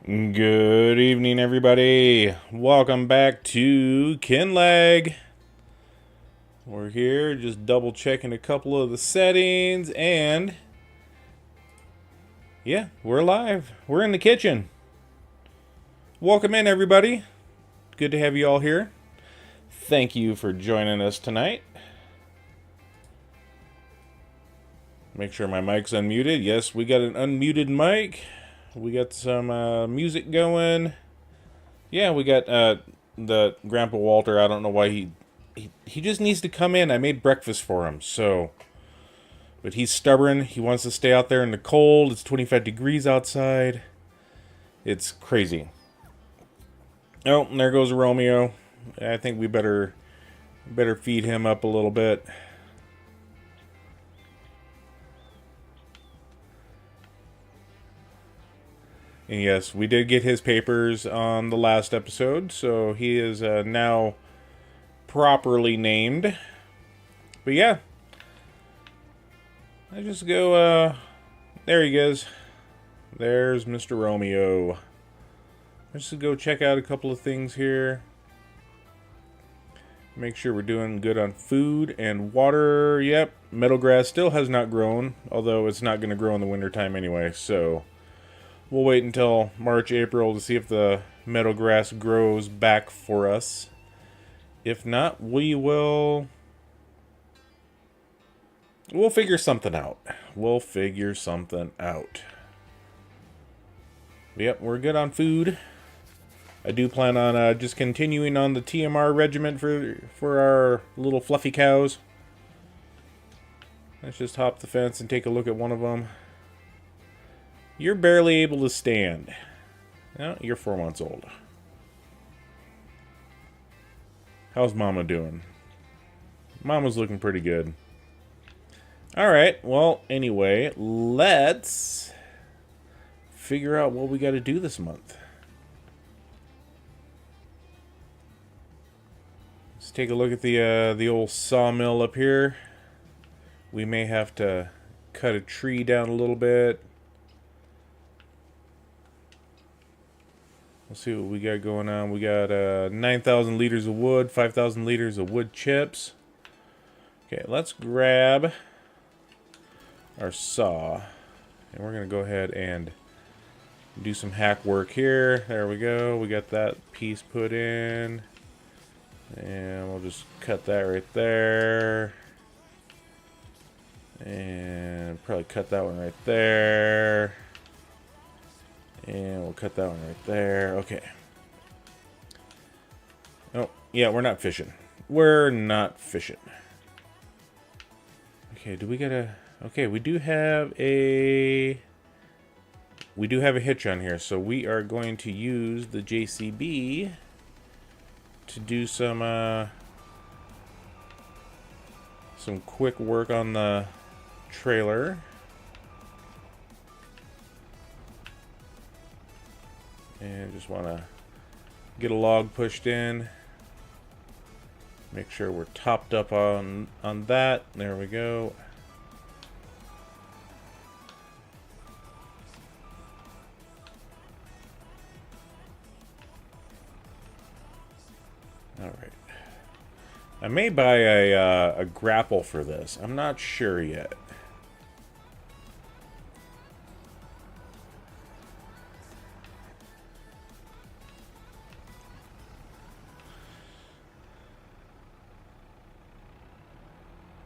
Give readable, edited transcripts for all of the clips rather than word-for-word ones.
Good evening, everybody. Welcome back to Kinlaig. We're here just double checking a couple of the settings, and yeah, we're live. We're in the kitchen. Welcome in, everybody. Good to have you all here. Thank you for joining us tonight. Make sure my mic's unmuted. Yes, we got an unmuted mic. We got some music going. Yeah, we got the Grandpa Walter. I don't know why he just needs to come in. I made breakfast for him, so. But he's stubborn. He wants to stay out there in the cold. It's 25 degrees outside. It's crazy. Oh, and there goes Romeo. I think we better feed him up a little bit. And yes, we did get his papers on the last episode, so he is now properly named. But yeah, I just go, there he goes. There's Mr. Romeo. Let's just go check out a couple of things here. Make sure we're doing good on food and water. Yep, meadow grass still has not grown, although it's not going to grow in the wintertime anyway, so we'll wait until March, April to see if the meadow grass grows back for us. If not, we'll figure something out. We'll figure something out. Yep, we're good on food. I do plan on just continuing on the TMR regiment for our little fluffy cows. Let's just hop the fence and take a look at one of them. You're barely able to stand. No, you're 4 months old. How's Mama doing? Mama's looking pretty good. Alright, well, anyway, let's figure out what we got to do this month. Let's take a look at the old sawmill up here. We may have to cut a tree down a little bit. Let's see what we got going on. We got 9,000 liters of wood, 5,000 liters of wood chips. Okay, let's grab our saw. And we're going to go ahead and do some hack work here. There we go. We got that piece put in. And we'll just cut that right there. And probably cut that one right there. And we'll cut that one right there. Okay. Oh, yeah, we're not fishing. We're not fishing. Okay, do we gotta... Okay, we do have a hitch on here, so we are going to use the JCB to do some quick work on the trailer. And just want to get a log pushed in. Make sure we're topped up on that. There we go. All right. I may buy a grapple for this. I'm not sure yet.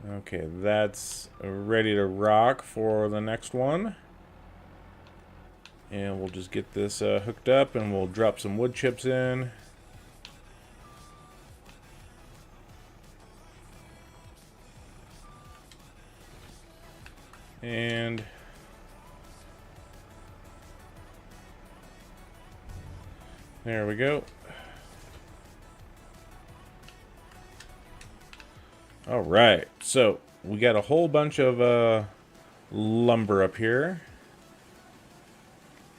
Okay, that's ready to rock for the next one. And we'll just get this hooked up and we'll drop some wood chips in. And there we go. All right, so we got a whole bunch of lumber up here.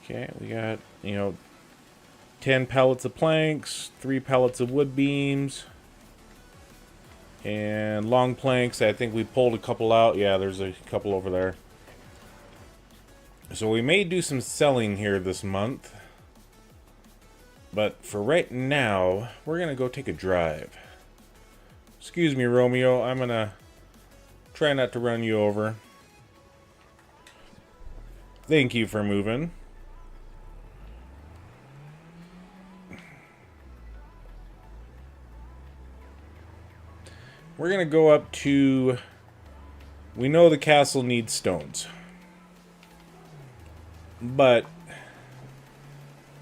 Okay, we got, 10 pallets of planks, 3 pallets of wood beams, and long planks. I think we pulled a couple out. Yeah, there's a couple over there. So we may do some selling here this month. But for right now, we're going to go take a drive. Excuse me, Romeo. I'm going to try not to run you over. Thank you for moving. We're going to go up to... We know the castle needs stones. But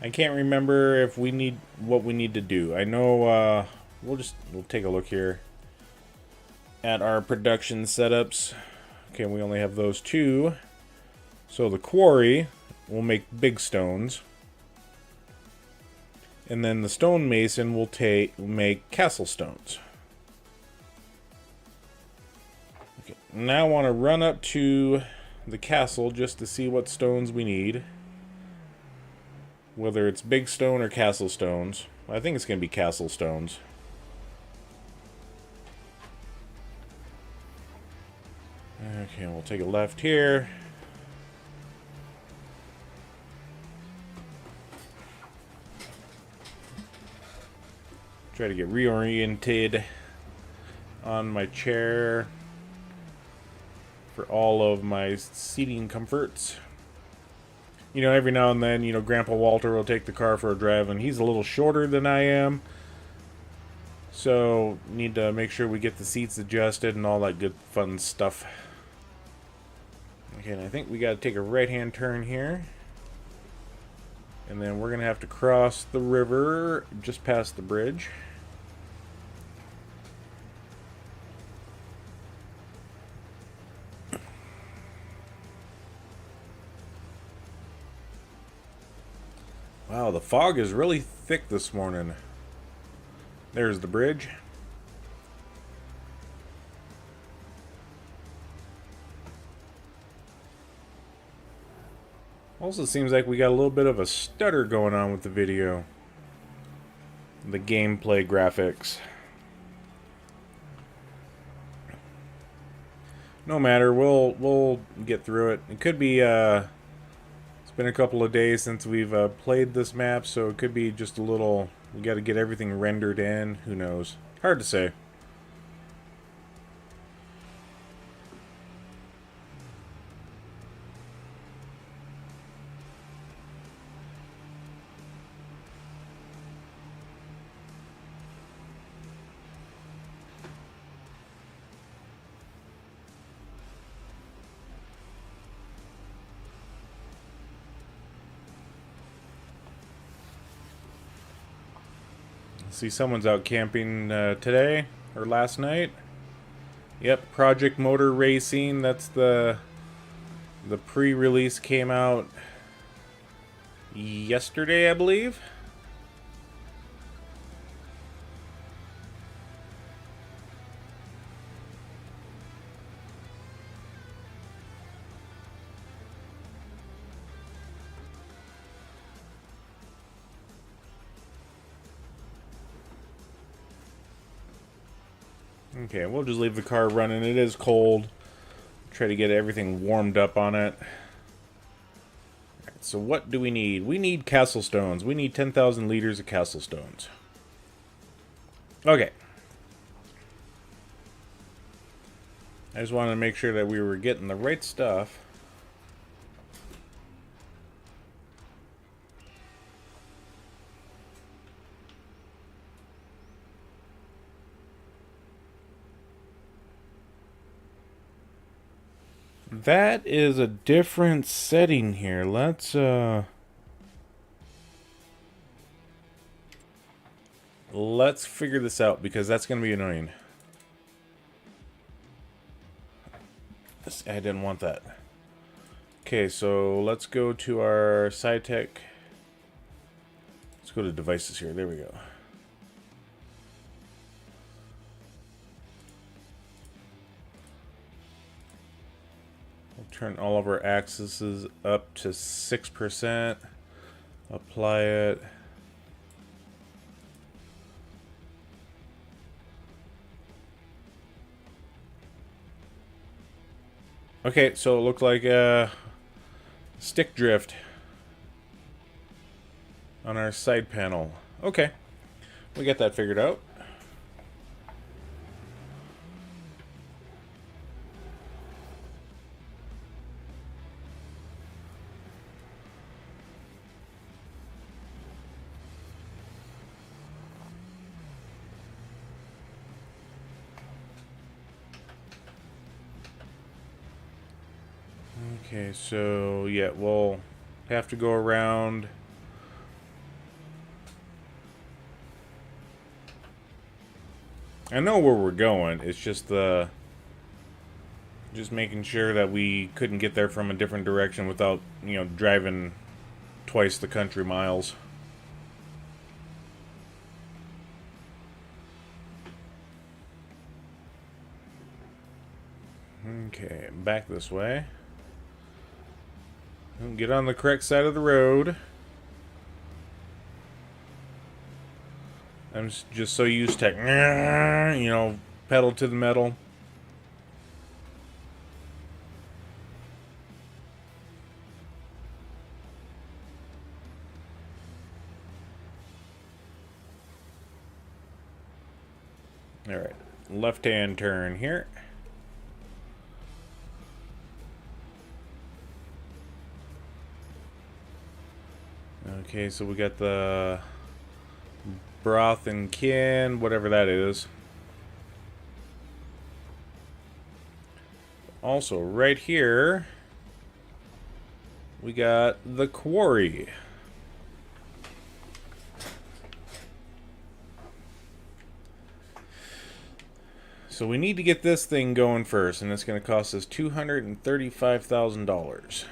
I can't remember if we need what we need to do. I know we'll take a look here at our production setups. Okay, we only have those two. So the quarry will make big stones. And then the stonemason will make castle stones. Okay, now I want to run up to the castle just to see what stones we need. Whether it's big stone or castle stones. I think it's going to be castle stones. Okay, we'll take a left here. Try to get reoriented on my chair for all of my seating comforts. You know, every now and then, you know, Grandpa Walter will take the car for a drive, and he's a little shorter than I am. So, need to make sure we get the seats adjusted and all that good fun stuff. Okay, and I think we got to take a right-hand turn here. And then we're going to have to cross the river just past the bridge. Wow, the fog is really thick this morning. There's the bridge. Also seems like we got a little bit of a stutter going on with the video. The gameplay graphics. No matter, we'll get through it. It could be it's been a couple of days since we've played this map, so it could be just a little... We got to get everything rendered in. Who knows? Hard to say. See, someone's out camping today or last night. Yep, Project Motor Racing. That's the pre-release came out yesterday, I believe. Okay, we'll just leave the car running. It is cold. Try to get everything warmed up on it. Alright, so what do we need? We need castle stones. We need 10,000 liters of castle stones. Okay. I just wanted to make sure that we were getting the right stuff. That is a different setting here. Let's figure this out, because that's going to be annoying. I didn't want that. Okay, so let's go to our SciTech. Let's go to devices here. There we go. Turn all of our axes up to 6%. Apply it. Okay, so it looked like stick drift. on our side panel. Okay, we got that figured out. Okay, so yeah, we'll have to go around. I know where we're going. It's just just making sure that we couldn't get there from a different direction without, you know, driving twice the country miles. Okay, back this way. Get on the correct side of the road. I'm just so used to, you know, pedal to the metal. Alright, left-hand turn here. Okay, so we got the broth and kin, whatever that is. Also, right here, we got the quarry. So we need to get this thing going first, and it's going to cost us $235,000.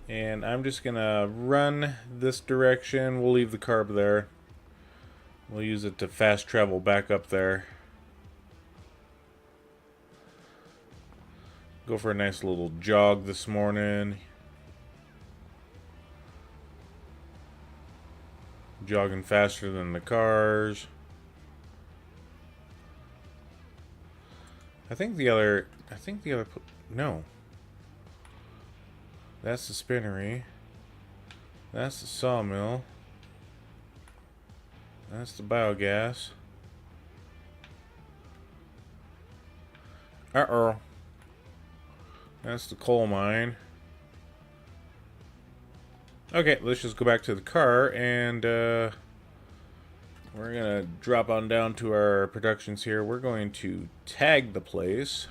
And I'm just going to run this direction. We'll leave the carb there. We'll use it to fast travel back up there. Go for a nice little jog this morning. Jogging faster than the cars. No. That's the spinnery. That's the sawmill. That's the biogas. Uh-oh. That's the coal mine. Okay, let's just go back to the car and we're gonna drop on down to our productions here. We're going to tag the place.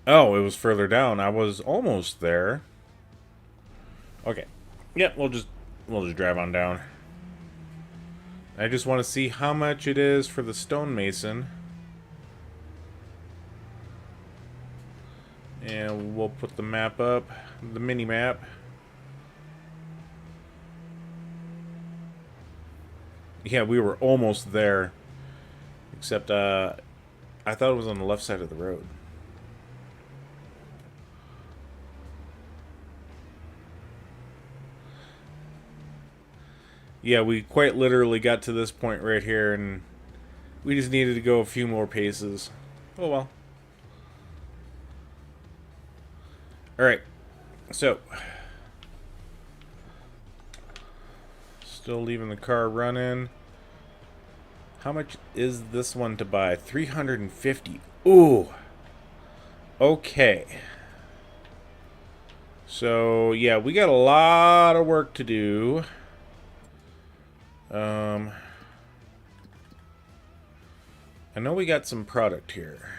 Oh, it was further down. I was almost there. Okay. Yeah, we'll just drive on down. I just want to see how much it is for the stonemason. And we'll put the map up, the mini map. Yeah, we were almost there. Except, I thought it was on the left side of the road. Yeah, we quite literally got to this point right here, and we just needed to go a few more paces. Oh well. Alright, so still leaving the car running. How much is this one to buy? 350. Ooh. Okay. So, yeah, we got a lot of work to do. I know we got some product here.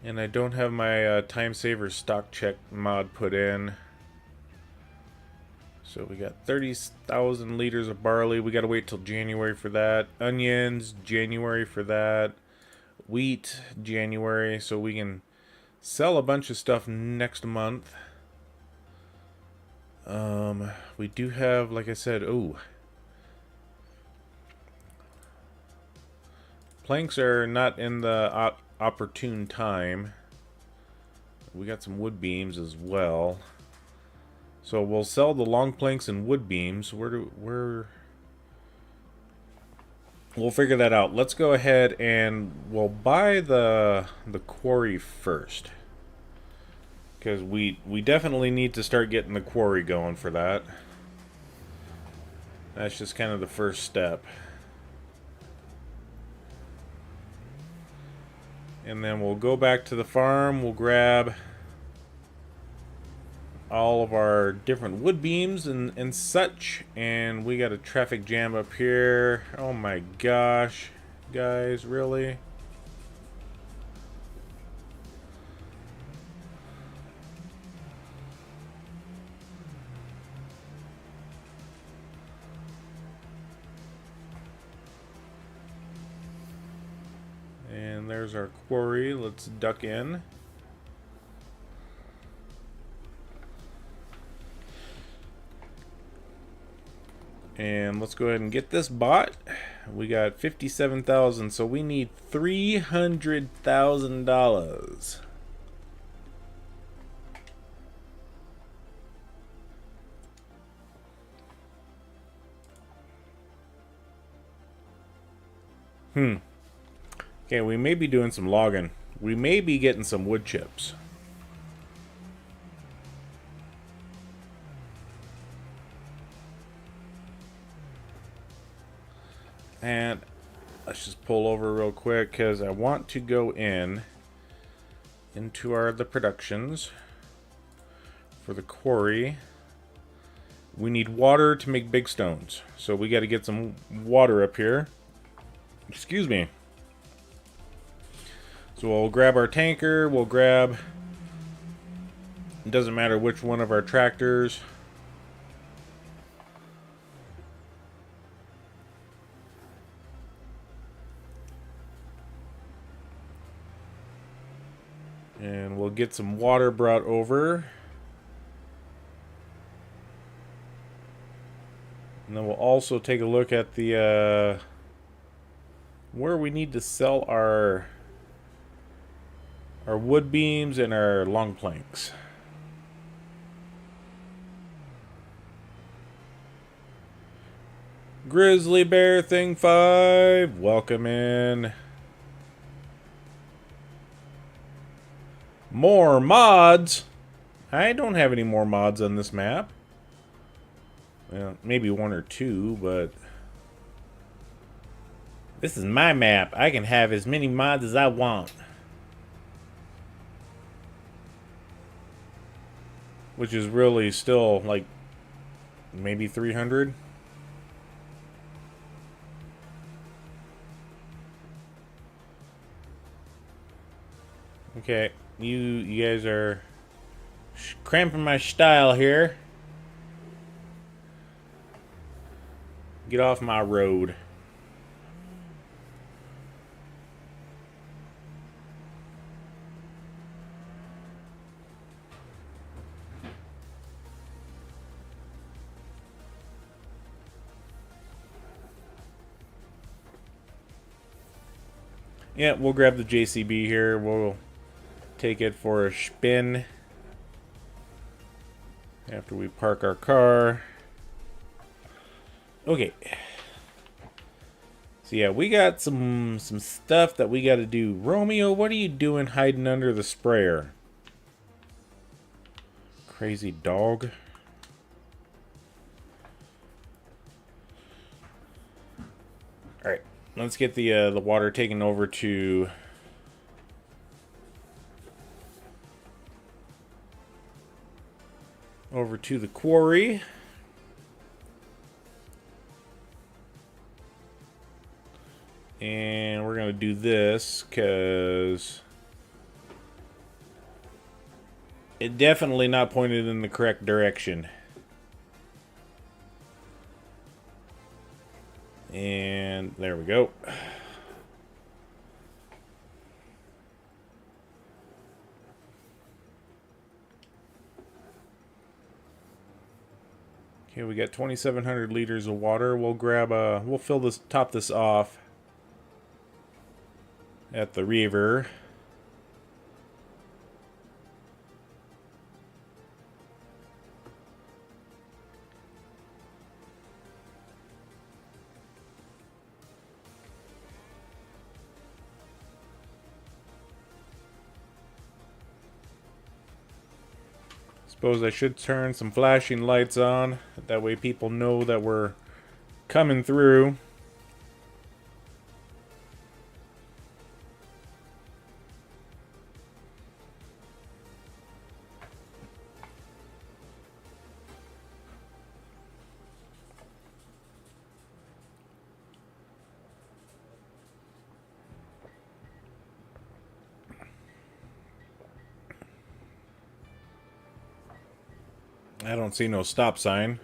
And I don't have my time saver stock check mod put in. So we got 30,000 liters of barley. We got to wait till January for that. Onions, January for that. Wheat, January. So we can sell a bunch of stuff next month. We do have, like I said, planks are not in the opportune time. We got some wood beams as well. So we'll sell the long planks and wood beams. we'll figure that out. Let's go ahead and we'll buy the quarry first, because we definitely need to start getting the quarry going for that. That's just kind of the first step. And then we'll go back to the farm. We'll grab all of our different wood beams and such. And we got a traffic jam up here. Oh my gosh, guys, really? And there's our quarry. Let's duck in. And let's go ahead and get this bought. We got 57,000, so we need $300,000. Okay, we may be doing some logging. We may be getting some wood chips. And let's just pull over real quick because I want to go into the productions for the quarry. We need water to make big stones, so we got to get some water up here. Excuse me. So we'll grab our tanker. We'll grab, it doesn't matter which one of our tractors. And we'll get some water brought over. And then we'll also take a look at the where we need to sell our wood beams and our long planks. Grizzly Bear Thing 5, welcome in. More mods? I don't have any more mods on this map. Well, maybe one or two, but this is my map. I can have as many mods as I want. Which is really still like maybe 300. Okay, you guys are cramping my style here. Get off my road. Yeah, we'll grab the JCB here. We'll take it for a spin after we park our car. Okay. So yeah, we got some stuff that we got to do. Romeo, what are you doing hiding under the sprayer? Crazy dog. All right, let's get the water taken over to the quarry. And we're going to do this because it definitely not pointed in the correct direction. And there we go. Okay, we got 2,700 liters of water. We'll grab we'll top this off at the river. Suppose I should turn some flashing lights on. That way people know that we're coming through. I don't see no stop sign.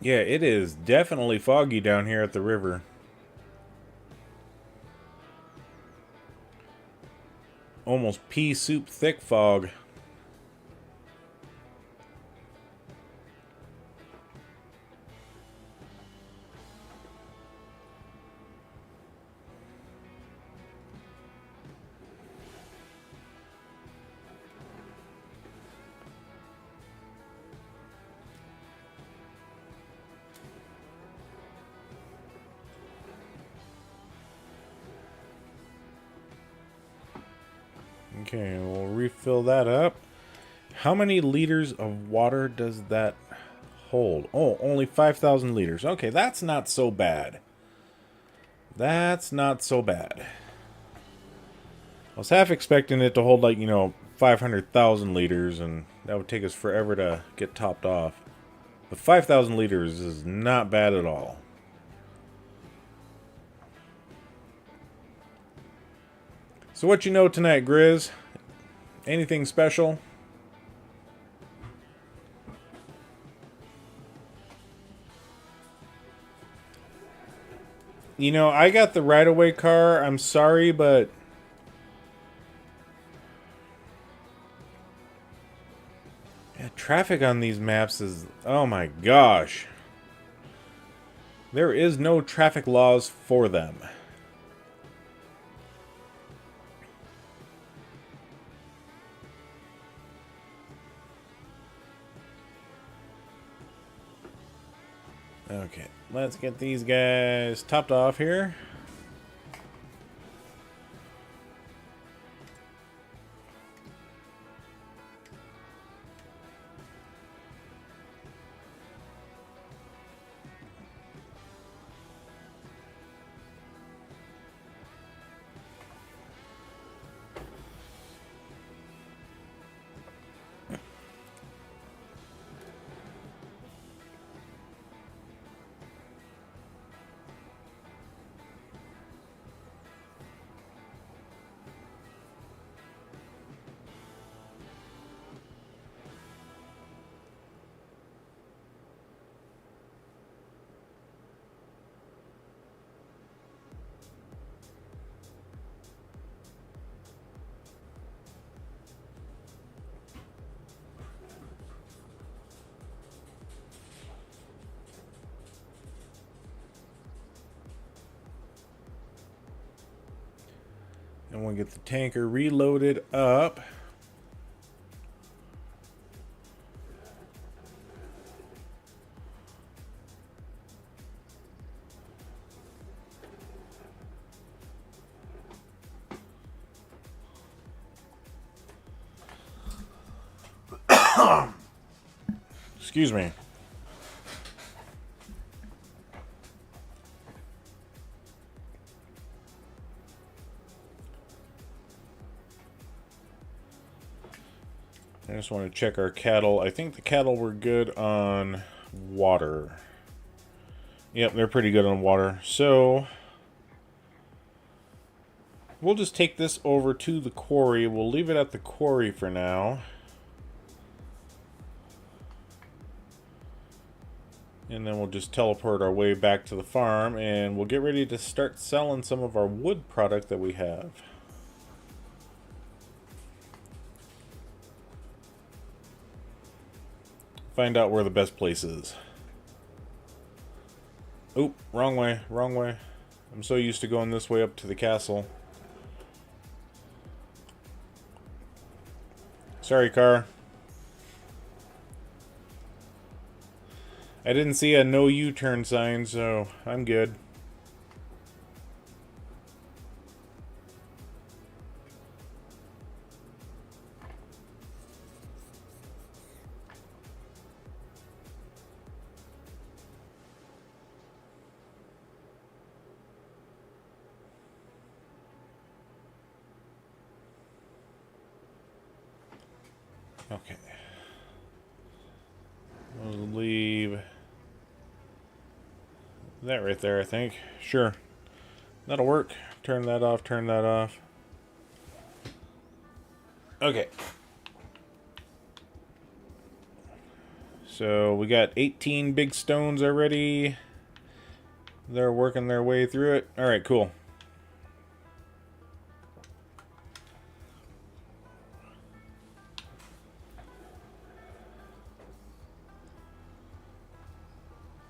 Yeah, it is definitely foggy down here at the river. Almost pea soup thick fog. Okay, we'll refill that up. How many liters of water does that hold? Oh, only 5,000 liters. Okay, that's not so bad. That's not so bad. I was half expecting it to hold like, 500,000 liters, and that would take us forever to get topped off. But 5,000 liters is not bad at all. So what you know tonight, Grizz? Anything special? I got the right-of-way car. I'm sorry, but yeah, traffic on these maps is... Oh my gosh. There is no traffic laws for them. Okay, let's get these guys topped off here. And we'll get the tanker reloaded up. Excuse me. I just want to check our cattle. I think the cattle were good on water. Yep, they're pretty good on water. So we'll just take this over to the quarry. We'll leave it at the quarry for now. And then we'll just teleport our way back to the farm, and we'll get ready to start selling some of our wood product that we have. Find out where the best place is. Oop, wrong way, wrong way. I'm so used to going this way up to the castle. Sorry, car. I didn't see a no U-turn sign, so I'm good. Okay. We'll leave that right there, I think. Sure. That'll work. Turn that off, turn that off. Okay. So we got 18 big stones already. They're working their way through it. Alright, cool.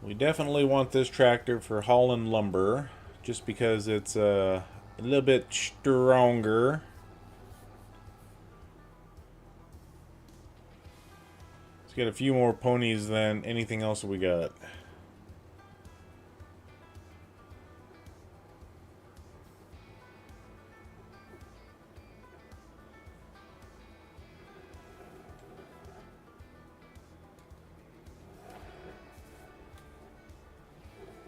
We definitely want this tractor for hauling lumber, just because it's a little bit stronger. It's got a few more ponies than anything else we got.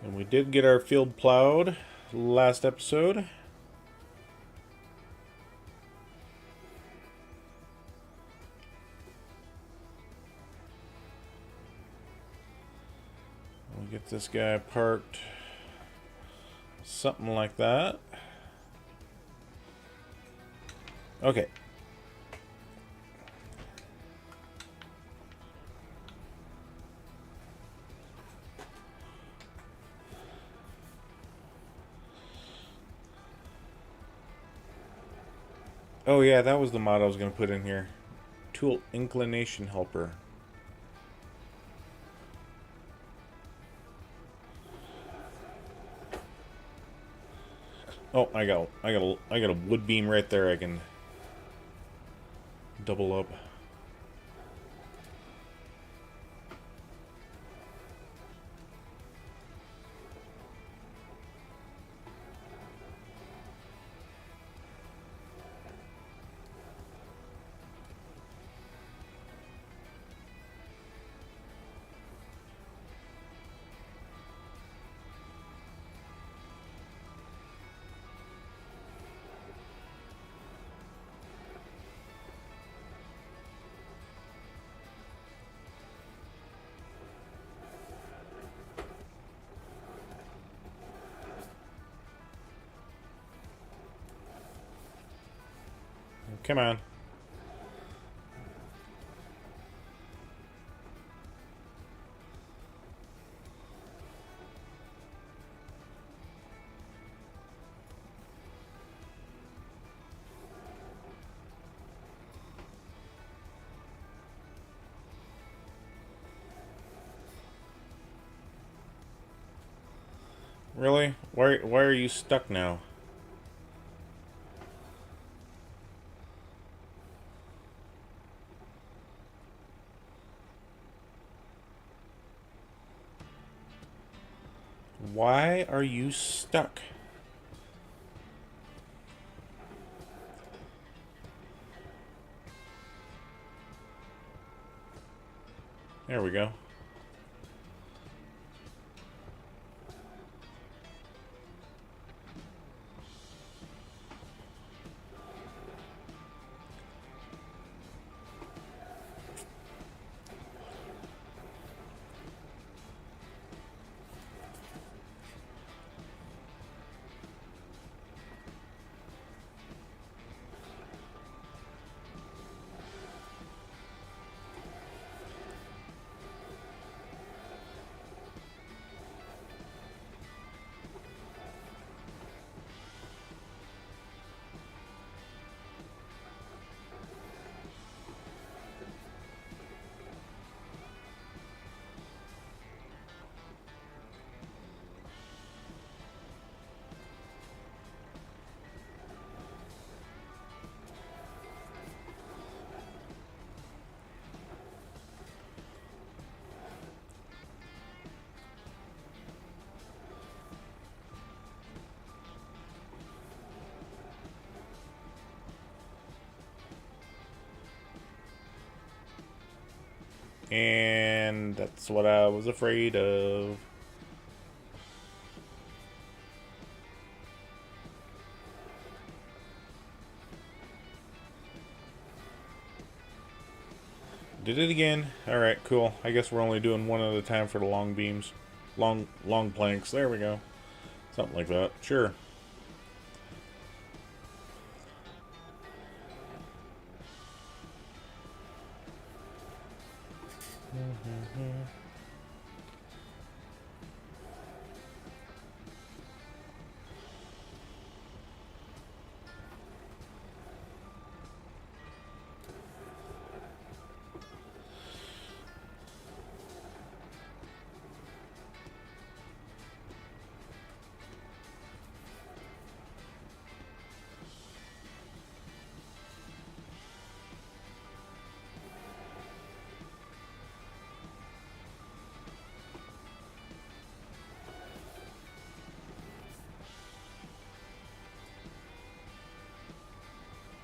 And we did get our field plowed last episode. We'll get this guy parked something like that. Okay. Oh yeah, that was the mod I was going to put in here. Tool inclination helper. Oh, I got a wood beam right there. I can double up. Come on. Really? Why are you stuck now? Why are you stuck? There we go. And that's what I was afraid of. Did it again. Alright, cool. I guess we're only doing one at a time for the long beams. Long planks. There we go. Something like that. Sure.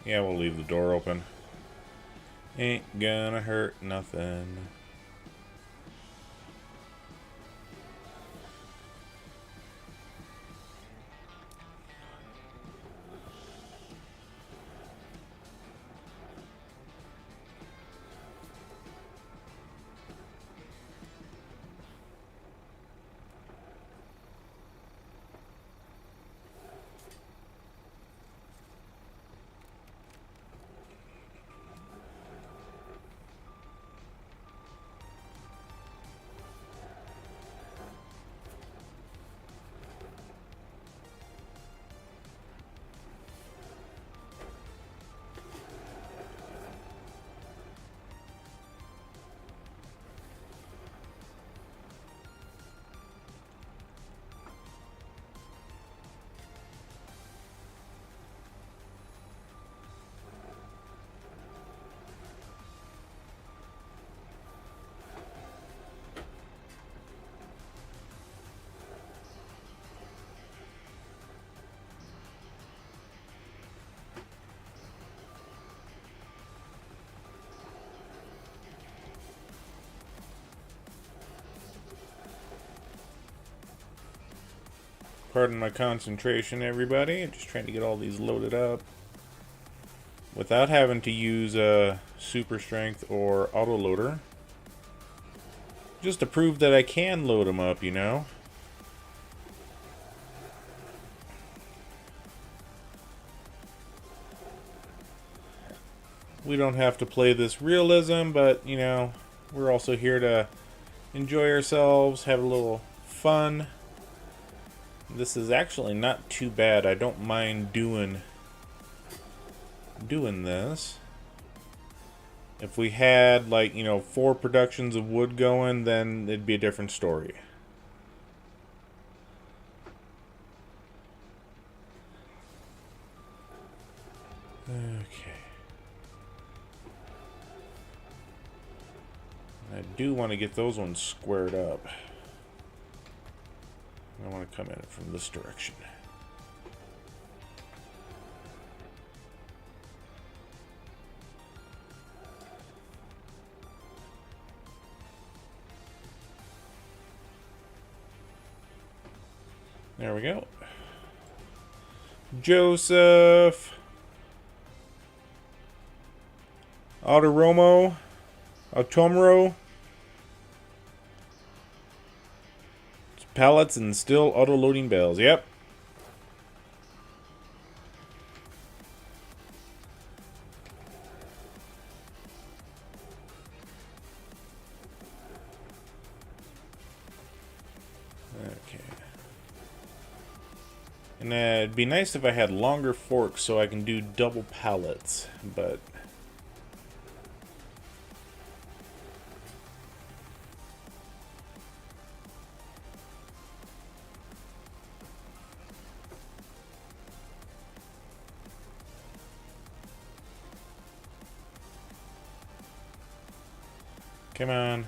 Yeah, we'll leave the door open. Ain't gonna hurt nothing. Pardon my concentration, everybody. Just trying to get all these loaded up without having to use a super strength or auto loader. Just to prove that I can load them up, you know. We don't have to play this realism, but, you know, we're also here to enjoy ourselves, have a little fun. This is actually not too bad. I don't mind doing this. If we had, like, you know, 4 productions of wood going, then it'd be a different story. Okay. I do want to get those ones squared up. I want to come at it from this direction. There we go. Joseph. Autoromo. Automro. Pallets and still auto-loading bells. Yep. Okay. And it'd be nice if I had longer forks so I can do double pallets, but... Come on.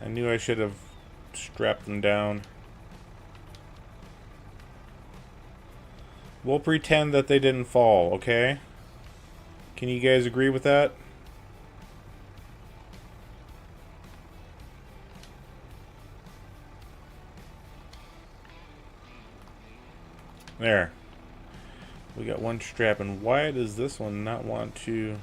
I knew I should have strapped them down. We'll pretend that they didn't fall, okay? Can you guys agree with that? There. We got one strap, and why does this one not want to...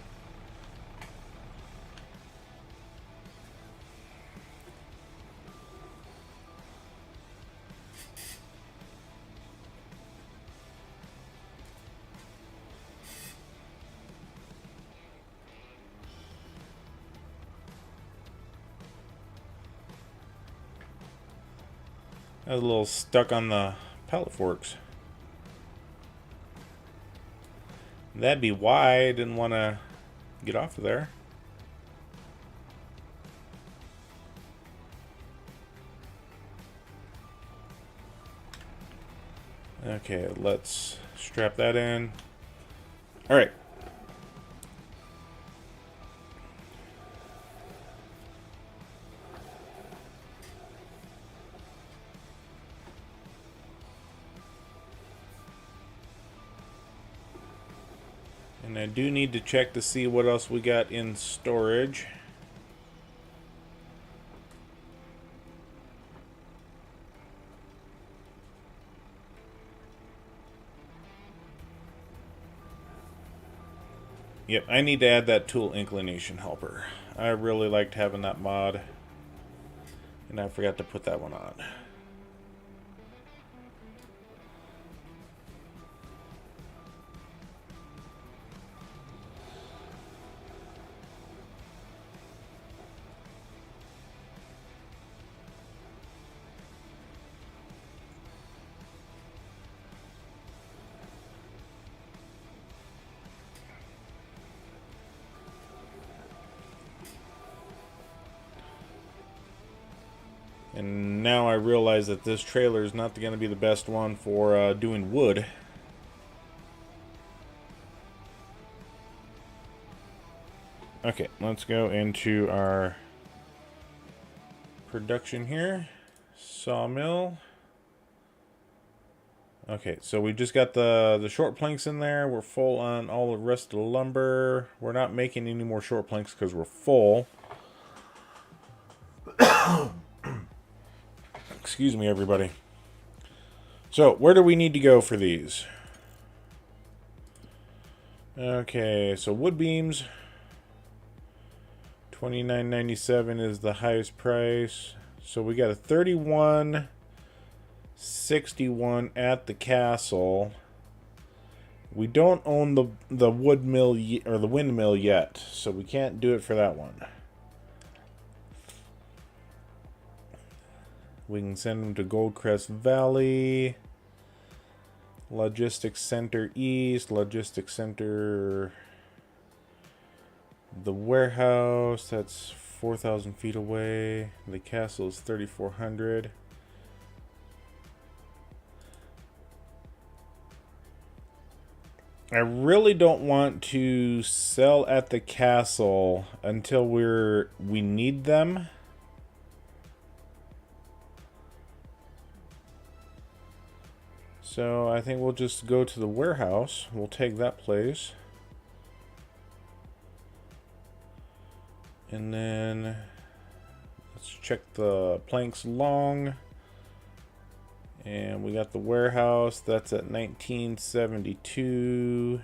I was a little stuck on the pallet forks. That'd be why I didn't want to get off of there. Okay, let's strap that in. All right. And I do need to check to see what else we got in storage. Yep, I need to add that tool inclination helper. I really liked having that mod, and I forgot to put that one on. And now I realize that this trailer is not going to be the best one for doing wood. Okay, let's go into our production here. Sawmill. Okay, so we just got the short planks in there. We're full on all the rest of the lumber. We're not making any more short planks because we're full. Excuse me, everybody. So, where do we need to go for these? Okay, so wood beams. $29.97 is the highest price. So we got a $31.61 at the castle. We don't own the wood mill or the windmill yet, so we can't do it for that one. We can send them to Goldcrest Valley, Logistics Center East, Logistics Center, the warehouse, that's 4,000 feet away. The castle is 3,400. I really don't want to sell at the castle until we need them. So I think we'll just go to the warehouse. We'll take that place. And then let's check the planks long. And we got the warehouse. That's at 1972.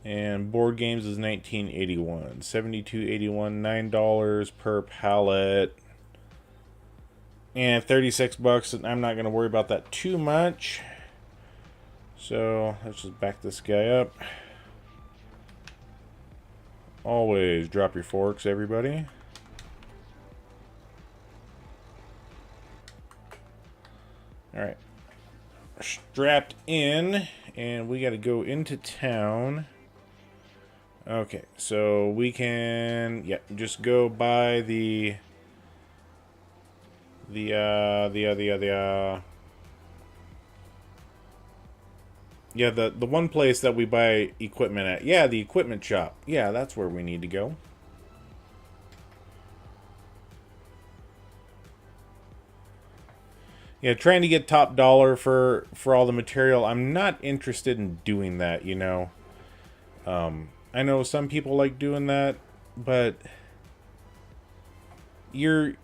And board games is 1981. 72.81, $9 per pallet. And 36 bucks. And I'm not going to worry about that too much. So let's just back this guy up. Always drop your forks, everybody. Alright. Strapped in. And we got to go into town. Okay, so we can, just go by the Yeah, the one place that we buy equipment at. Yeah, the equipment shop. Yeah, that's where we need to go. Yeah, trying to get top dollar for all the material. I'm not interested in doing that, you know. I know some people like doing that, but you're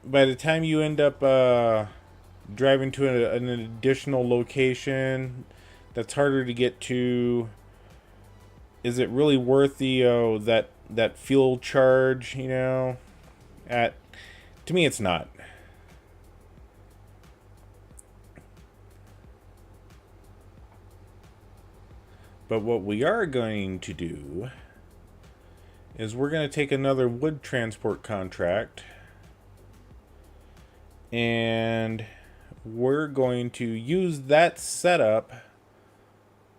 by the time you end up driving to an additional location that's harder to get to, is it really worth the that fuel charge, you know? At To me it's not. But what we are going to do is we're going to take another wood transport contract, and we're going to use that setup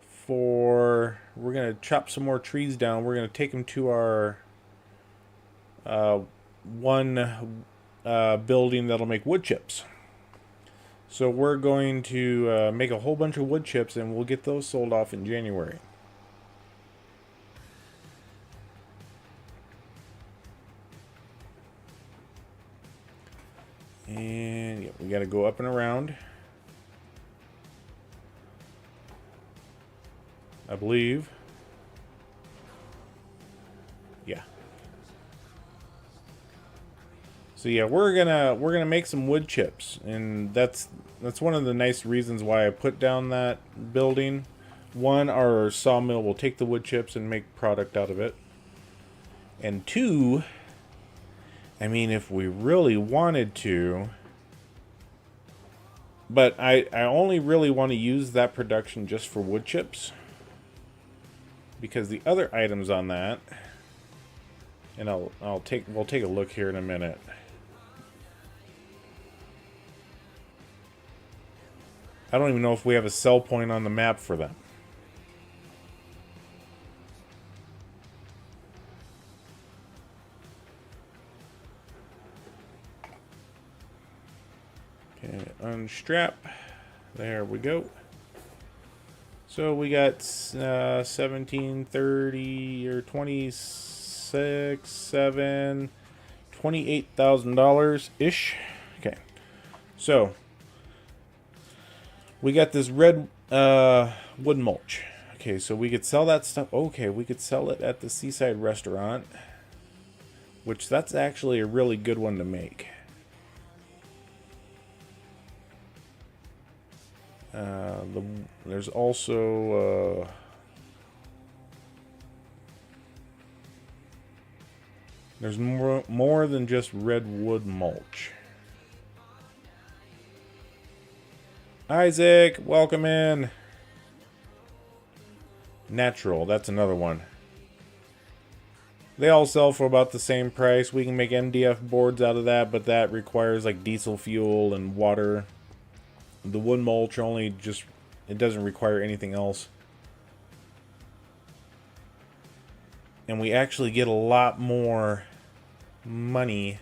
for, we're going to chop some more trees down. We're going to take them to our one building that'll make wood chips. So we're going to make a whole bunch of wood chips, and we'll get those sold off in January. And yeah, we got to go up and around, I believe. Yeah. So yeah, we're gonna make some wood chips, and that's one of the nice reasons why I put down that building. One, our sawmill will take the wood chips and make product out of it. And two, I mean, if we really wanted to, but I only really want to use that production just for wood chips, because the other items on that, and we'll take a look here in a minute. I don't even know if we have a sell point on the map for them. Okay, unstrap. There we go. So we got 1730 or 26, 7, $28,000 ish. Okay, so we got this red wood mulch. Okay, so we could sell that stuff. Okay, we could sell it at the Seaside Restaurant, which that's actually a really good one to make. There's also there's more than just red wood mulch. Isaac, welcome in. Natural, that's another one. They all sell for about the same price. We can make MDF boards out of that, but that requires like diesel fuel and water. The wood mulch only just, it doesn't require anything else. And we actually get a lot more money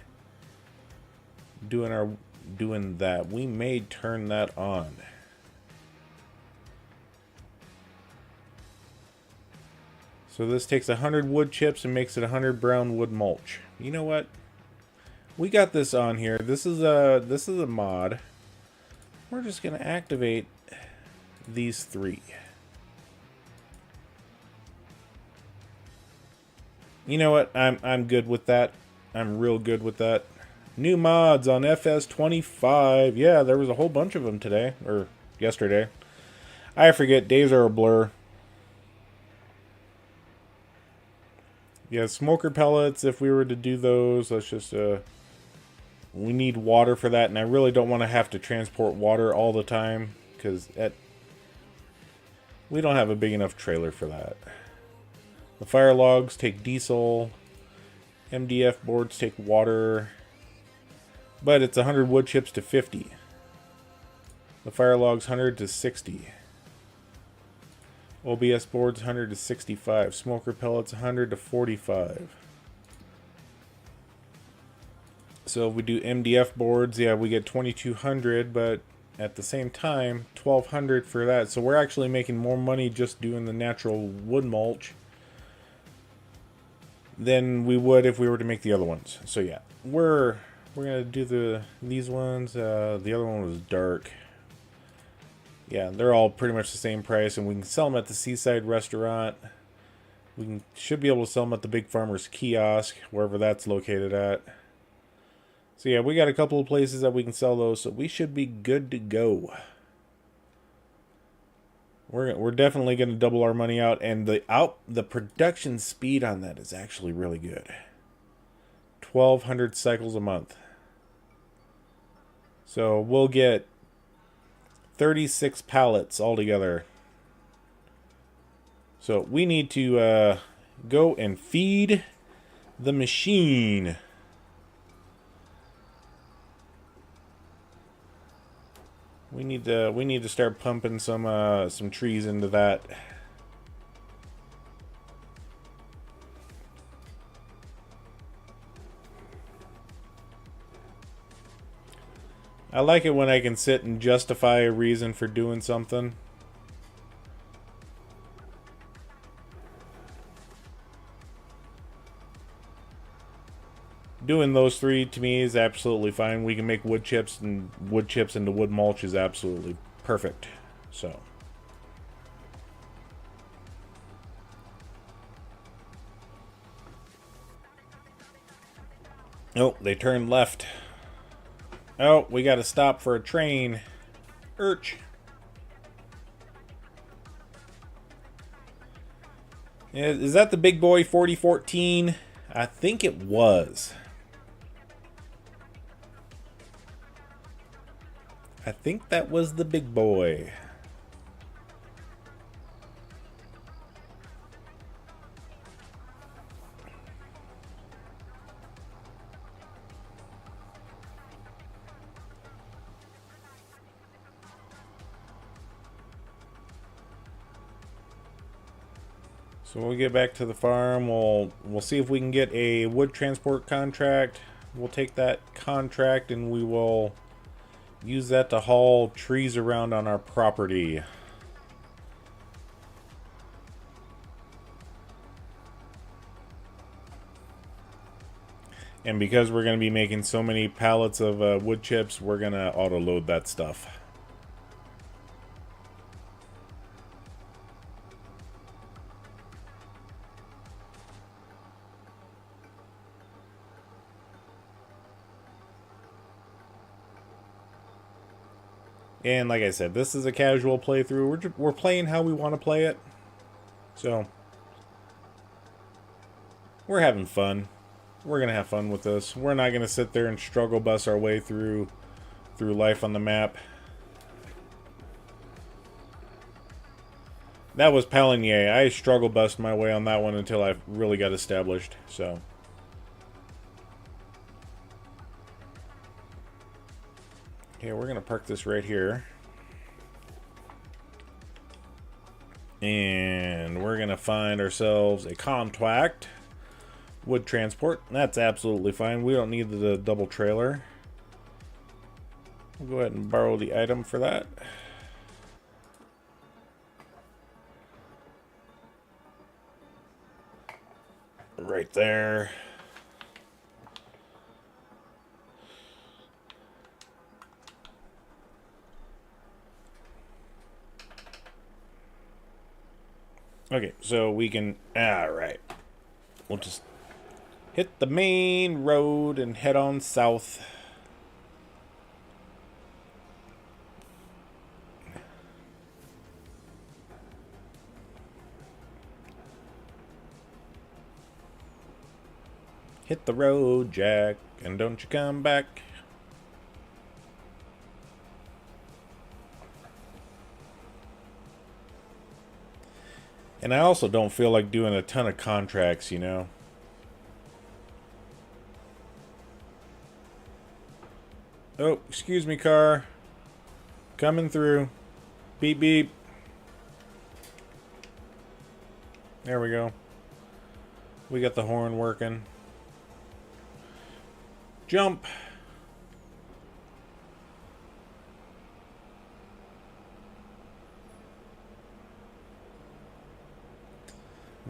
doing that. We may turn that on. So this takes 100 wood chips and makes it 100 brown wood mulch. You know what? We got this on here. This is a mod. We're just gonna activate these three. You know what? I'm good with that. I'm real good with that. New mods on FS25. Yeah, there was a whole bunch of them today or yesterday. I forget. Days are a blur. Yeah, smoker pellets. If we were to do those, let's just we need water for that, and I really don't want to have to transport water all the time because we don't have a big enough trailer for that. The fire logs take diesel. MDF boards take water. But it's 100 wood chips to 50. The fire logs 100 to 60. OBS boards 100 to 65. Smoker pellets 100 to 45. So if we do MDF boards, yeah, we get 2200, but at the same time, 1,200 for that. So we're actually making more money just doing the natural wood mulch than we would if we were to make the other ones. So yeah, we're gonna do these ones. The other one was dark. Yeah, they're all pretty much the same price, and we can sell them at the Seaside Restaurant. Should be able to sell them at the Big Farmer's Kiosk, wherever that's located at. So yeah, we got a couple of places that we can sell those, so we should be good to go. We're definitely going to double our money out, and the production speed on that is actually really good. 1,200 cycles a month. So we'll get 36 pallets altogether. So we need to go and feed the machine. We need to start pumping some trees into that. I like it when I can sit and justify a reason for doing something. Doing those three to me is absolutely fine. We can make wood chips, and wood chips into wood mulch is absolutely perfect. So oh, they turned left. Oh, we got to stop for a train. Is that the big boy 4014? I think it was. I think that was the big boy. So we'll get back to the farm. We'll see if we can get a wood transport contract. We'll take that contract and we will use that to haul trees around on our property. And because we're going to be making so many pallets of wood chips, we're going to auto-load that stuff. And like I said, this is a casual playthrough. We're playing how we want to play it. So, we're having fun. We're going to have fun with this. We're not going to sit there and struggle bus our way through life on the map. That was Palinier. I struggle bust my way on that one until I really got established. So, okay, we're going to park this right here. And we're going to find ourselves a contract. Wood transport. That's absolutely fine. We don't need the double trailer. We'll go ahead and borrow the item for that. Right there. Okay, so we can... Alright. We'll just hit the main road and head on south. Hit the road, Jack, and don't you come back. And I also don't feel like doing a ton of contracts, you know. Oh, excuse me, car. Coming through. Beep, beep. There we go. We got the horn working. Jump.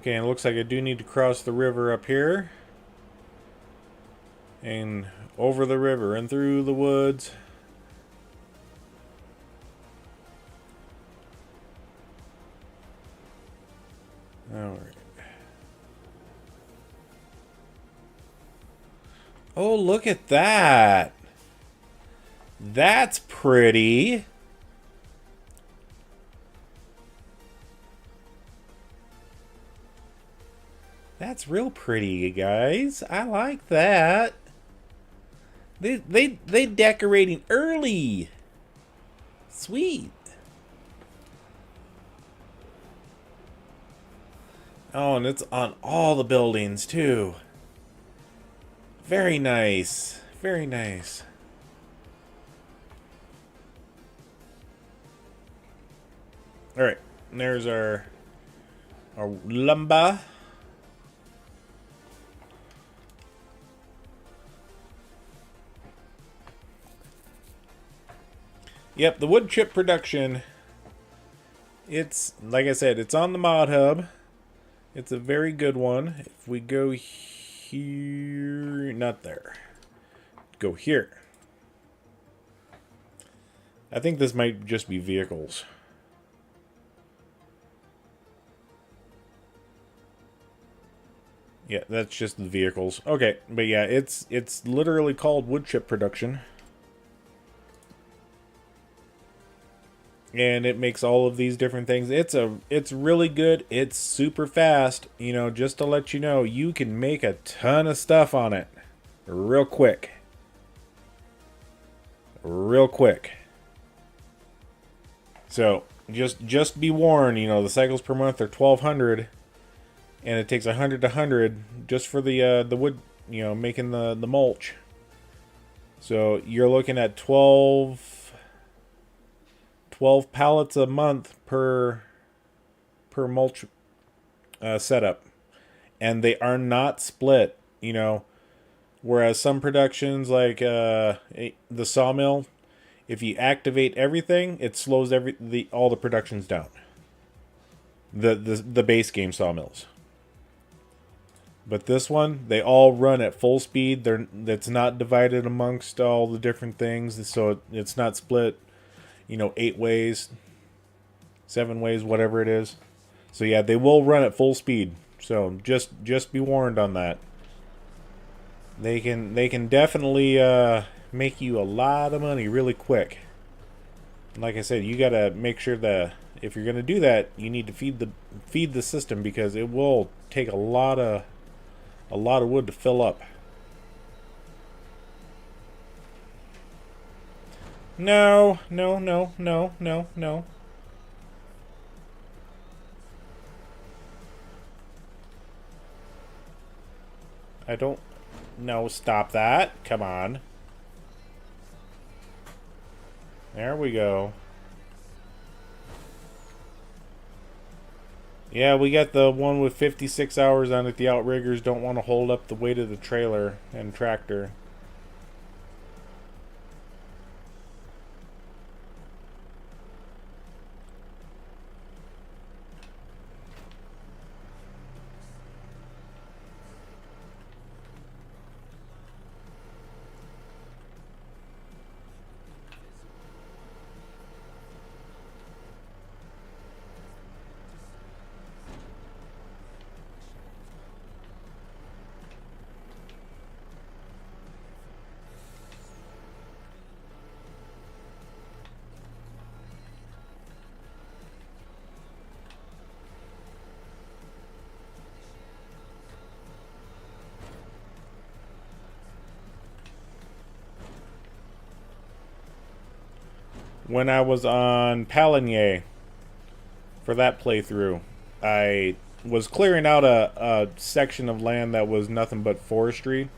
Okay, and it looks like I do need to cross the river up here. And over the river and through the woods. Alright. Oh, look at that. That's pretty. That's real pretty, you guys. I like that. They decorating early. Sweet. Oh, and it's on all the buildings too. Very nice. Very nice. Alright, there's our lumber. Yep, the wood chip production. It's, like I said, it's on the mod hub. It's a very good one. If we go here, not there. Go here. I think this might just be vehicles. Yeah, that's just the vehicles. Okay, but yeah, it's literally called wood chip production. And it makes all of these different things. It's really good. It's super fast. You know, just to let you know, you can make a ton of stuff on it real quick. Real quick. So, just be warned, you know, the cycles per month are 1,200 and it takes 100 to 100 just for the wood, you know, making the mulch. So, you're looking at 12 pallets a month per mulch setup, and they are not split, you know, whereas some productions like the sawmill, if you activate everything, it slows all the productions down, the base game sawmills. But this one, they all run at full speed. That's not divided amongst all the different things, so it's not split, you know, 8 ways, 7 ways, whatever it is. So yeah, they will run at full speed. So just be warned on that. They can definitely make you a lot of money really quick. And like I said, you gotta make sure that if you're gonna do that, you need to feed the system, because it will take a lot of wood to fill up. No. I don't... No, stop that. Come on. There we go. Yeah, we got the one with 56 hours on it. The outriggers don't want to hold up the weight of the trailer and tractor. When I was on Paligny for that playthrough, I was clearing out a section of land that was nothing but forestry,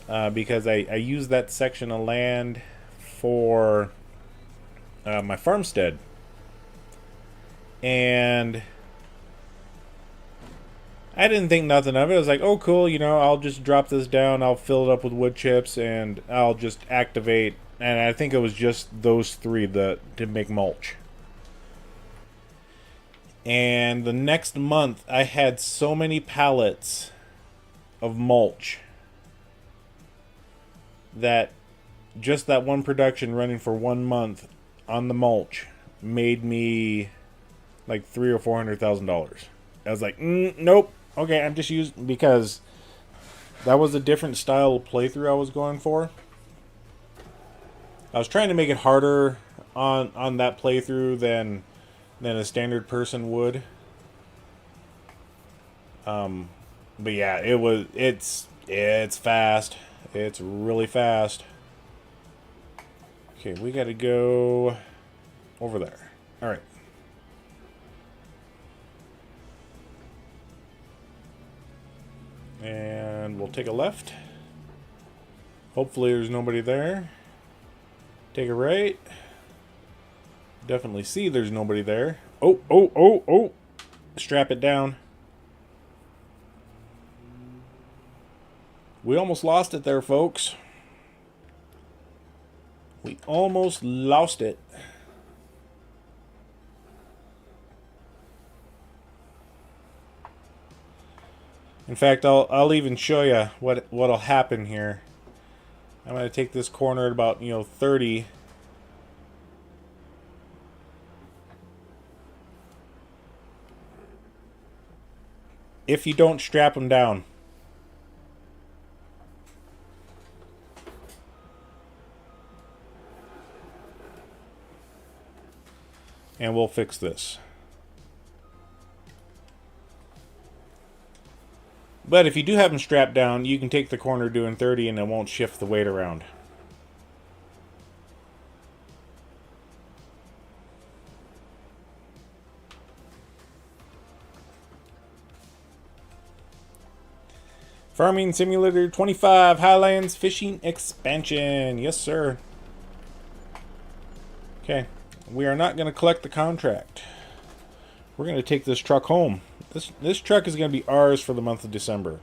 because I used that section of land for my farmstead. And I didn't think nothing of it. I was like, oh cool, you know, I'll just drop this down, I'll fill it up with wood chips, and I'll just activate. And I think it was just those 3 to make mulch. And the next month, I had so many pallets of mulch that just that one production running for 1 month on the mulch made me like $300,000 or $400,000. I was like, nope. Okay, I'm just using, because that was a different style of playthrough I was going for. I was trying to make it harder on that playthrough than a standard person would. But yeah, it's fast. It's really fast. Okay, we gotta go over there. Alright. And we'll take a left. Hopefully there's nobody there. Take a right. Definitely see there's nobody there. Oh, oh, oh, oh. Strap it down. We almost lost it there, folks. We almost lost it. In fact, I'll even show you what'll happen here. I'm going to take this corner at about, 30. If you don't strap them down. And we'll fix this. But if you do have them strapped down, you can take the corner doing 30 and it won't shift the weight around. Farming Simulator 25 Highlands Fishing Expansion. Yes, sir. Okay. We are not going to collect the contract. We're going to take this truck home. This truck is going to be ours for the month of December.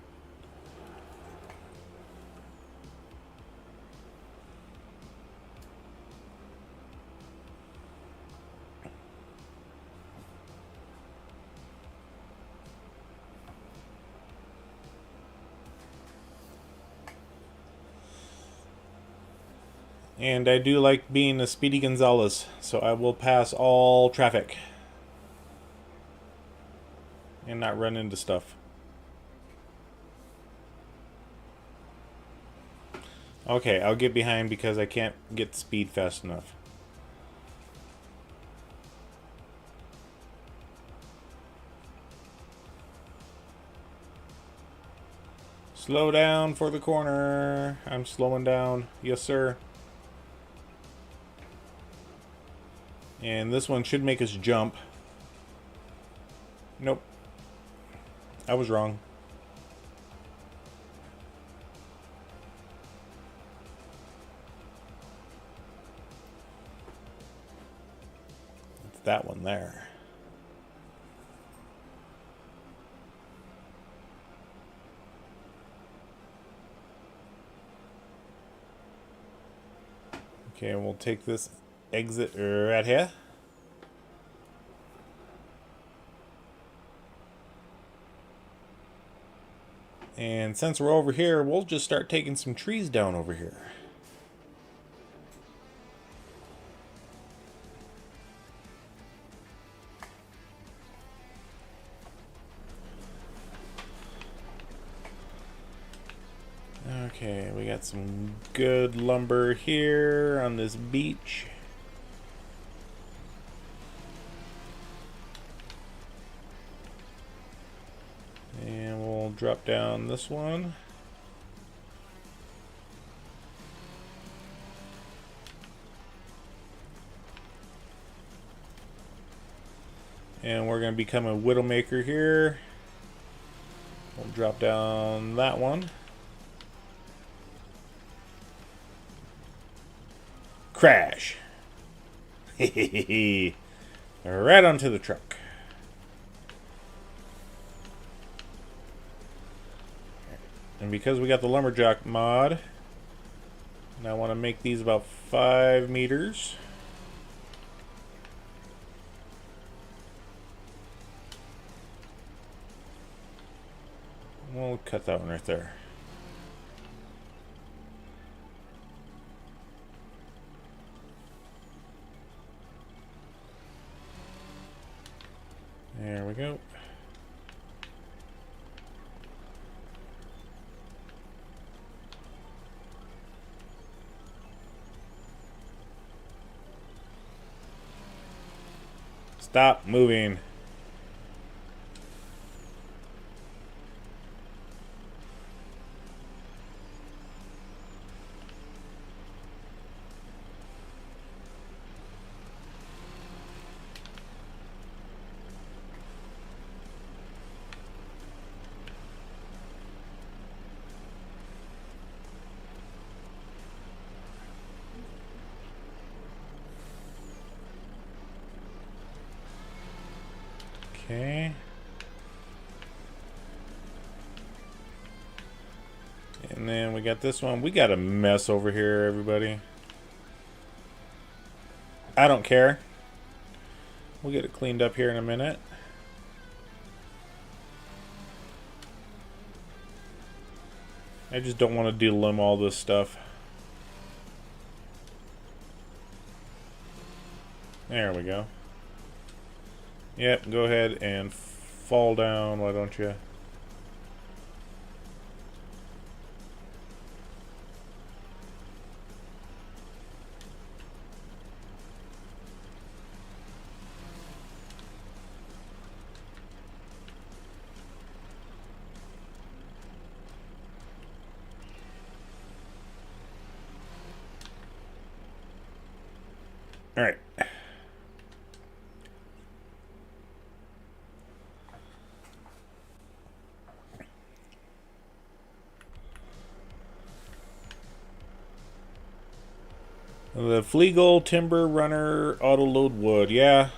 And I do like being a Speedy Gonzales, so I will pass all traffic and not run into stuff. Okay, I'll get behind because I can't get speed fast enough. Slow down for the corner. I'm slowing down. Yes, sir. And this one should make us jump. Nope. I was wrong. It's that one there. Okay, we'll take this exit right here. And since we're over here, we'll just start taking some trees down over here. Okay, we got some good lumber here on this beach. And we'll drop down this one. And we're going to become a widowmaker here. We'll drop down that one. Crash. Right onto the truck. And because we got the lumberjack mod, and I want to make these about 5 meters. We'll cut that one right there. There we go. Stop moving. Okay. And then we got this one. We got a mess over here, everybody. I don't care. We'll get it cleaned up here in a minute. I just don't want to delimb all this stuff. There we go. Yep, go ahead and fall down, why don't you? All right. The Fleagle Timber Runner Auto Load Wood, yeah.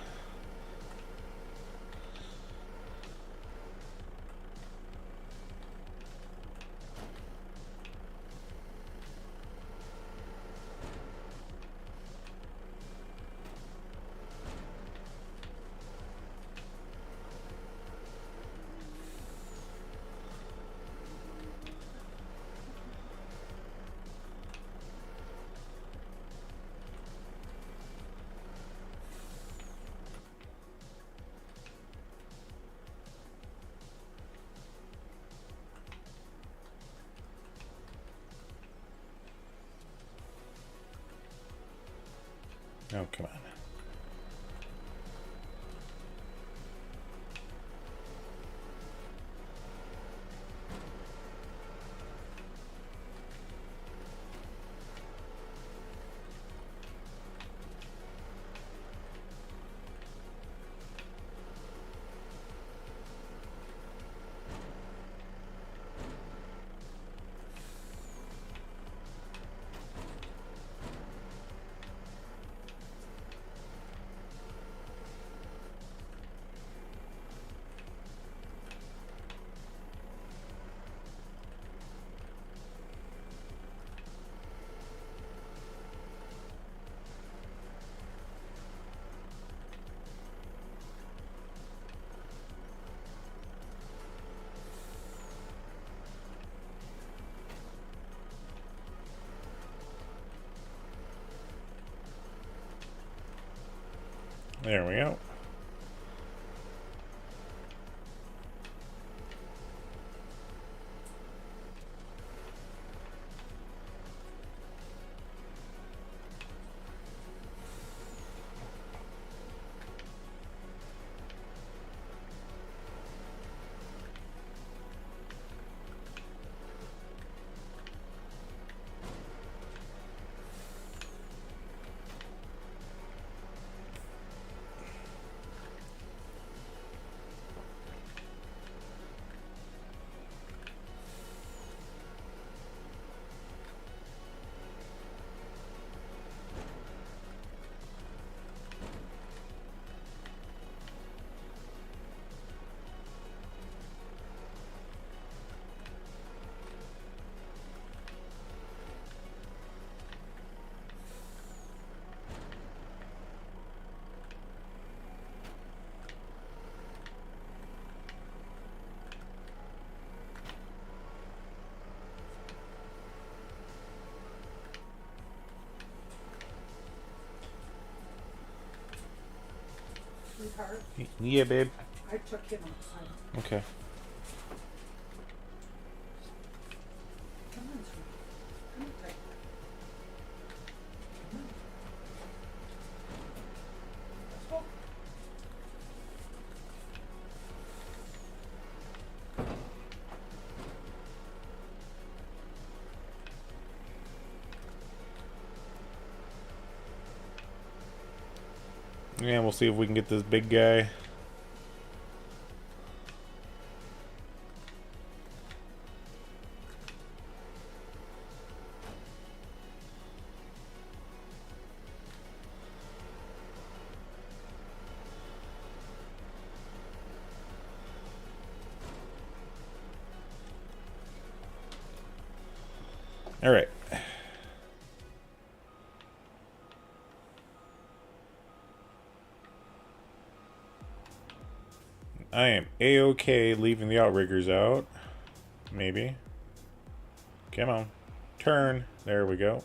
Oh, come on. There we go. sweetheart. Yeah, babe. I took him outside. Okay. Come on, sweetie. Come on, tight. Come on. Let's go. Yeah, we'll see if we can get this big guy. All right. I am A-OK leaving the outriggers out. Maybe. Come on. Turn. There we go.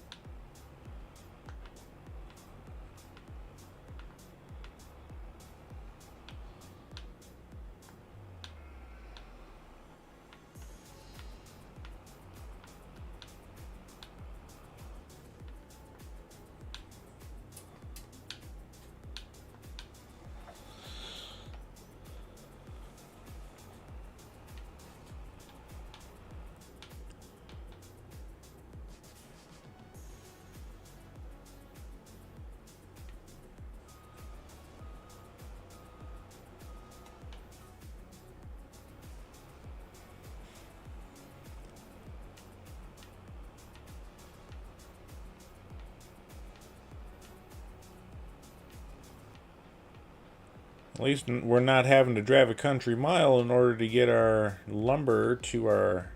At least we're not having to drive a country mile in order to get our lumber to our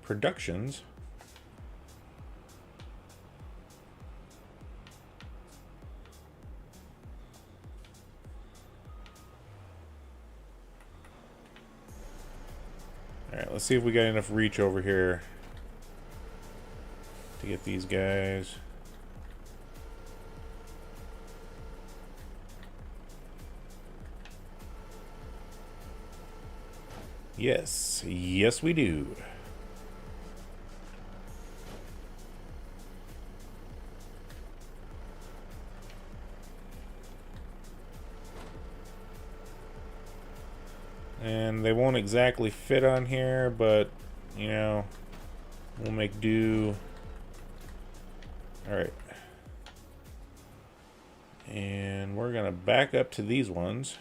productions. Alright, let's see if we got enough reach over here to get these guys. Yes, yes we do. And they won't exactly fit on here, but, you know, we'll make do. Alright. And we're going to back up to these ones.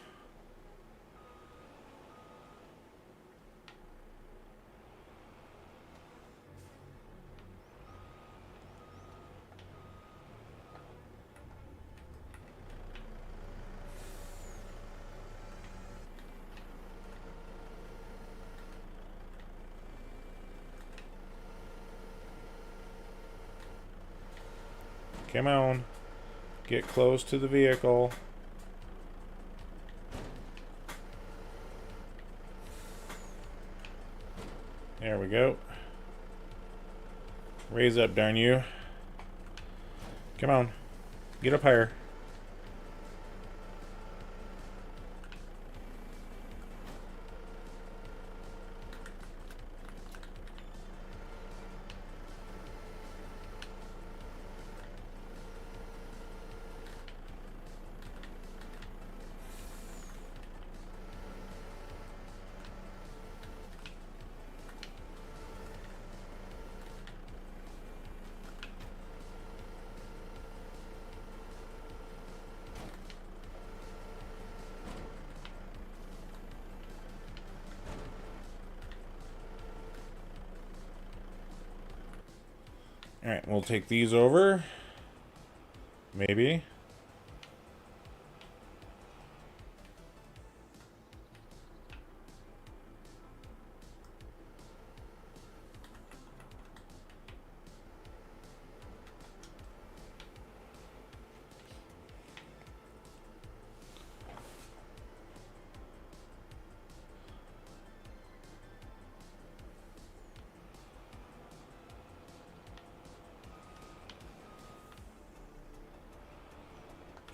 Come on. Get close to the vehicle. There we go. Raise up, darn you. Come on. Get up higher. Alright, we'll take these over. Maybe.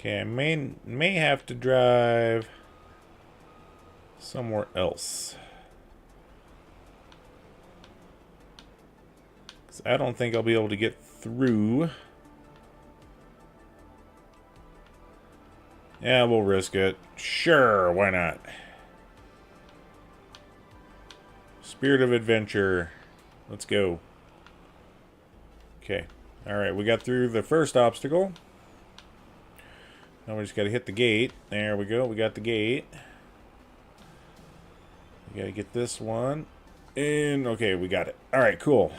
Okay, I may have to drive somewhere else. 'Cause I don't think I'll be able to get through. Yeah, we'll risk it. Sure, why not? Spirit of adventure. Let's go. Okay. Alright, we got through the first obstacle. Now we just gotta hit the gate. There we go, we got the gate. We gotta get this one. And, okay, we got it. Alright, cool.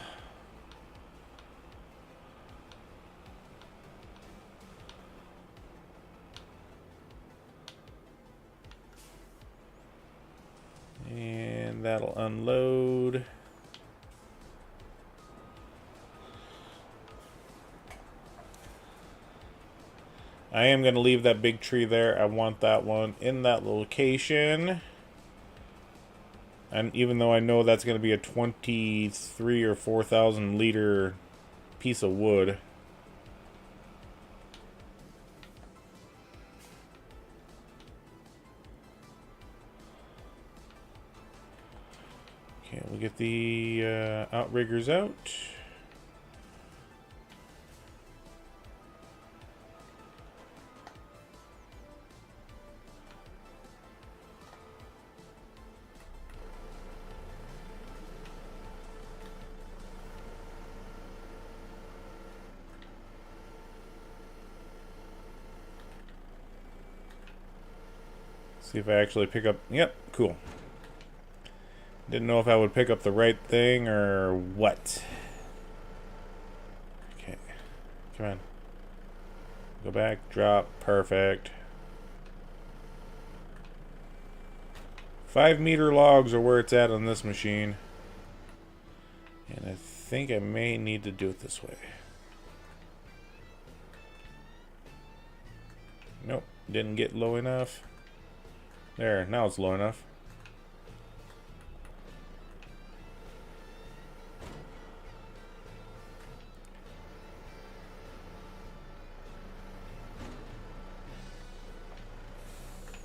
And that'll unload. I am going to leave that big tree there. I want that one in that location. And even though I know that's going to be a 23 or 4,000 liter piece of wood. Okay, we'll get the outriggers out. See if I actually pick up... Yep, cool. Didn't know if I would pick up the right thing or what. Okay. Come on. Go back, drop, perfect. 5-meter logs are where it's at on this machine. And I think I may need to do it this way. Nope, didn't get low enough. There, now it's low enough.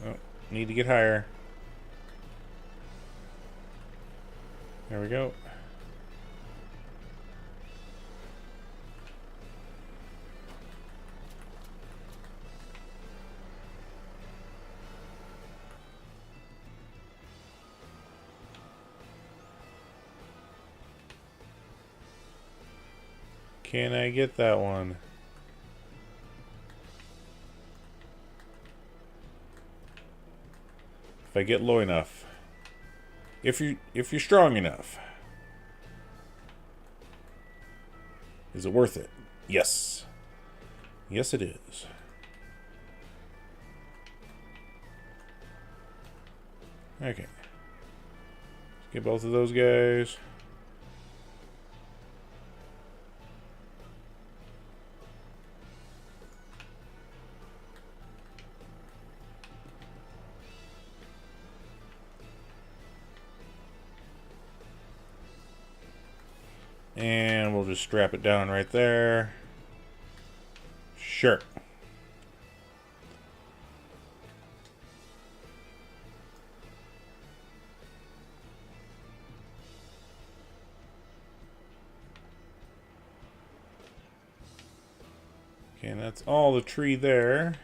Oh, need to get higher. There we go. Can I get that one? If I get low enough. If you're strong enough. Is it worth it? Yes. Yes it is. Okay. Let's get both of those guys. And we'll just strap it down right there. Sure. Okay, and that's all the tree there.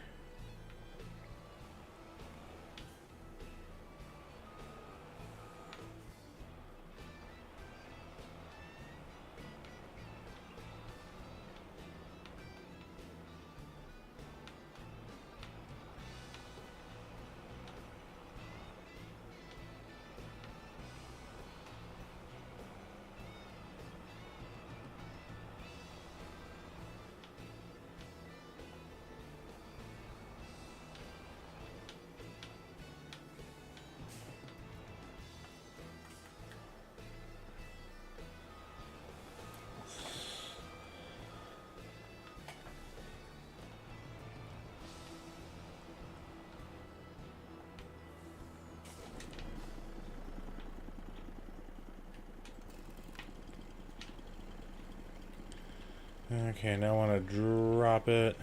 Okay, now I want to drop it.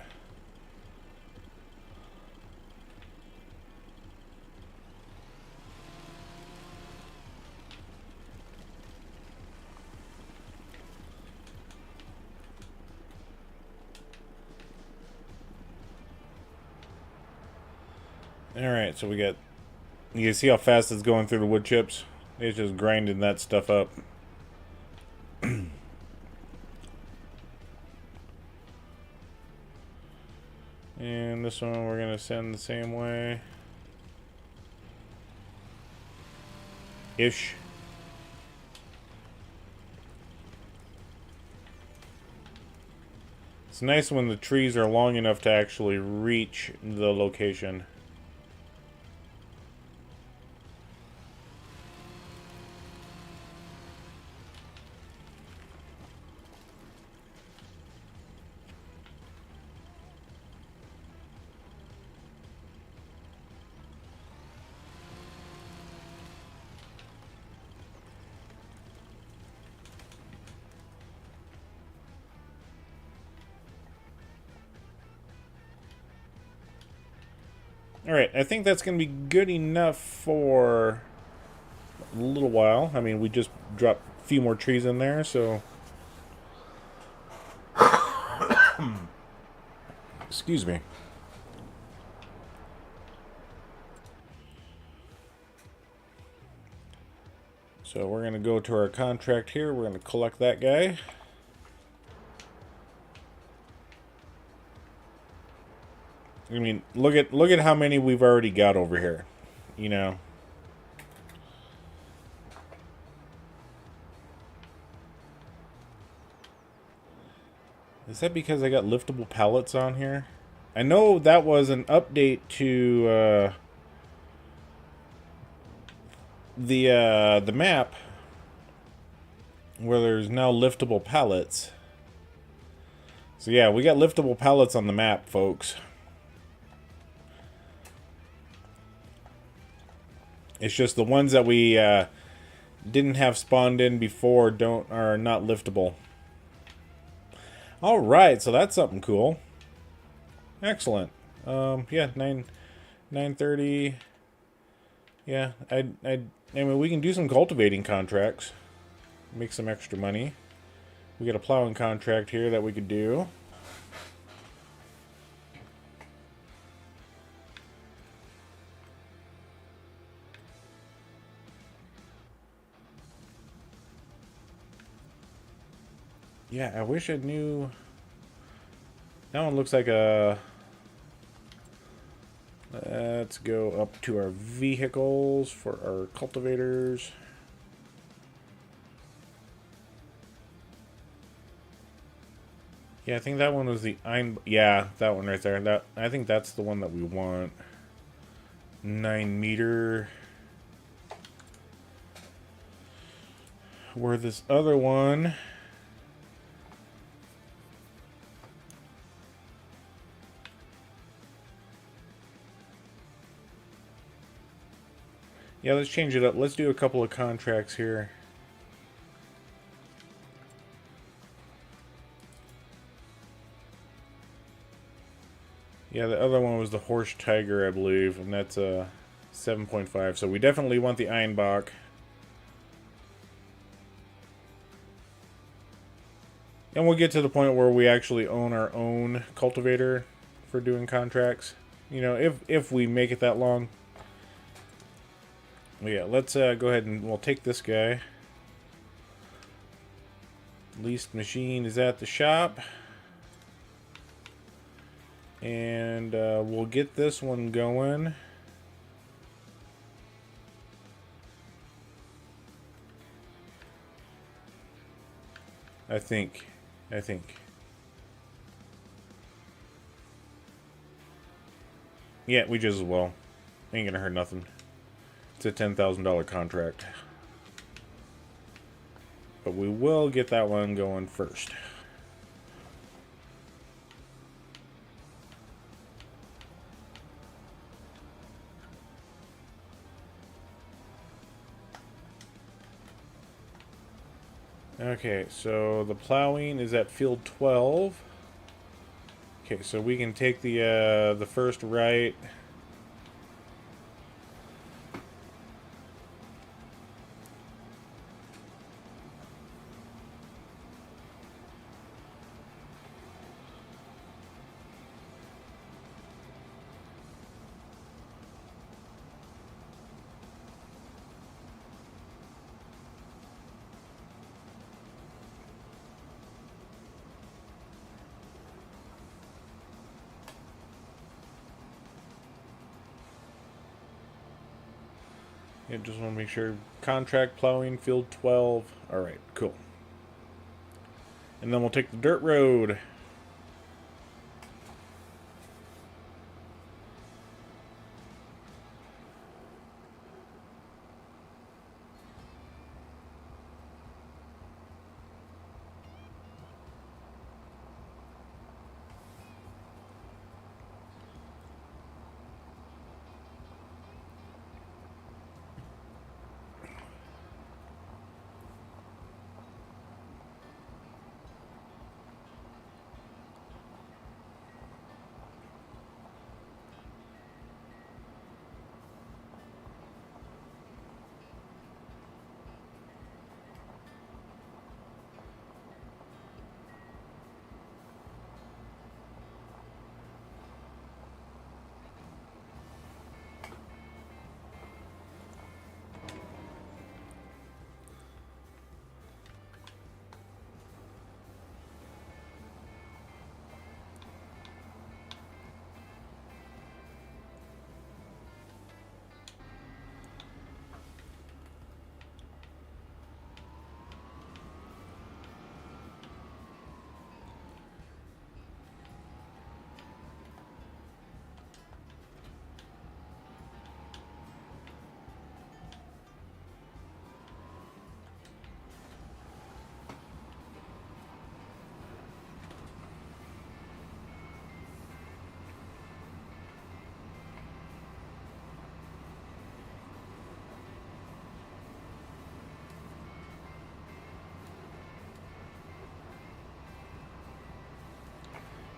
Alright, so we got... You can see how fast it's going through the wood chips? It's just grinding that stuff up. And this one we're going to send the same way. Ish. It's nice when the trees are long enough to actually reach the location. Alright, I think that's going to be good enough for a little while. I mean, we just dropped a few more trees in there, so... Excuse me. So we're going to go to our contract here. We're going to collect that guy. I mean, look at how many we've already got over here. You know. Is that because I got liftable pallets on here? I know that was an update to the map where there's now liftable pallets. So yeah, we got liftable pallets on the map, folks. It's just the ones that we didn't have spawned in before are not liftable. All right, so that's something cool. Excellent. Yeah, 930. Yeah, I mean, we can do some cultivating contracts. Make some extra money. We got a plowing contract here that we could do. Yeah, I wish I knew. That one looks like a... Let's go up to our vehicles for our cultivators. Yeah, I think that one was the... Yeah, that one right there. I think that's the one that we want. 9 meter. Where this other one... Yeah, let's change it up. Let's do a couple of contracts here. Yeah, the other one was the Horse Tiger, I believe, and that's a 7.5. So we definitely want the Einbach. And we'll get to the point where we actually own our own cultivator for doing contracts. You know, if we make it that long. Yeah, let's go ahead and we'll take this guy. Leased machine is at the shop. And we'll get this one going. I think. Yeah, we just as well. Ain't gonna hurt nothing. It's a $10,000 contract. But we will get that one going first. Okay, so the plowing is at field 12. Okay, so we can take the first right. Yeah, just want to make sure. Contract plowing, field 12. Alright, cool. And then we'll take the dirt road.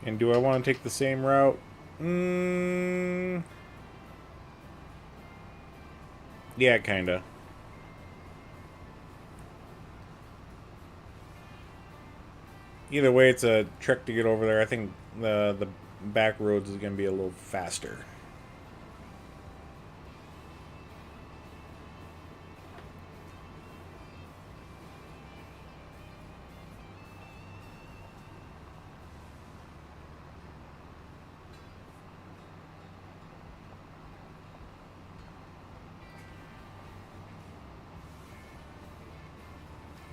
And do I want to take the same route? Yeah, kinda. Either way, it's a trek to get over there. I think the back roads is going to be a little faster.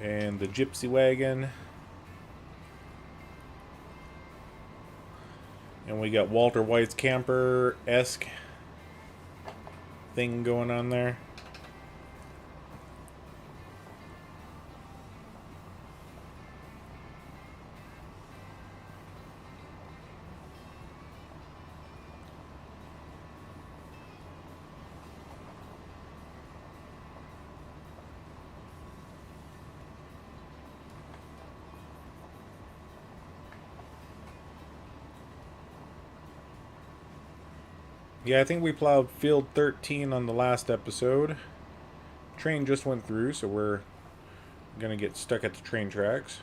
And the gypsy wagon. And we got Walter White's camper-esque thing going on there. Yeah, I think we plowed field 13 on the last episode. Train just went through, so we're gonna get stuck at the train tracks.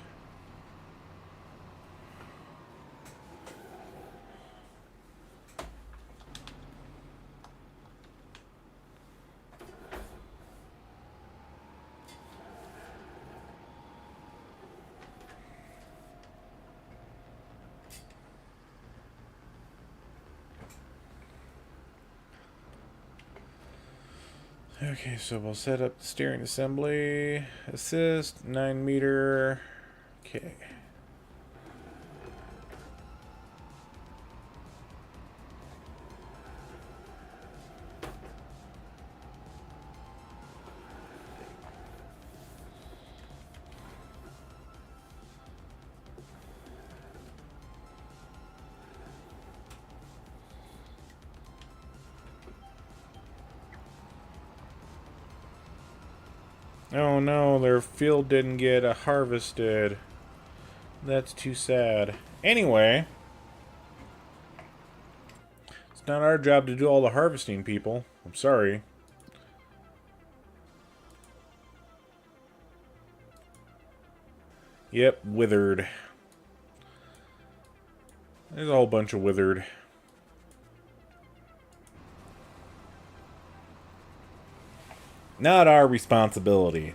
Okay, so we'll set up the steering assembly, assist, 9 meter, okay. Oh no, their field didn't get harvested. That's too sad. Anyway, it's not our job to do all the harvesting, people. I'm sorry. Yep, withered. There's a whole bunch of withered. Not our responsibility.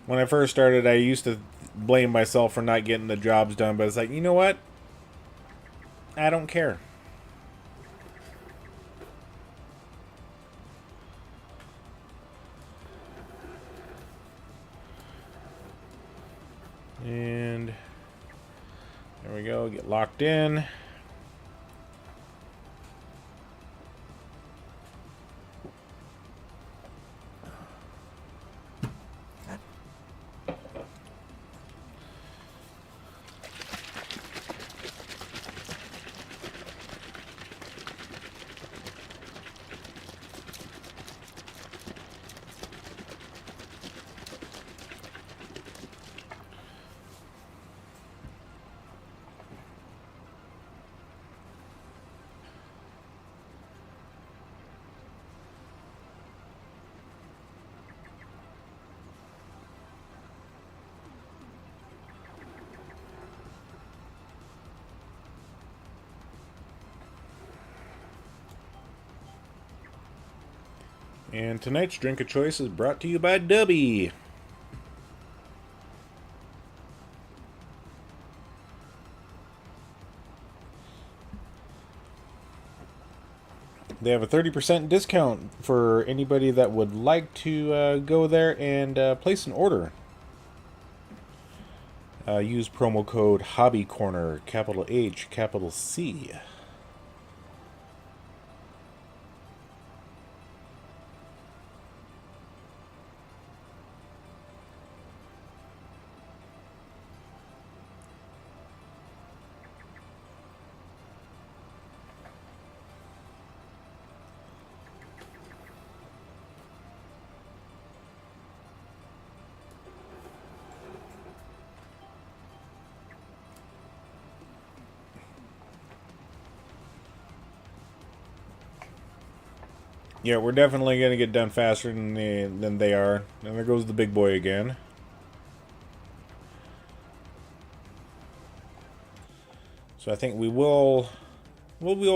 When I first started, I used to blame myself for not getting the jobs done, but it's like, you know what? I don't care. And there we go, get locked in. And tonight's drink of choice is brought to you by Dubby. They have a 30% discount for anybody that would like to go there and place an order. Use promo code Hobby Corner, capital H, capital C. Yeah, we're definitely going to get done faster than they are. And there goes the big boy again. So I think we'll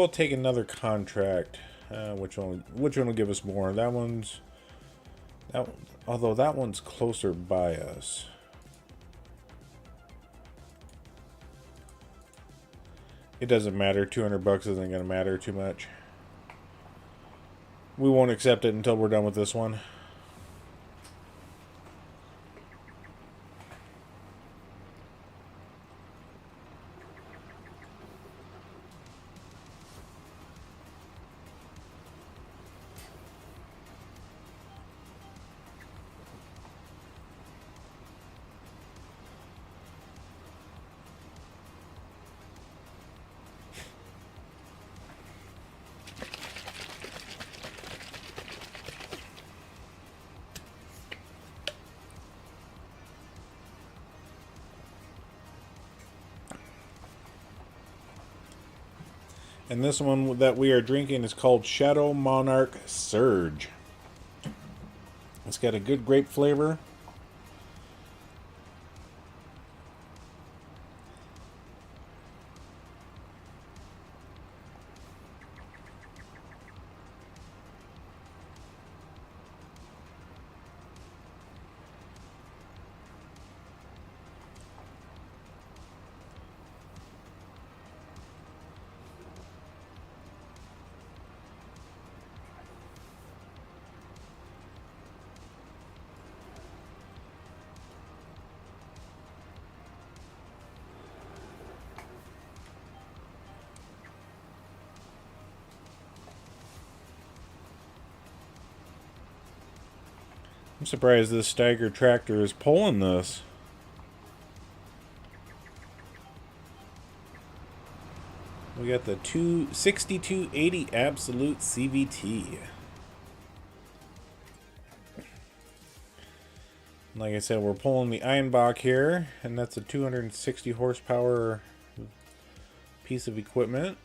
take another contract. Which one will give us more? Although that one's closer by us. It doesn't matter. 200 bucks isn't going to matter too much. We won't accept it until we're done with this one. And this one that we are drinking is called Shadow Monarch Surge. It's got a good grape flavor. I'm surprised this Steiger tractor is pulling this. We got the 6280 Absolute CVT. Like I said, we're pulling the Einbach here, and that's a 260 horsepower piece of equipment.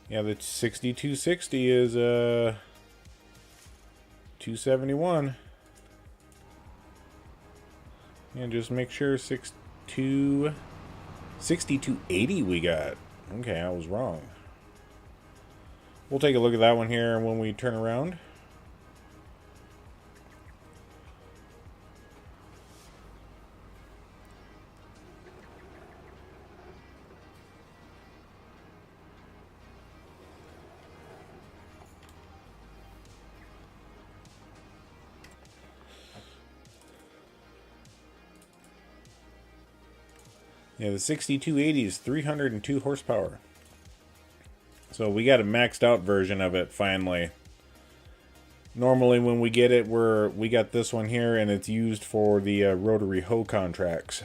Yeah, the 6260 is 271. And just make sure 6280 we got. Okay, I was wrong. We'll take a look at that one here when we turn around. Yeah, the 6280 is 302 horsepower. So we got a maxed out version of it finally. Normally when we get it, we got this one here, and it's used for the rotary hoe contracts.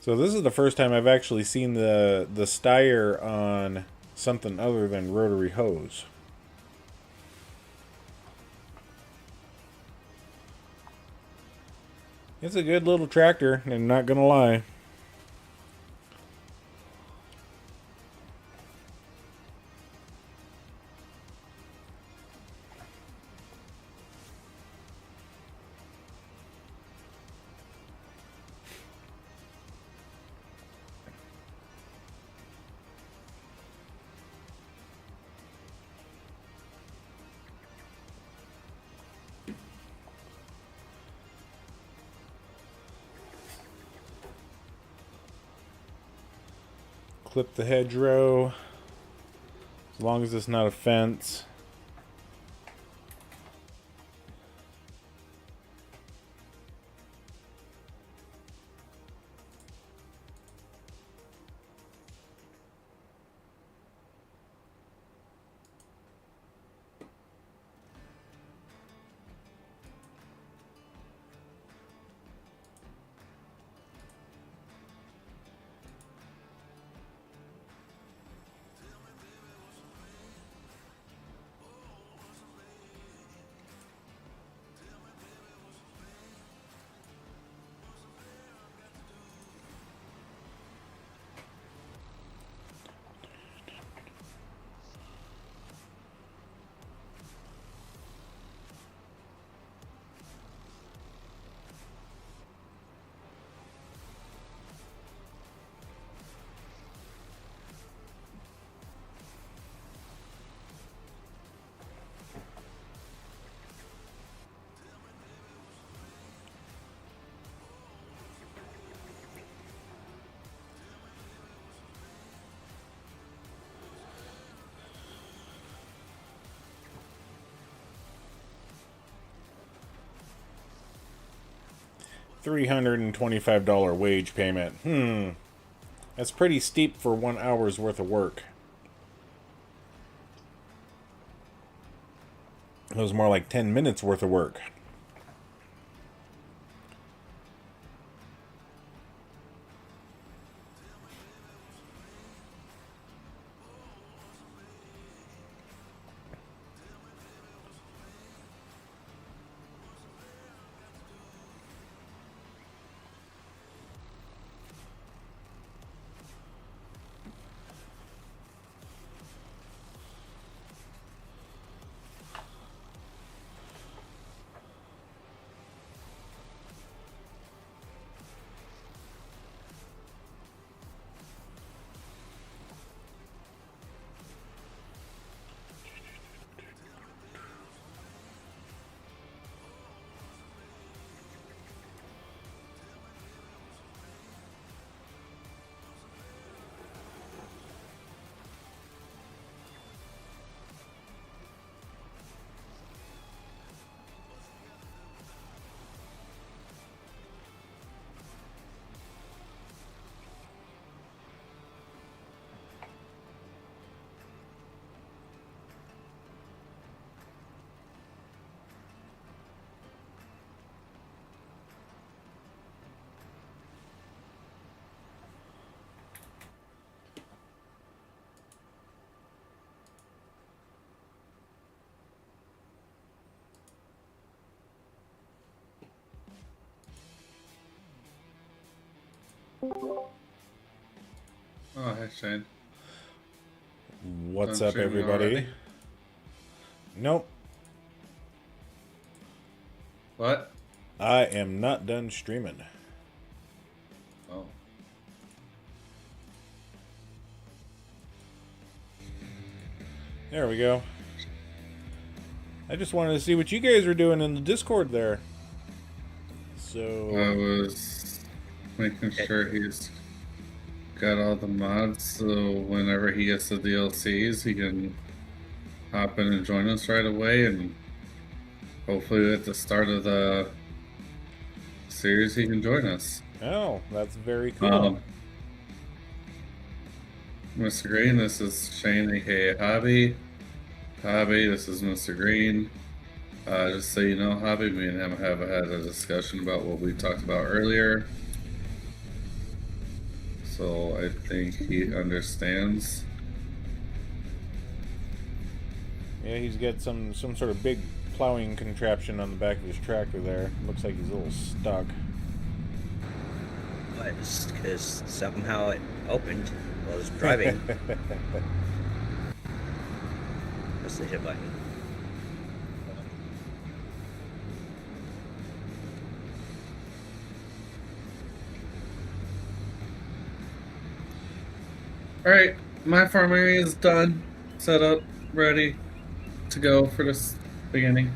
So this is the first time I've actually seen the Steyr on something other than rotary hoes. It's a good little tractor, I'm not gonna lie. Clip the hedgerow, as long as it's not a fence. $325 wage payment. That's pretty steep for 1 hour's worth of work. It was more like 10 minutes worth of work. Oh, hey Shane. What's Done up, streaming everybody? already? Nope, What? I am not done streaming. Oh. There we go. I just wanted to see what you guys were doing in the Discord there. So I was making sure he's got all the mods so whenever he gets the DLCs, he can hop in and join us right away, and hopefully at the start of the series, he can join us. Oh, that's very cool. Mr. Green, this is Shane, aka Hobby. Hobby, this is Mr. Green. Just so you know, Hobby, me and him have had a discussion about what we talked about earlier. So I think he understands. Yeah, he's got some sort of big plowing contraption on the back of his tractor there. Looks like he's a little stuck. But it's because somehow it opened while I was driving. That's the hit button. Alright, my farm area is done, set up, ready to go for this beginning.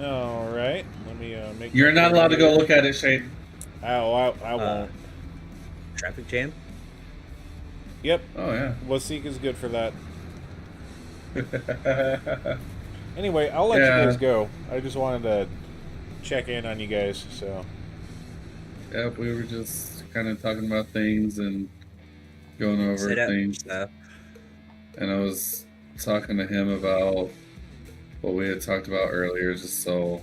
Alright, let me make... You're not allowed to go look at it, Shane. Oh, I won't. Traffic jam? Yep. Oh, yeah. Wasik is good for that. Anyway, I'll let you guys go. I just wanted to check in on you guys, so... Yep, we were just kind of talking about things and going over things. Stuff. And I was talking to him about what we had talked about earlier, just so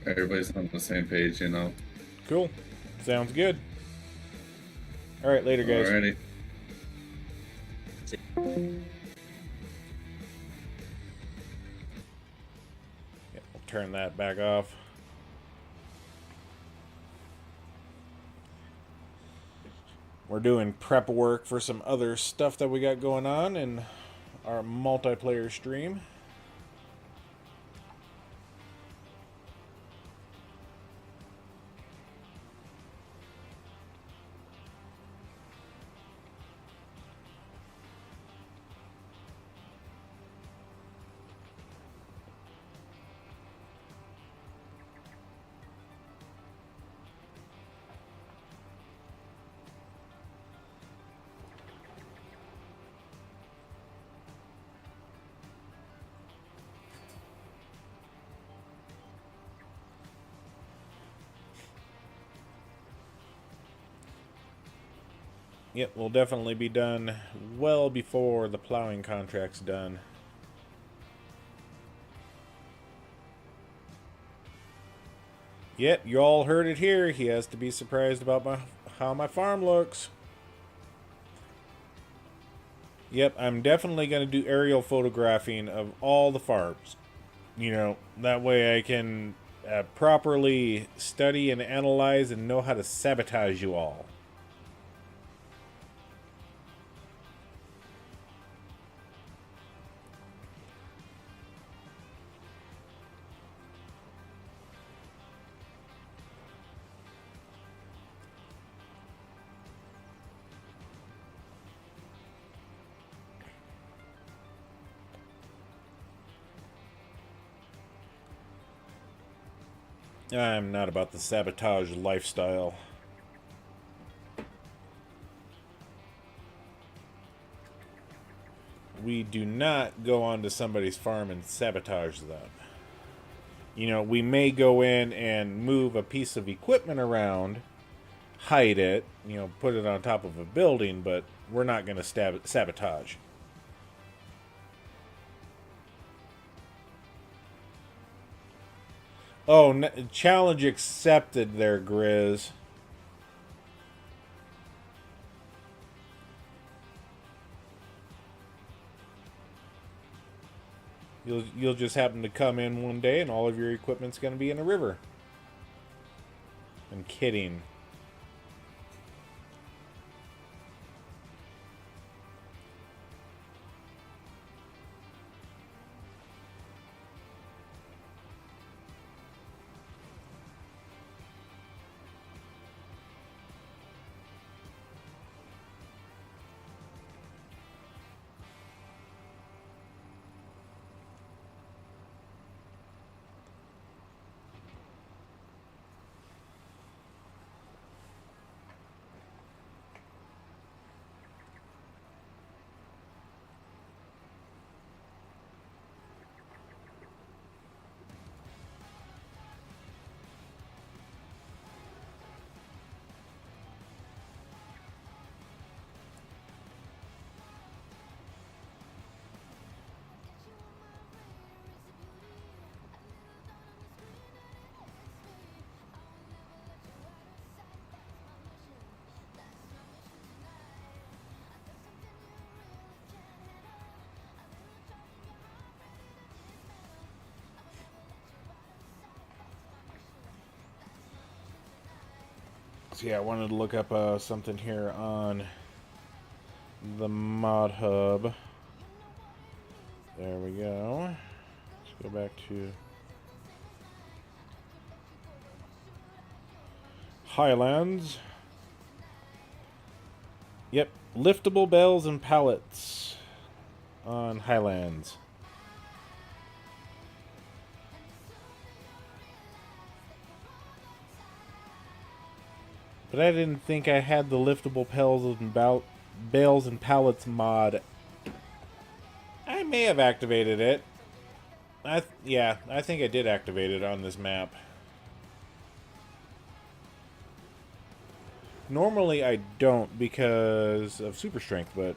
everybody's on the same page, you know. Cool. Sounds good. Alright, later, guys. Alrighty. Yeah, we'll turn that back off. We're doing prep work for some other stuff that we got going on in our multiplayer stream. Yep, we'll definitely be done well before the plowing contract's done. Yep, you all heard it here. He has to be surprised about how my farm looks. Yep, I'm definitely going to do aerial photographing of all the farms. You know, that way I can properly study and analyze and know how to sabotage you all. I'm not about the sabotage lifestyle. We do not go onto somebody's farm and sabotage them. You know, we may go in and move a piece of equipment around, hide it, you know, put it on top of a building, but we're not going to sabotage. Oh, challenge accepted there, Grizz. You'll just happen to come in one day and all of your equipment's going to be in a river. I'm kidding. So yeah, I wanted to look up something here on the mod hub. There we go. Let's go back to Highlands. Yep, liftable bells and pallets on Highlands. But I didn't think I had the liftable bales and pallets mod. I may have activated it. Yeah, I think I did activate it on this map. Normally I don't because of super strength, but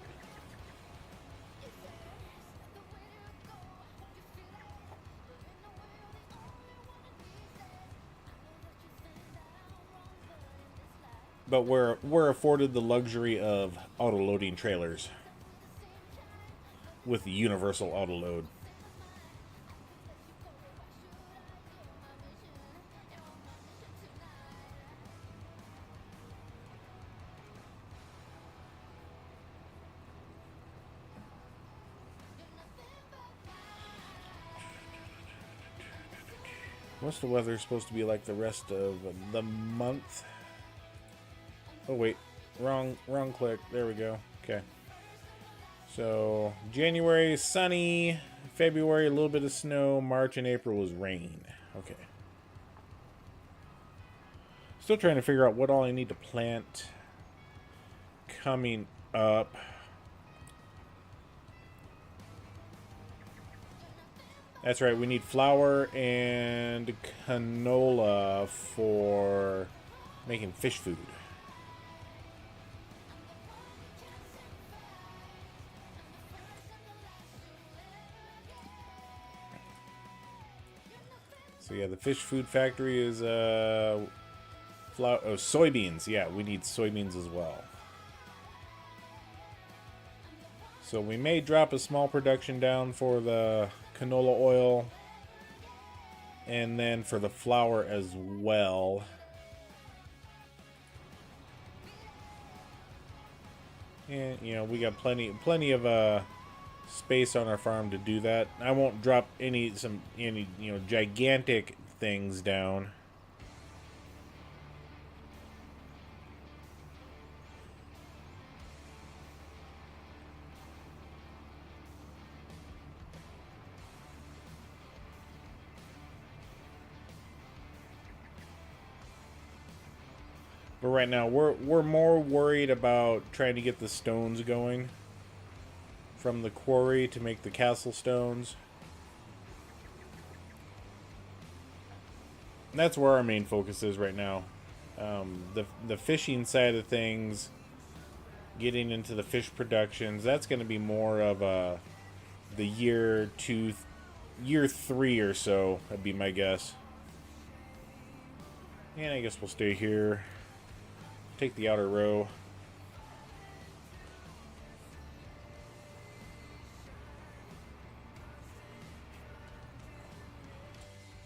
we're afforded the luxury of auto-loading trailers with the universal auto-load. What's the weather supposed to be like the rest of the month? Oh wait, wrong click. There we go. Okay. So January sunny, February a little bit of snow, March and April was rain. Okay. Still trying to figure out what all I need to plant coming up. That's right, we need flour and canola for making fish food. So yeah, the fish food factory is soybeans. Yeah, we need soybeans as well. So we may drop a small production down for the canola oil and then for the flour as well. And you know, we got plenty of space on our farm to do that. I won't drop any gigantic things down. But right now we're more worried about trying to get the stones going from the quarry to make the castle stones. And that's where our main focus is right now. The fishing side of things, getting into the fish productions, that's going to be more of the year 3 or so. That'd be my guess. And I guess we'll stay here. Take the outer row.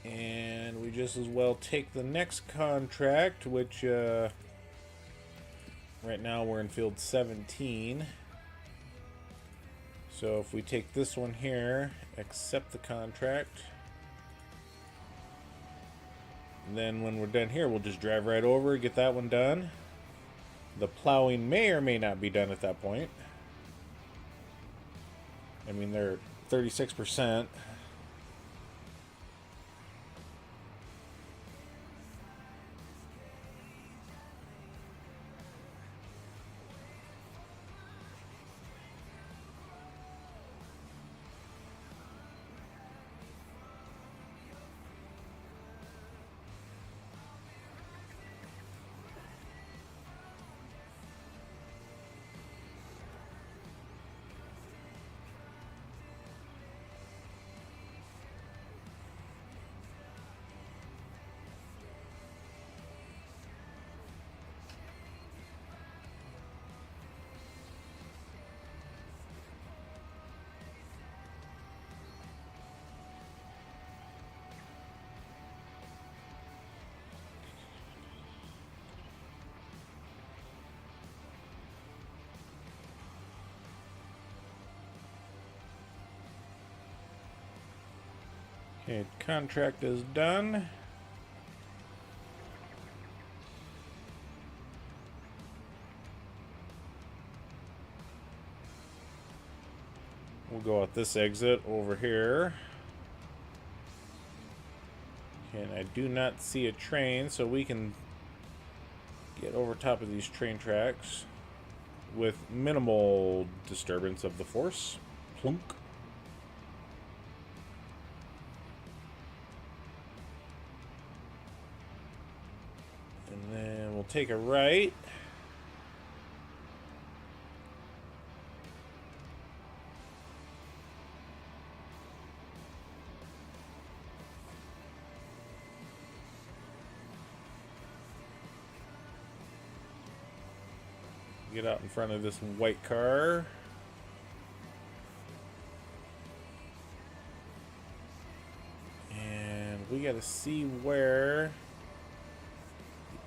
And we just as well take the next contract, which right now we're in field 17. So if we take this one here, accept the contract, and then when we're done here, we'll just drive right over, get that one done. The plowing may or may not be done at that point. I mean, they're 36%. Okay, contract is done. We'll go out this exit over here. Okay, and I do not see a train, so we can get over top of these train tracks with minimal disturbance of the force. Plunk. And then we'll take a right. Get out in front of this white car. And we gotta see where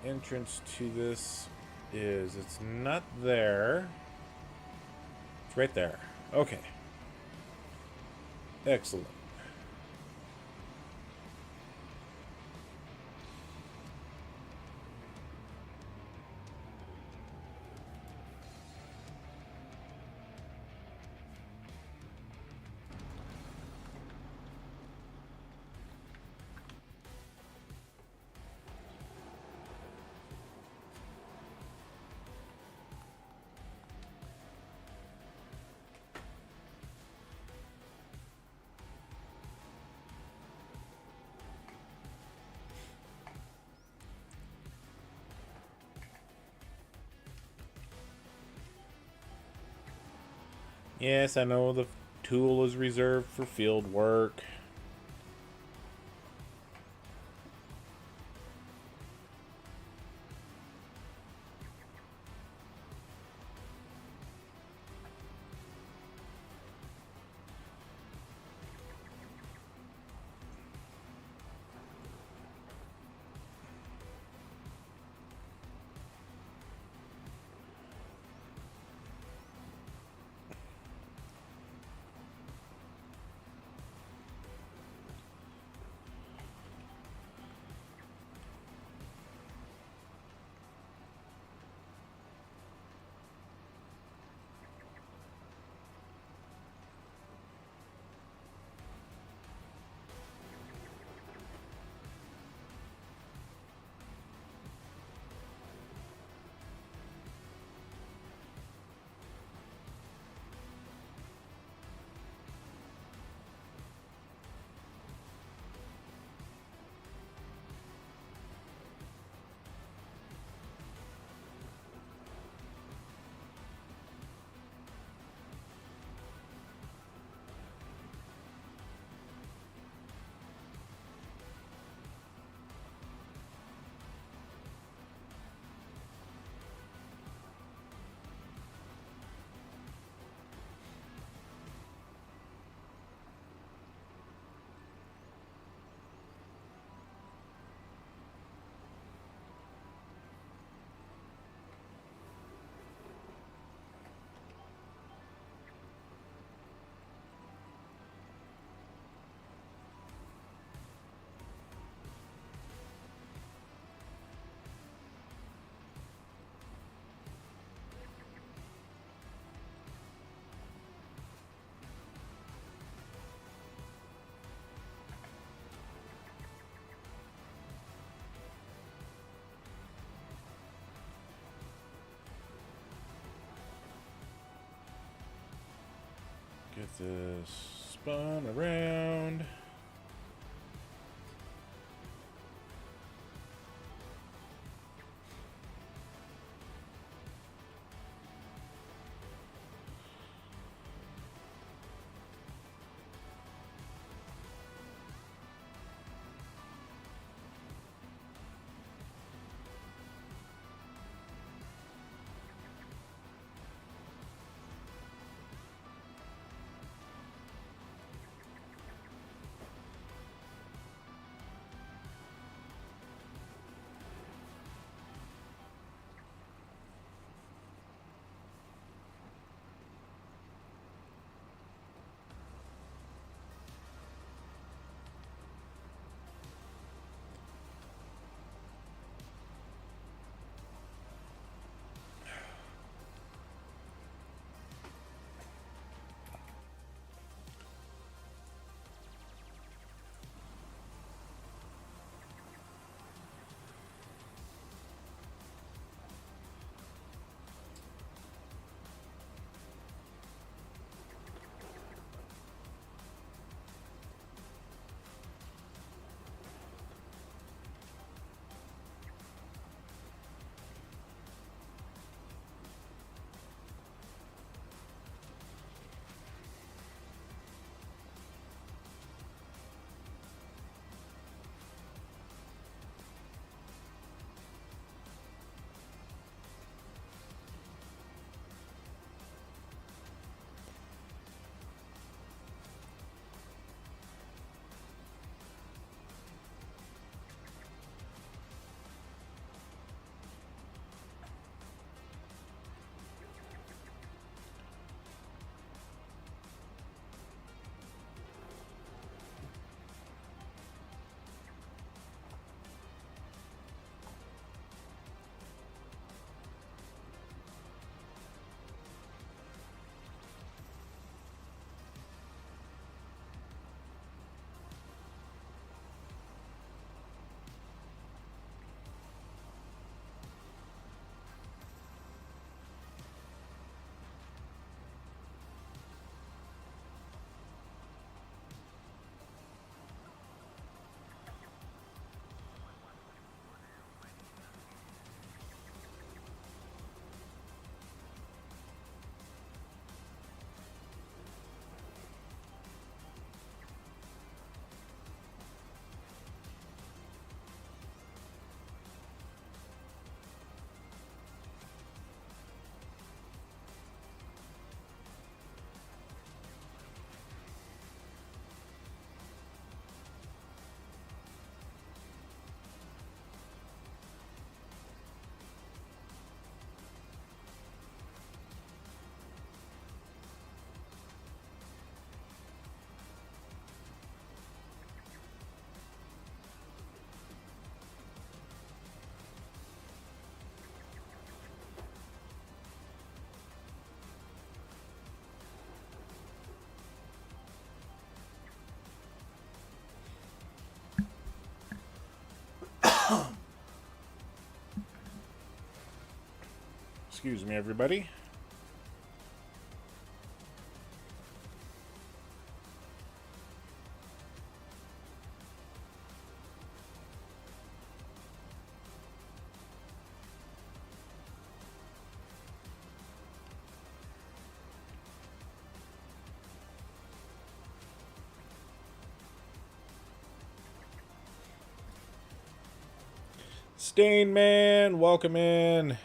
the entrance to this is. It's not there. It's right there. Okay. Excellent. Yes, I know the tool is reserved for field work. Get this spun around. Excuse me, everybody. Stain Man, welcome in.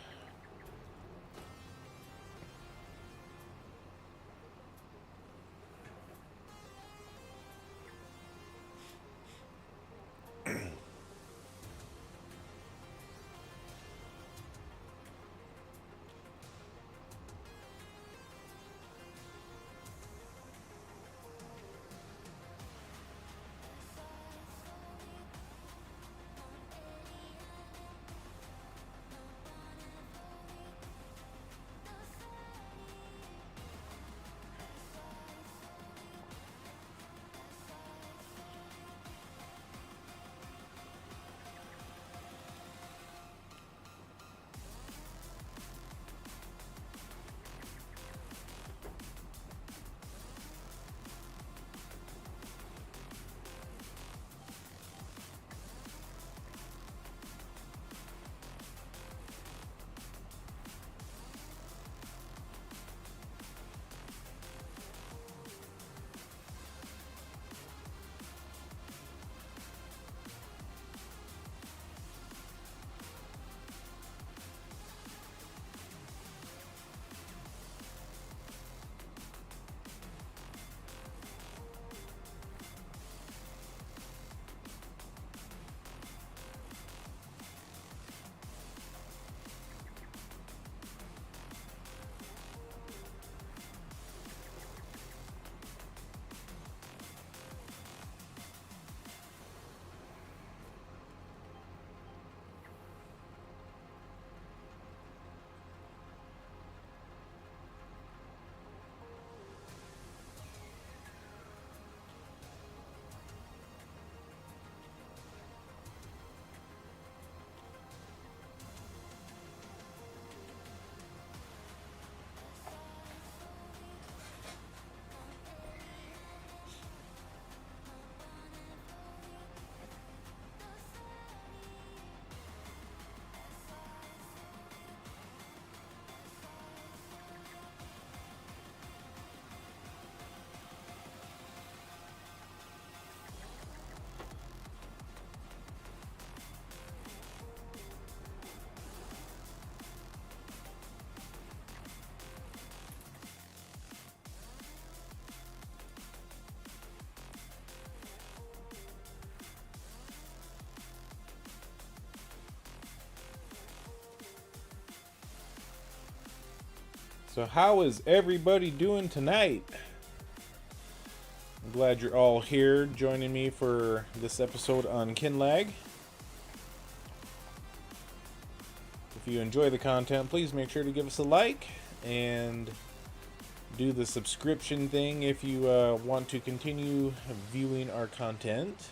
So how is everybody doing tonight? I'm glad you're all here joining me for this episode on Kinlaig. If you enjoy the content, please make sure to give us a like and do the subscription thing if you want to continue viewing our content.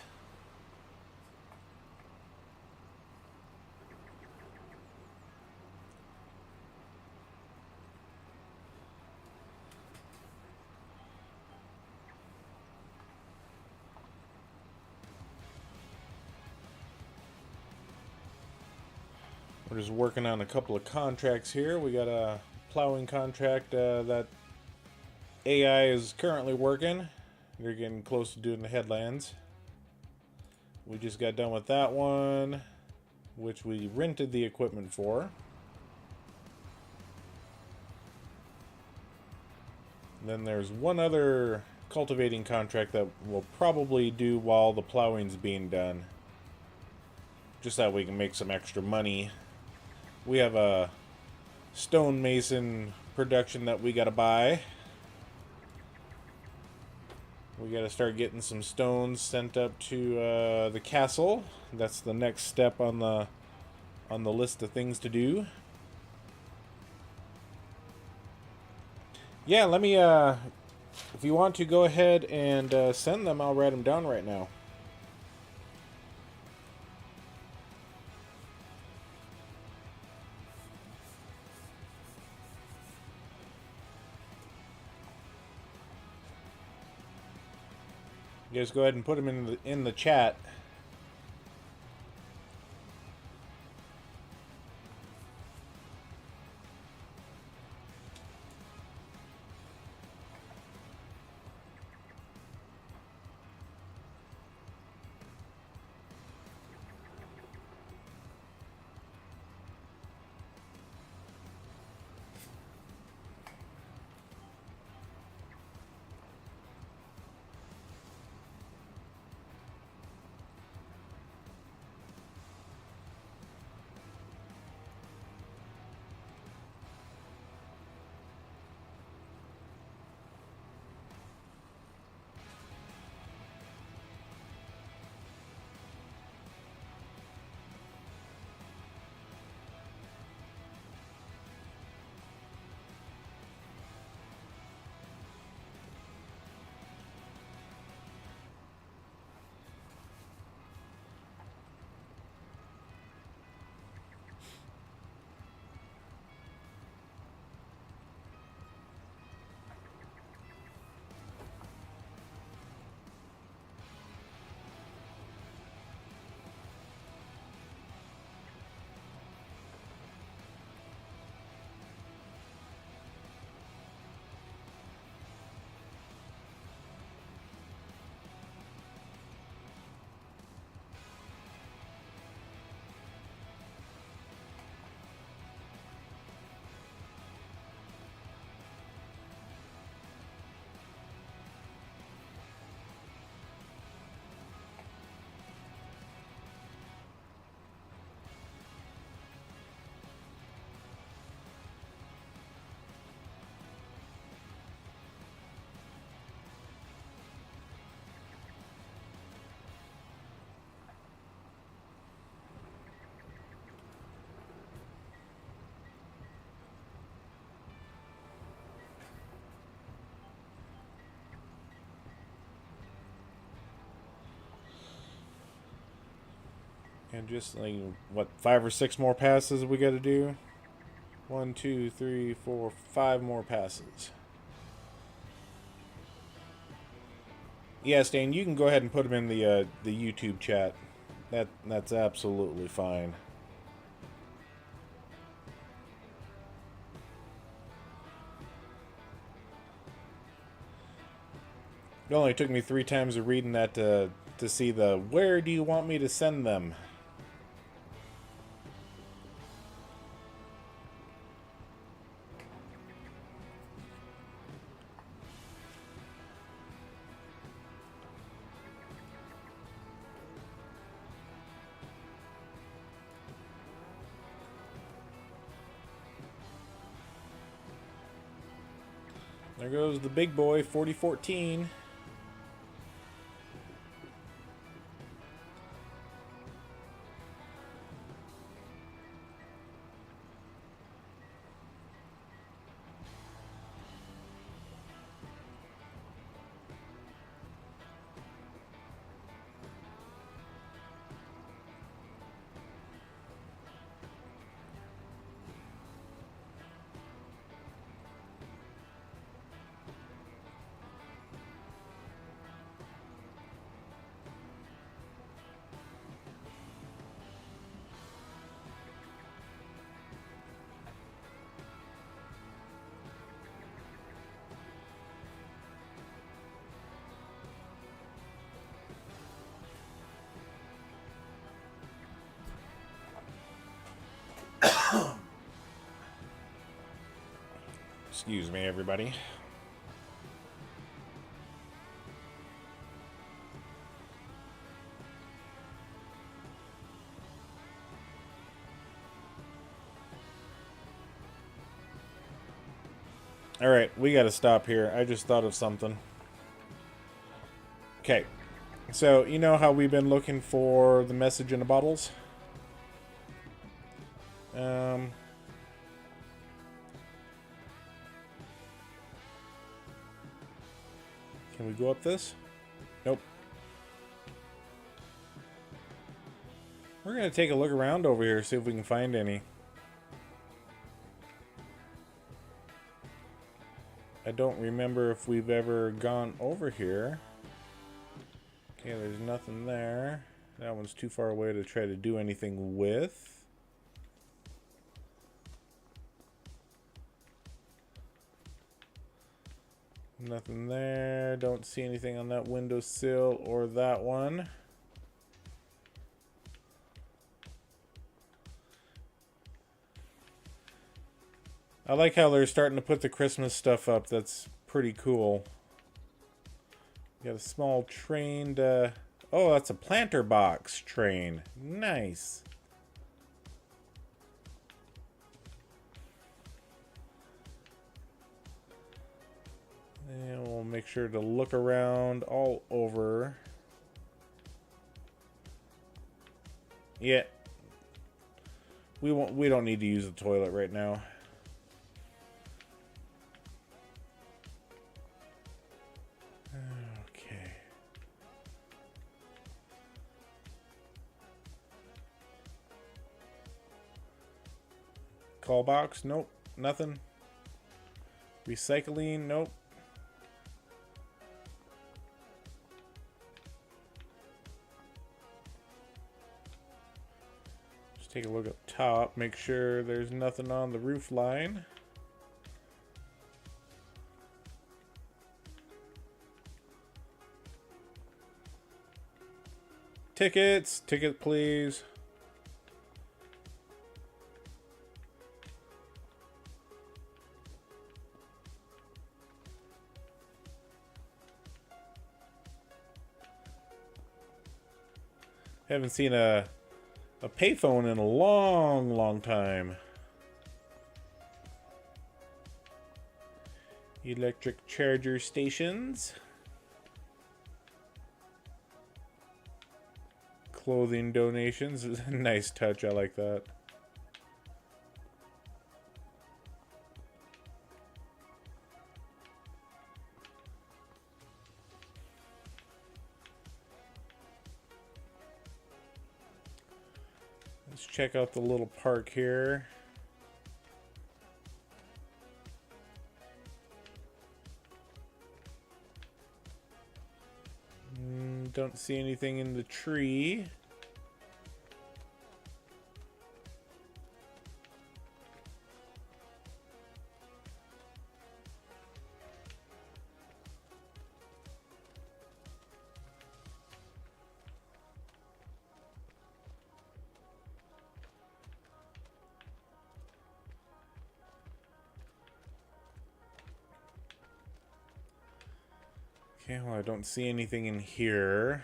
We're just working on a couple of contracts here. We got a plowing contract that AI is currently working. They're getting close to doing the headlands. We just got done with that one, which we rented the equipment for. Then there's one other cultivating contract that we'll probably do while the plowing's being done. Just that we can make some extra money. We have a stonemason production that we gotta buy. We gotta start getting some stones sent up to the castle. That's the next step on the list of things to do. Yeah, let me if you want to go ahead and send them, I'll write them down right now. You guys go ahead and put them in the chat. And just like, what, 5 or 6 more passes we got to do? 1, 2, 3, 4, 5 more passes. Yeah, Stan, you can go ahead and put them in the YouTube chat. That's absolutely fine. It only took me 3 times of reading that to see the "where do you want me to send them?" There goes the big boy, 4014. Excuse me, everybody. Alright, we gotta stop here. I just thought of something. Okay. So, you know how we've been looking for the message in the bottles? Can we go up this? Nope. We're gonna take a look around over here, see if we can find any. I don't remember if we've ever gone over here. Okay, there's nothing there. That one's too far away to try to do anything with. Nothing there. Don't see anything on that windowsill or that one. I like how they're starting to put the Christmas stuff up. That's pretty cool. Got a small train to... Oh, that's a planter box train. Nice. And we'll make sure to look around all over. Yeah. We don't need to use the toilet right now. Okay. Call box? Nope. Nothing. Recycling? Nope. Just take a look up top. Make sure there's nothing on the roof line. Tickets. Ticket, please. Haven't seen a payphone in a long time. Electric charger stations. Clothing donations. Nice touch. I like that. Let's check out the little park here. Don't see anything in the tree. Okay, well, I don't see anything in here.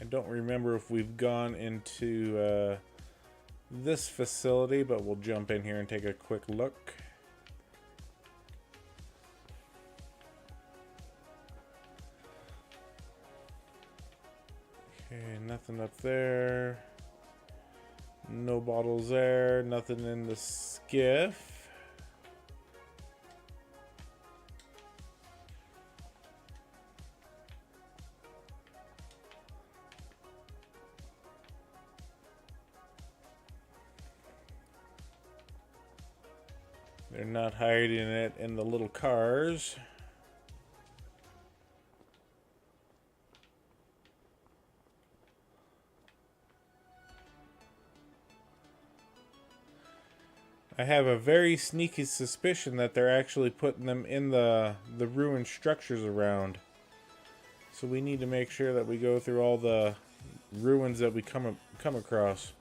I don't remember if we've gone into this facility, but we'll jump in here and take a quick look. Okay, nothing up there. No bottles there. Nothing in the skiff. They're not hiding it in the little cars. I have a very sneaky suspicion that they're actually putting them in the ruined structures around. So we need to make sure that we go through all the ruins that we come across.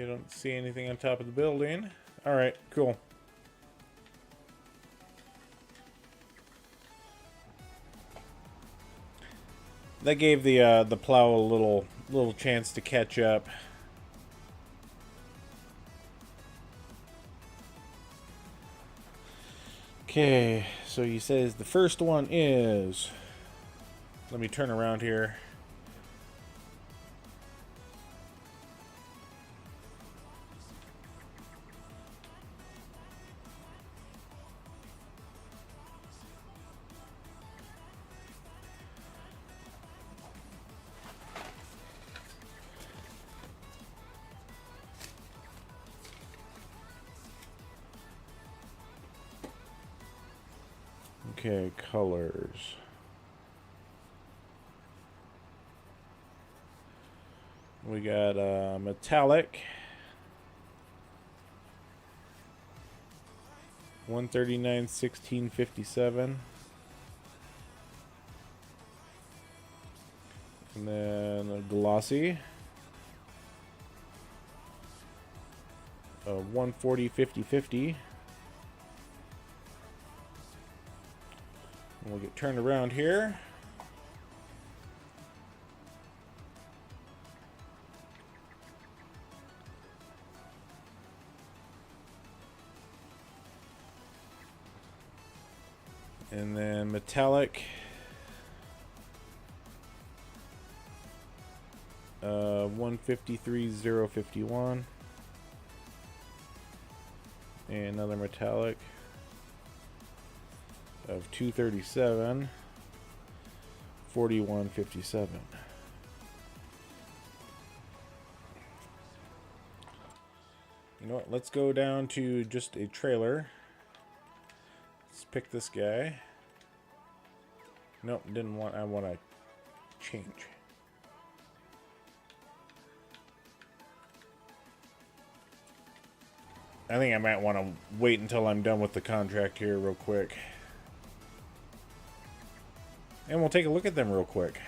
Okay, don't see anything on top of the building. Alright, cool. That gave the plow a little little chance to catch up. Okay, so he says the first one is, let me turn around here. Okay, colors. We got metallic, 139/1657, and then a glossy, 140/50/50. And we'll get turned around here. And then metallic, 153/051, and another metallic of 237/4157. You know what? Let's go down to just a trailer. Let's pick this guy. Nope, didn't want. I want to change. I think I might want to wait until I'm done with the contract here real quick. And we'll take a look at them real quick.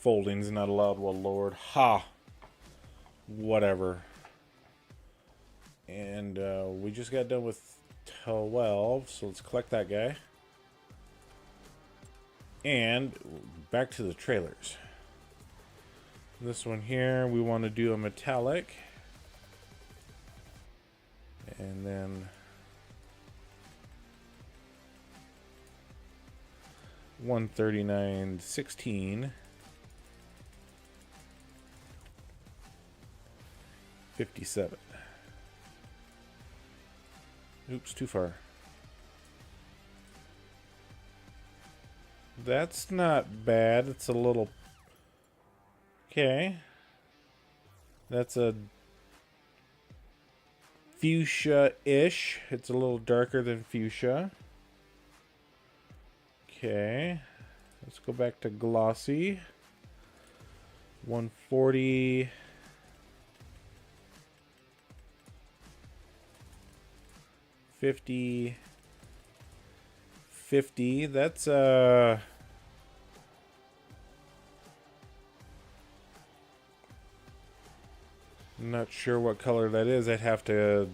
Folding's not allowed. Well, Lord. Ha! Whatever. And we just got done with 12, so let's collect that guy. And back to the trailers. This one here, we want to do a metallic. And then 139/16. 57. Oops, too far. That's not bad. It's a little... Okay. That's a fuchsia-ish. It's a little darker than fuchsia. Okay. Let's go back to glossy. 140... 50, that's I'm not sure what color that is. I'd have to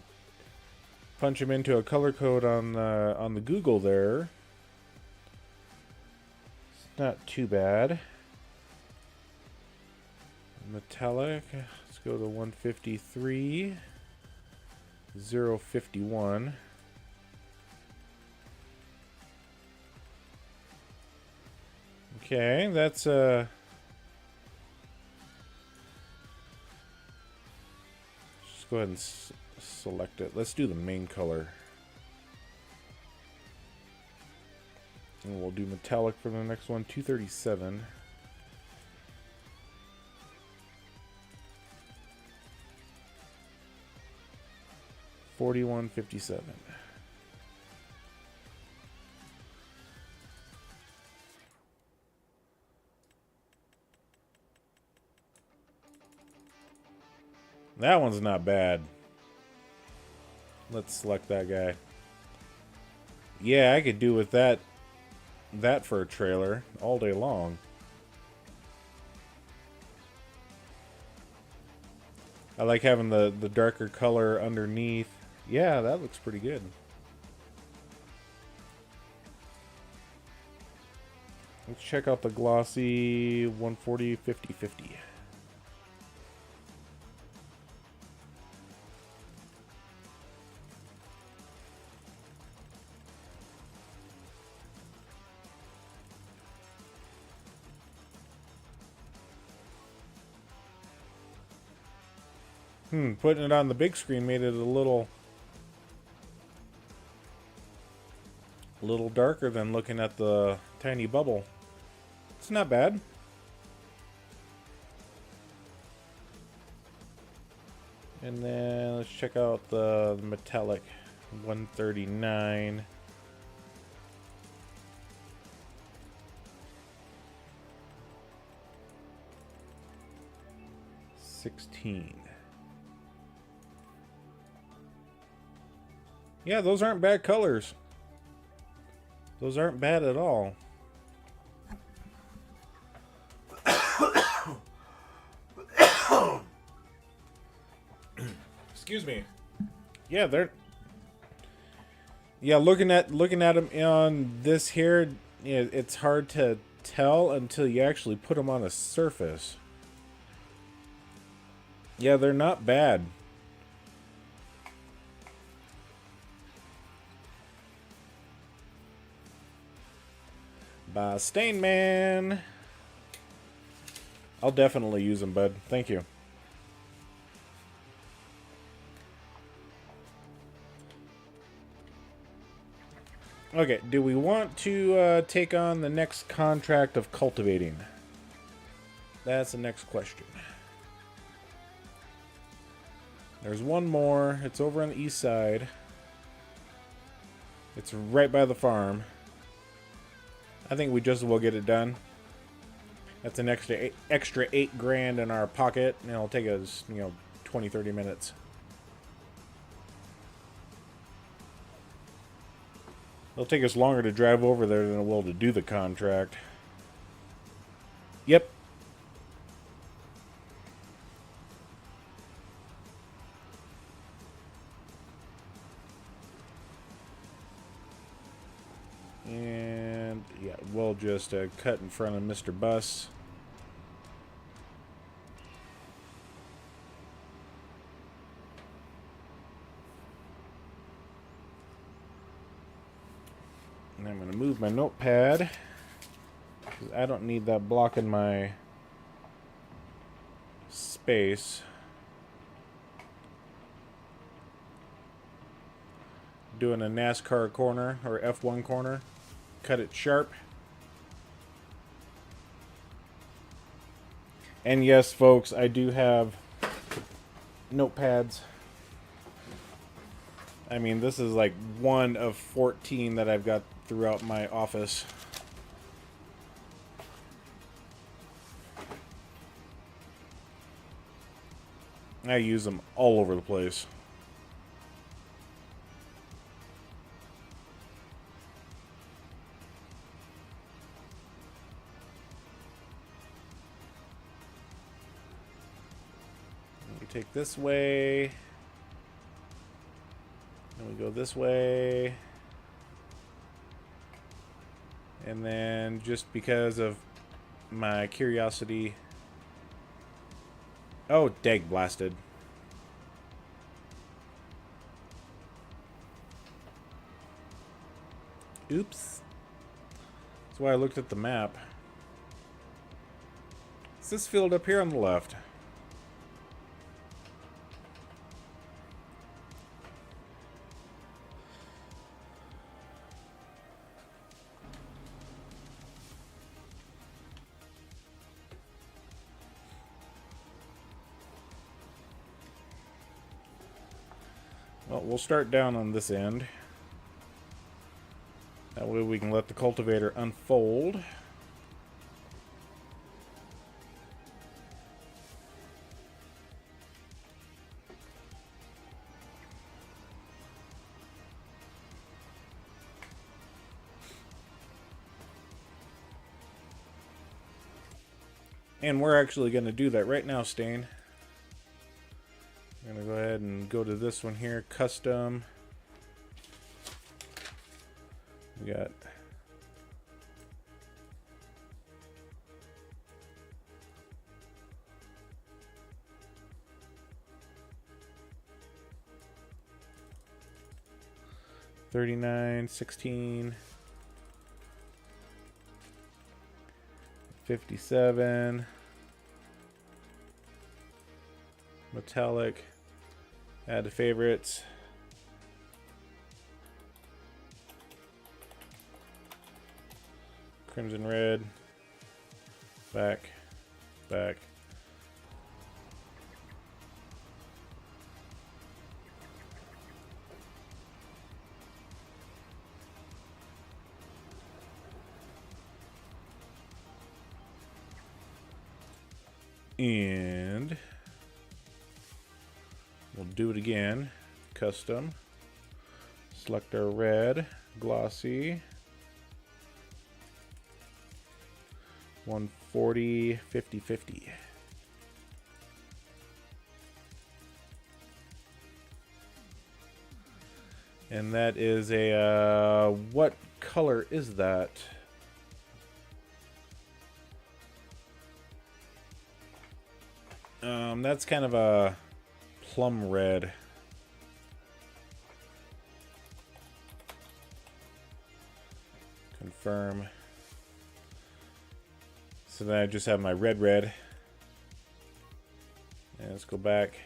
punch him into a color code on the Google there. It's not too bad. Metallic, let's go to 153/051. Okay, that's just go ahead and select it. Let's do the main color. And we'll do metallic for the next one, 237. 4157. That one's not bad. Let's select that guy. Yeah, I could do with that for a trailer all day long. I like having the darker color underneath. Yeah, that looks pretty good. Let's check out the glossy 140 5050. Putting it on the big screen made it a little darker than looking at the tiny bubble. It's not bad. And then let's check out the metallic 139. Yeah, those aren't bad colors. Those aren't bad at all. Excuse me. Yeah, they're. Yeah, looking at them on this here, it's hard to tell until you actually put them on a surface. Yeah, they're not bad. By Stain Man. I'll definitely use them, bud. Thank you. Okay, do we want to take on the next contract of cultivating? That's the next question. There's one more. It's over on the east side. It's right by the farm. I think we just will get it done. That's an extra $8,000 in our pocket, and it'll take us, 20-30 minutes. It'll take us longer to drive over there than it will to do the contract. Yep. And yeah, we'll just cut in front of Mr. Bus. And I'm going to move my notepad, because I don't need that blocking my space. Doing a NASCAR corner, or F1 corner. Cut it sharp. And yes, folks, I do have notepads. I mean, this is like one of 14 that I've got throughout my office. I use them all over the place. We take this way. Then we go this way. And then, just because of my curiosity... Oh, dag blasted. Oops. That's why I looked at the map. It's this field up here on the left. Well, we'll start down on this end. That way we can let the cultivator unfold. And we're actually going to do that right now, Stain. I'm going to go ahead and go to this one here, custom. We got $39, $16, $57, metallic, add to favorites. Crimson red, back, back. And we'll do it again. Custom. Select our red, glossy. 140, 50, 50. And that is a, what color is that? That's kind of a plum red. Confirm. So then I just have my red. And let's go back.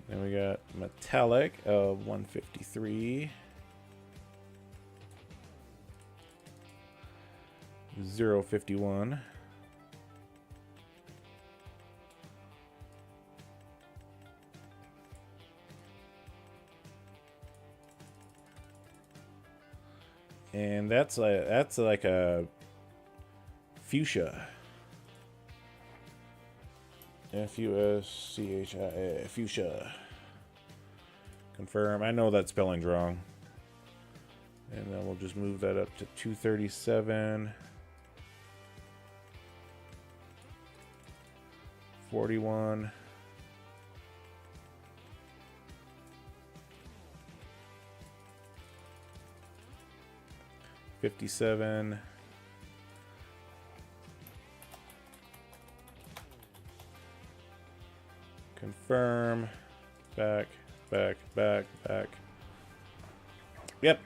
Then we got metallic of 153, 051, and that's like a fuchsia. Fuchsia. Fuchsia. Confirm. I know that spelling's wrong. And then we'll just move that up to 237. 41. 57. Confirm. Back. Yep.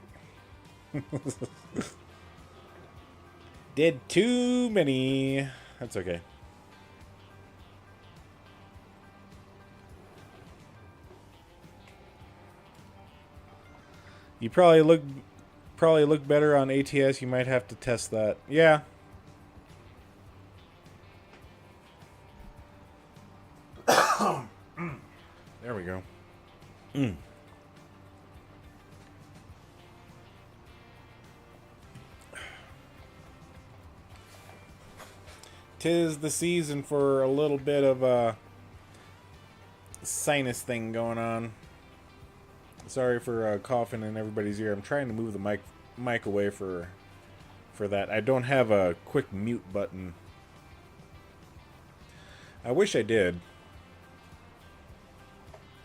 Did too many. That's okay. You probably look better on ATS. You might have to test that. Yeah. There we go. Tis the season for a little bit of a sinus thing going on. Sorry for coughing in everybody's ear. I'm trying to move the mic away for that. I don't have a quick mute button. I wish I did.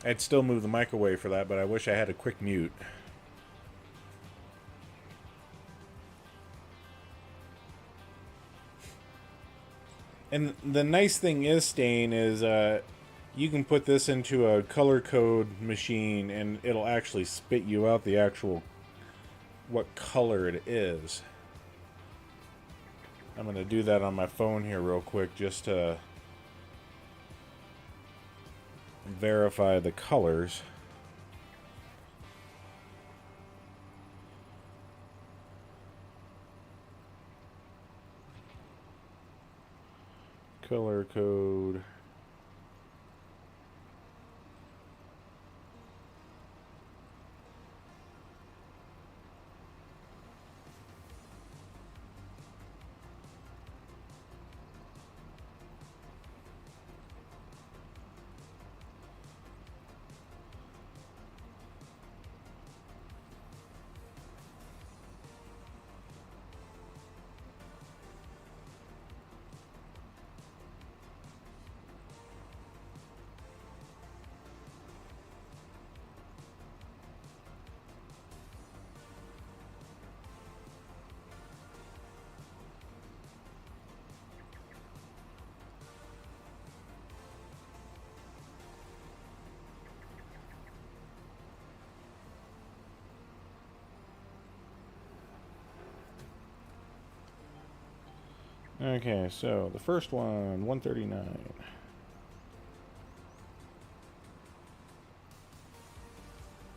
I'd still move the mic away for that, but I wish I had a quick mute. And the nice thing is, Stain, is you can put this into a color code machine and it'll actually spit you out the actual what color it is. I'm going to do that on my phone here real quick just to verify the colors. Color code. Okay, so the first one, 139.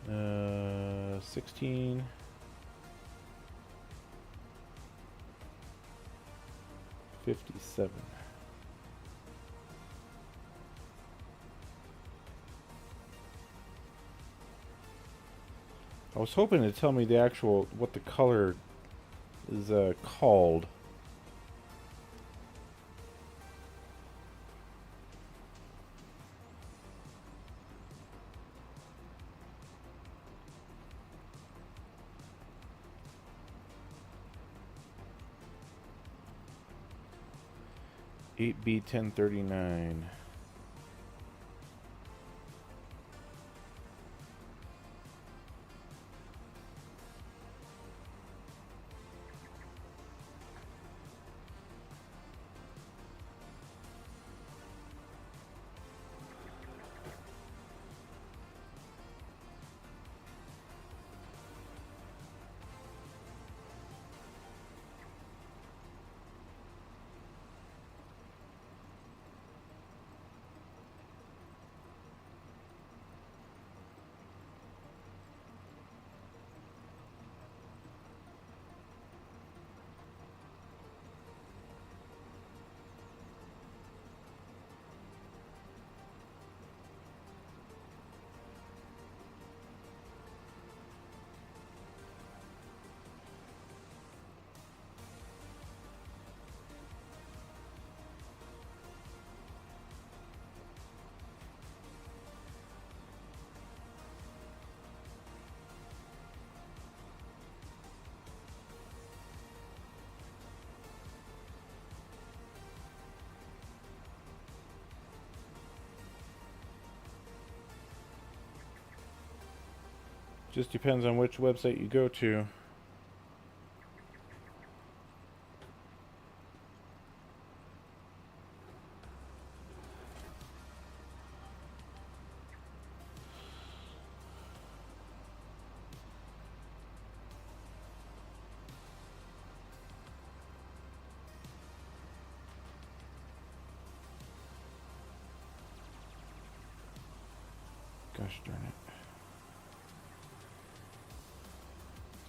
Uh, 16. 57. I was hoping to tell me the actual, what the color is called. B 1039. Just depends on which website you go to. Gosh darn it.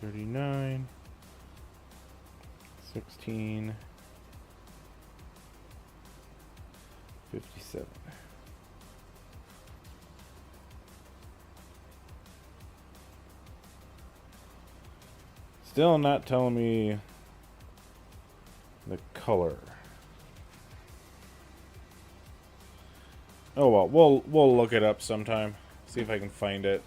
39, 16, 57. Still not telling me the color. Oh well, we'll look it up sometime. See if I can find it.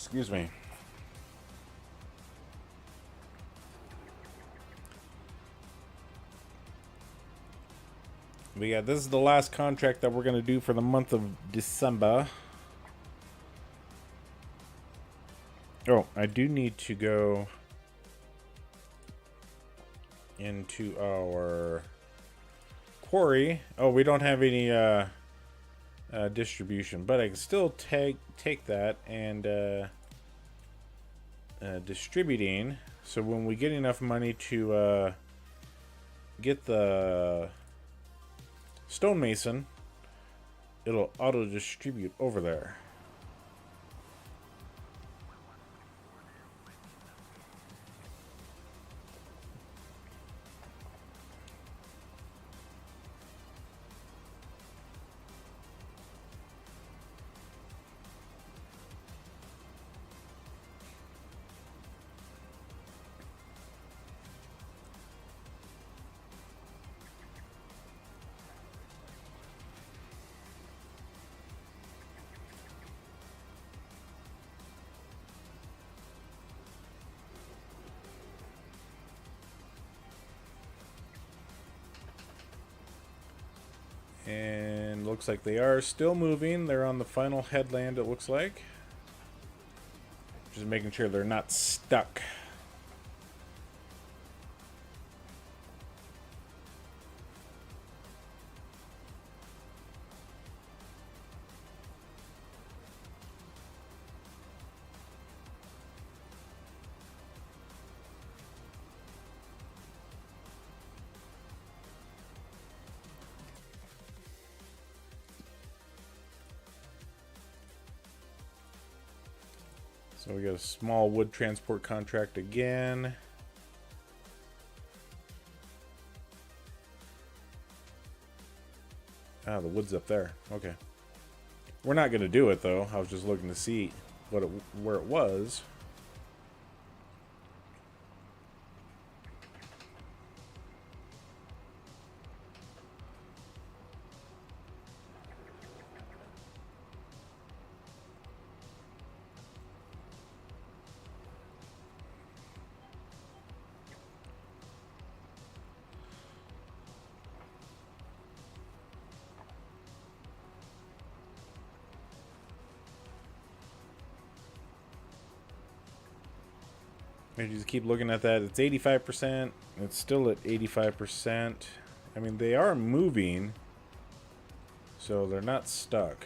Excuse me. But yeah, this is the last contract that we're going to do for the month of December. Oh, I do need to go into our quarry. Oh, we don't have any distribution, but I can still take that and distributing. So when we get enough money to get the stonemason, it'll auto distribute over there. And looks like they are still moving. They're on the final headland, it looks like. Just making sure they're not stuck. So we got a small wood transport contract again. Ah, the wood's up there. Okay. We're not going to do it, though. I was just looking to see where it was. I just keep looking at that. It's 85%. It's still at 85%. I mean, they are moving, so they're not stuck.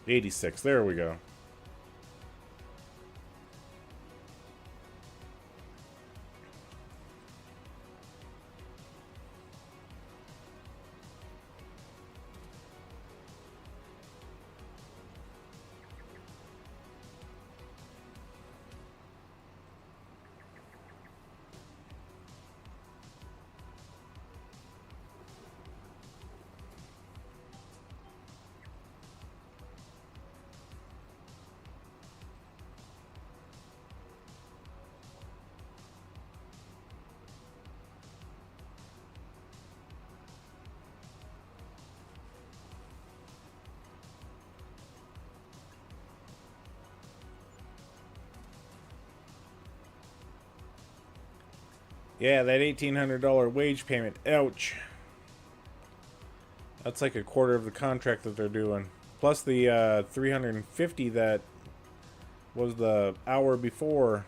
$86. There we go. Yeah, that $1,800 wage payment. Ouch. That's like a quarter of the contract that they're doing. Plus the $350 that was the hour before.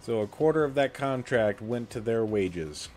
So a quarter of that contract went to their wages.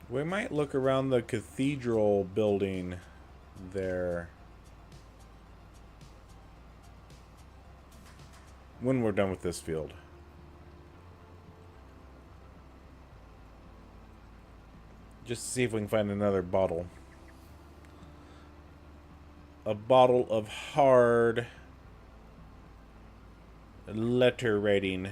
We might look around the cathedral building there when we're done with this field. Just to see if we can find another bottle. A bottle of hard letter writing.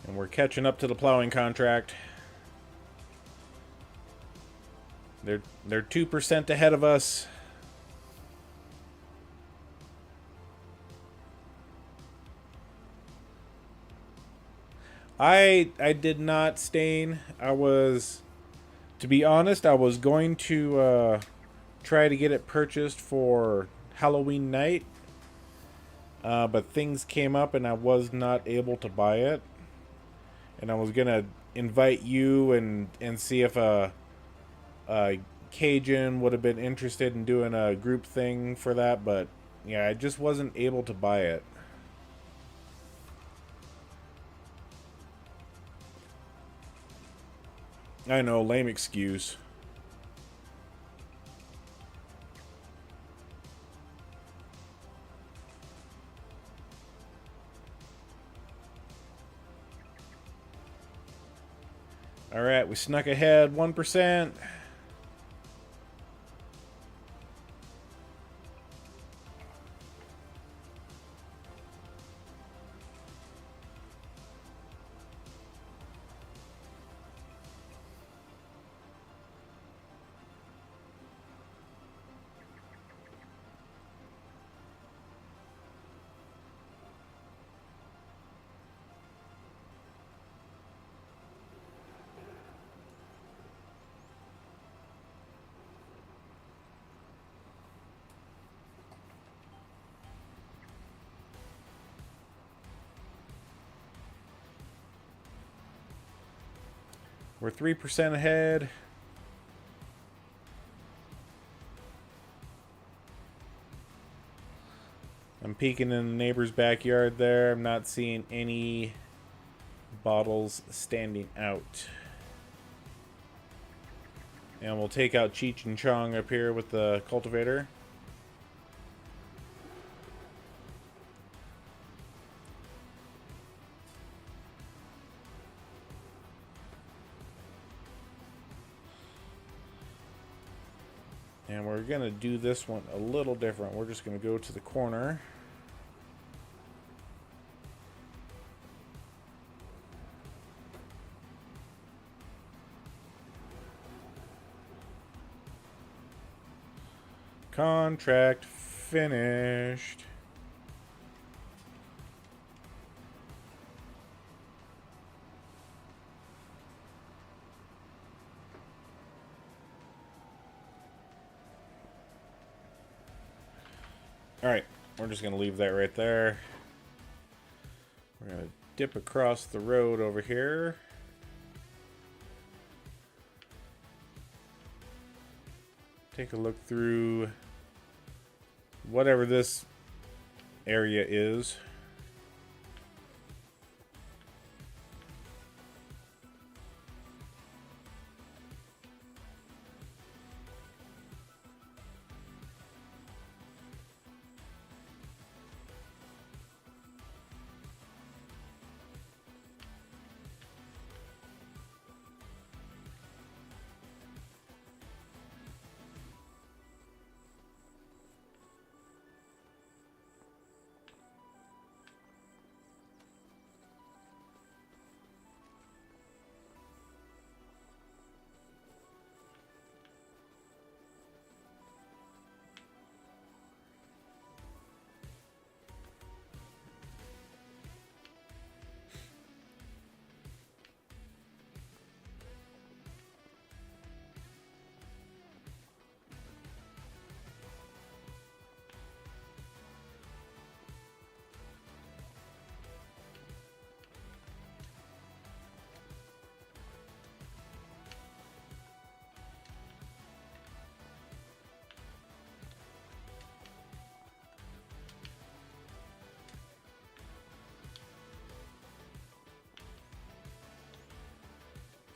And we're catching up to the plowing contract. They're 2% ahead of us. I did not stain. I was, to be honest, I was going to try to get it purchased for Halloween night. But things came up and I was not able to buy it. And I was gonna invite you and see if Cajun would have been interested in doing a group thing for that, but yeah, I just wasn't able to buy it. I know, lame excuse. Alright, we snuck ahead 1%. We're 3% ahead. I'm peeking in the neighbor's backyard there. I'm not seeing any bottles standing out. And we'll take out Cheech and Chong up here with the cultivator. And we're going to do this one a little different. We're just going to go to the corner. Contract finished. Alright, we're just going to leave that right there. We're going to dip across the road over here. Take a look through whatever this area is.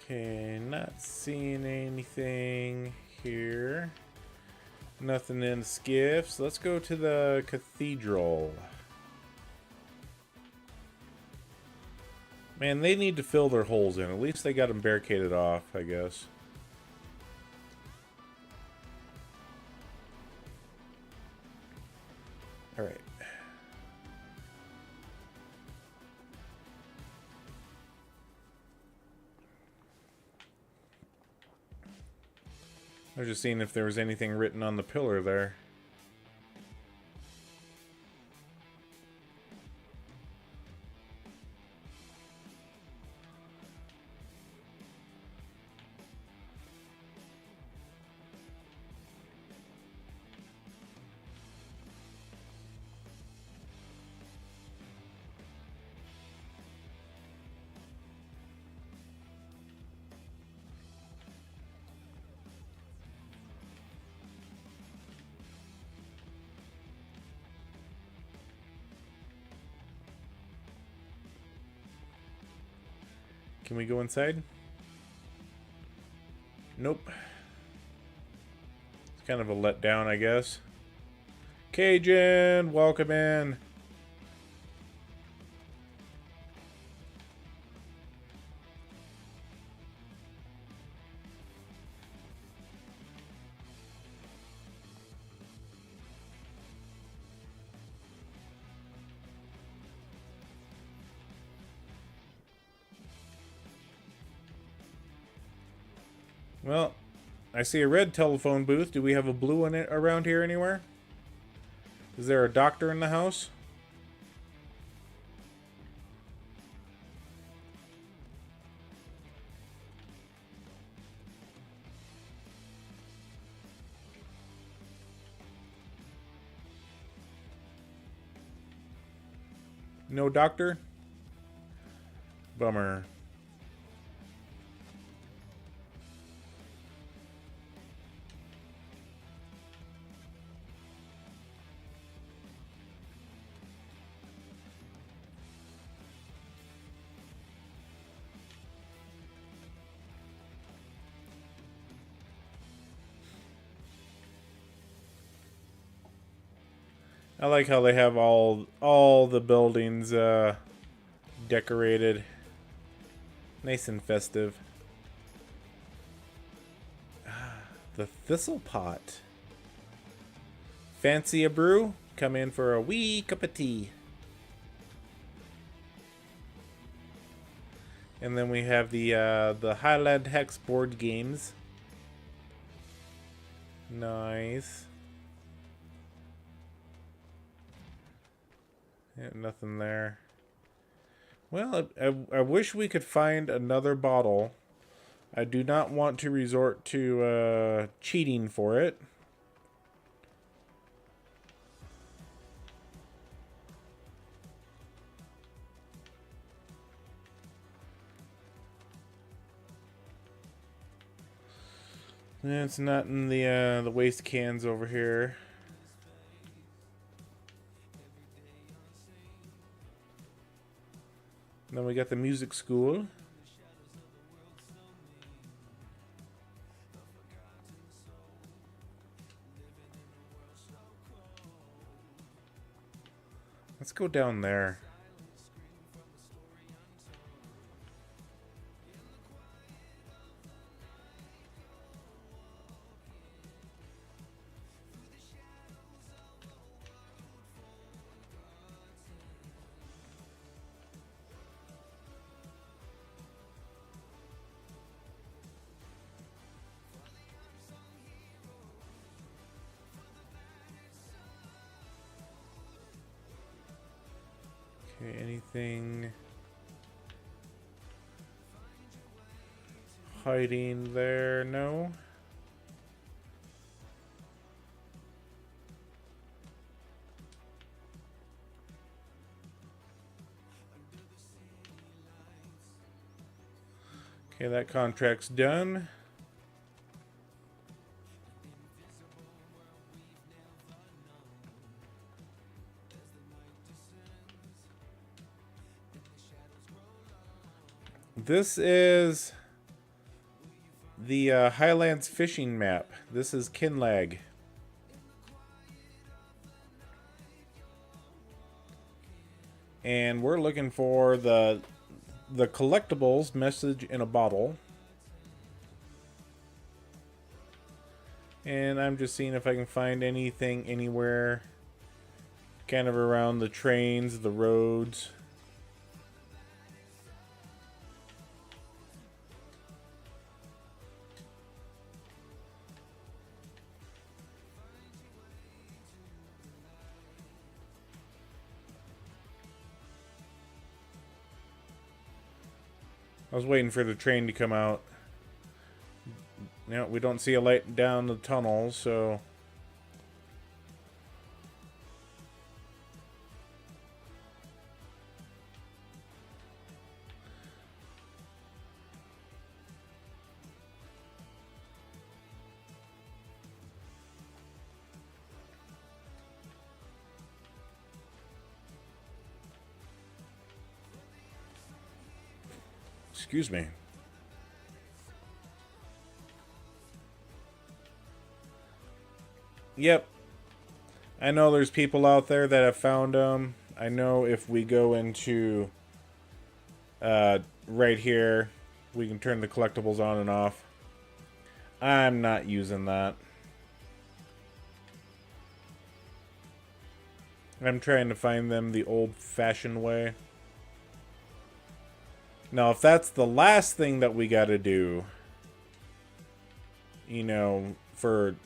Okay, not seeing anything here. Nothing in skiffs. Let's go to the cathedral. Man, they need to fill their holes in. At least they got them barricaded off, I guess. Alright. I was just seeing if there was anything written on the pillar there. Can we go inside? Nope. It's kind of a letdown, I guess. Cajun, welcome in. Well, I see a red telephone booth. Do we have a blue one around here anywhere? Is there a doctor in the house? No doctor? Bummer. I like how they have all the buildings decorated. Nice and festive. The thistle pot. Fancy a brew? Come in for a wee cup of tea. And then we have the Highland Hex board games. Nice. Yeah, nothing there. Well, I wish we could find another bottle. I do not want to resort to cheating for it. It's not in the waste cans over here. Then we got the music school. Let's go down there. Okay, anything hiding there? No. Okay, that contract's done. This is the Highlands fishing map. This is Kinlaig. And we're looking for the collectibles message in a bottle. And I'm just seeing if I can find anything anywhere kind of around the trains, the roads. I was waiting for the train to come out. No, we don't see a light down the tunnel, so... Excuse me. Yep. I know there's people out there that have found them. I know if we go into right here, we can turn the collectibles on and off. I'm not using that. I'm trying to find them the old-fashioned way. Now, if that's the last thing that we gotta do, you know, because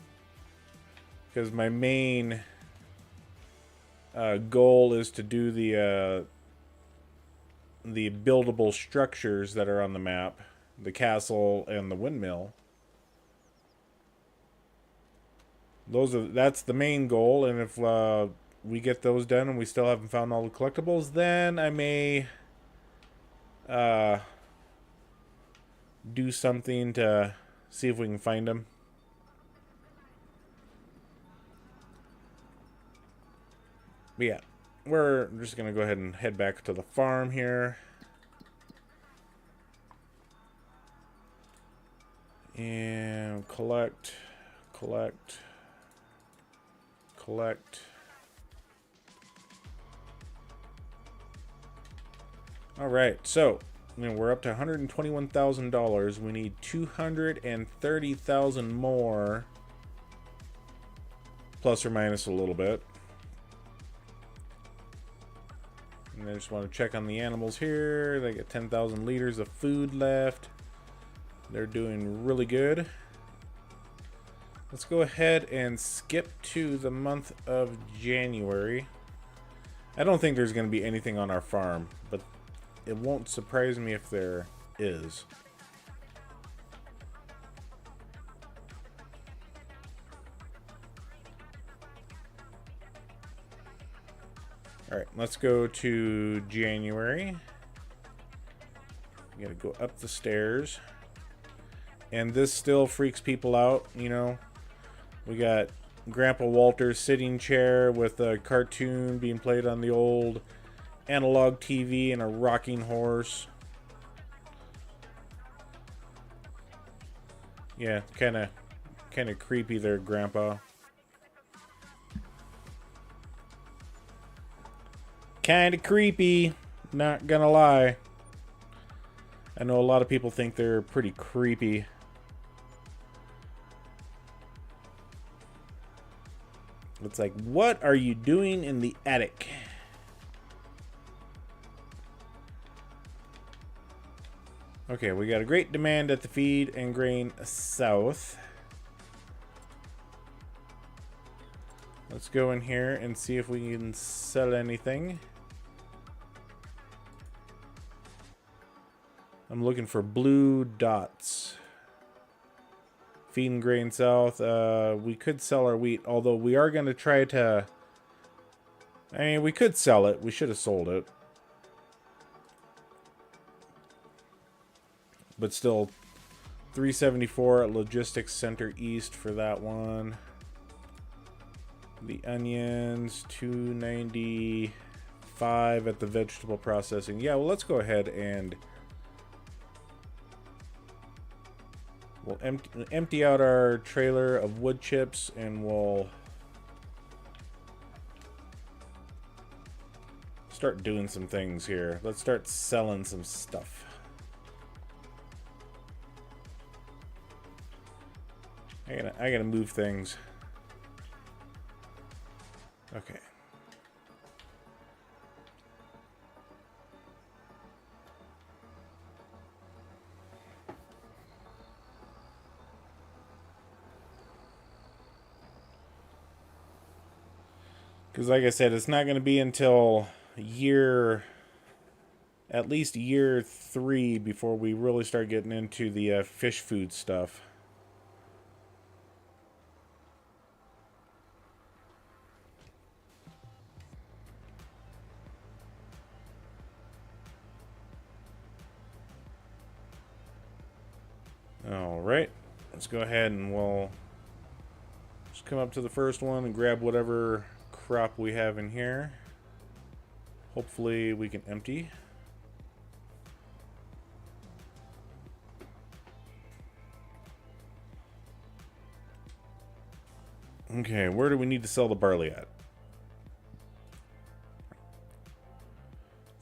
my main goal is to do the buildable structures that are on the map, the castle and the windmill. That's the main goal, and if we get those done and we still haven't found all the collectibles, then I may do something to see if we can find them. But yeah, we're just gonna go ahead and head back to the farm here. And collect. Alright, so we're up to $121,000. We need $230,000 more. Plus or minus a little bit. And I just want to check on the animals here. They get 10,000 liters of food left. They're doing really good. Let's go ahead and skip to the month of January. I don't think there's going to be anything on our farm, but it won't surprise me if there is. Alright, let's go to January. We gotta go up the stairs. And this still freaks people out, you know. We got Grandpa Walter's sitting chair with a cartoon being played on the old analog TV and a rocking horse. Yeah, kind of creepy there, Grandpa. Kind of creepy, not gonna lie. I know a lot of people think they're pretty creepy. It's like, what are you doing in the attic? Okay, we got a great demand at the feed and grain south. Let's go in here and see if we can sell anything. I'm looking for blue dots. Feed and grain south. We could sell our wheat, although we are going to try to... I mean, we could sell it. We should have sold it. But still, 374 at Logistics Center East for that one. The onions, 295 at the vegetable processing. Yeah, well, let's go ahead and We'll empty out our trailer of wood chips, and we'll start doing some things here. Let's start selling some stuff. I gotta move things. Okay. Because like I said, it's not going to be until at least year 3 before we really start getting into the fish food stuff. Alright, let's go ahead and we'll just come up to the first one and grab whatever crop we have in here. Hopefully we can empty. Okay, where do we need to sell the barley at?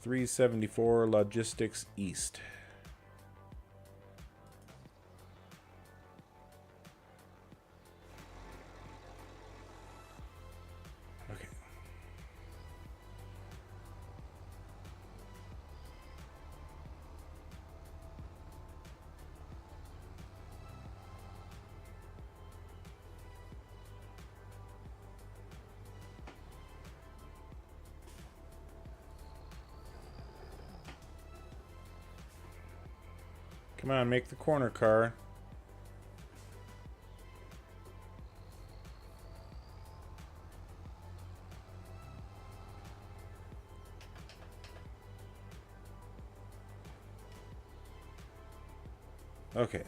374 Logistics East. Okay. Come on, make the corner car. Okay.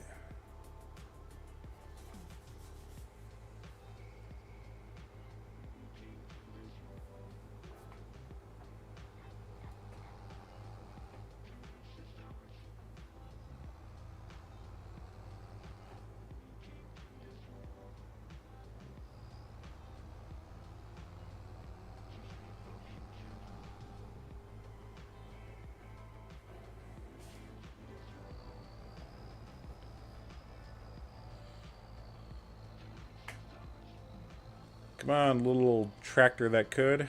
Come on, little tractor that could.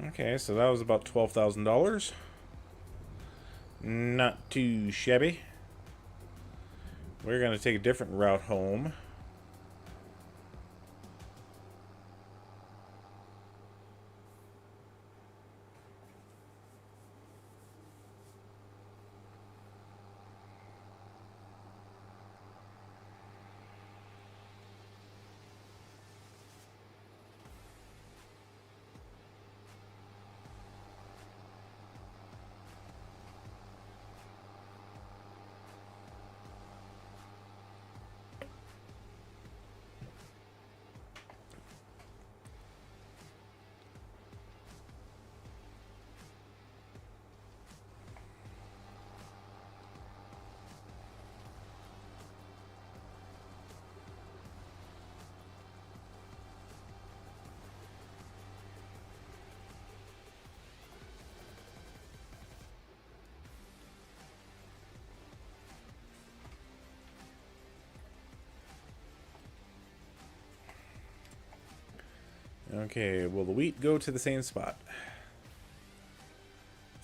Okay, so that was about $12,000. Not too shabby. We're going to take a different route home. Okay, will the wheat go to the same spot?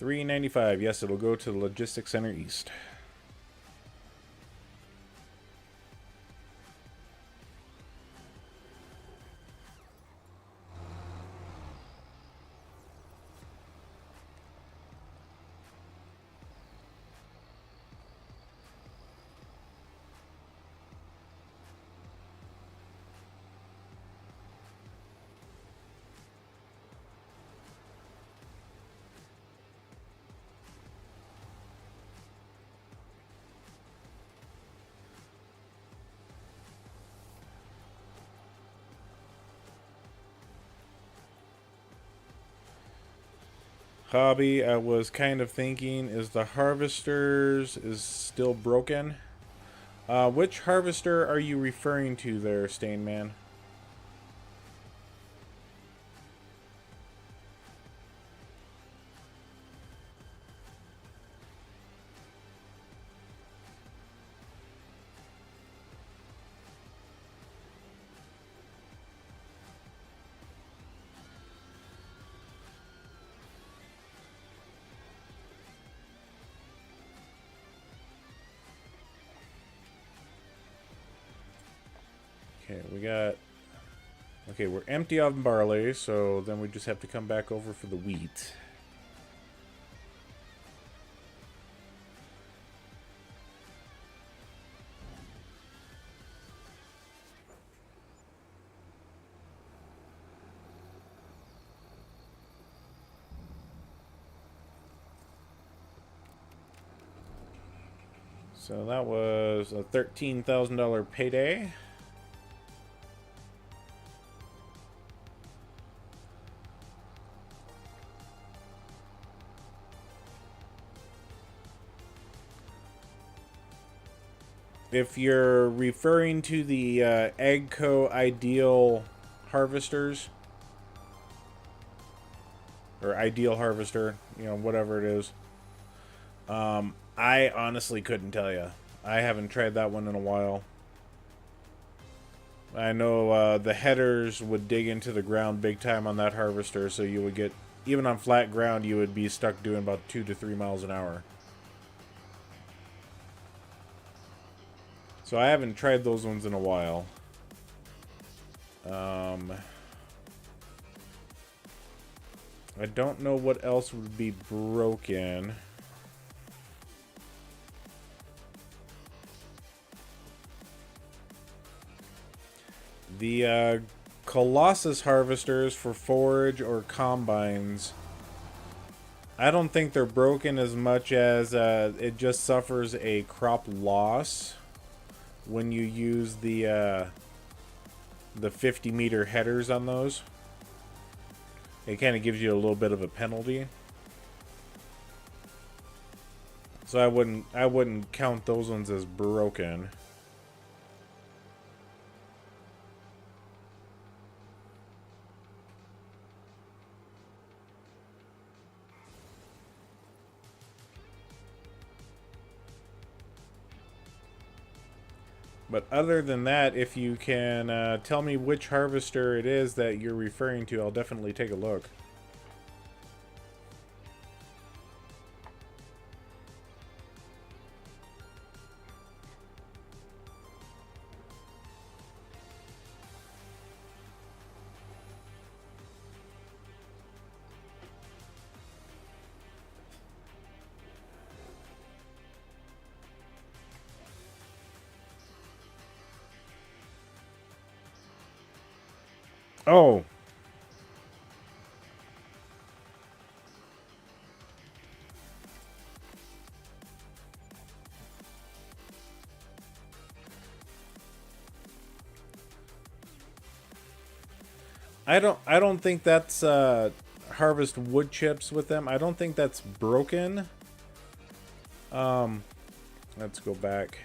$3.95. Yes, it'll go to the Logistics Center East. Hobby, I was kind of thinking, is the harvesters is still broken? Which harvester are you referring to there, Stain Man? Okay, we got... Okay, we're empty of barley, so then we just have to come back over for the wheat. So that was a $13,000 payday. If you're referring to the AGCO Ideal Harvesters, or Ideal Harvester, you know, whatever it is, I honestly couldn't tell you. I haven't tried that one in a while. I know the headers would dig into the ground big time on that harvester, so you would get, even on flat ground, you would be stuck doing about 2 to 3 miles an hour. So I haven't tried those ones in a while. I don't know what else would be broken. The Colossus harvesters for forage or combines, I don't think they're broken as much as it just suffers a crop loss when you use the 50-meter headers on those. It kind of gives you a little bit of a penalty. So I wouldn't count those ones as broken. But other than that, if you can tell me which harvester it is that you're referring to, I'll definitely take a look. Oh. I don't think that's harvest wood chips with them. I don't think that's broken. Let's go back.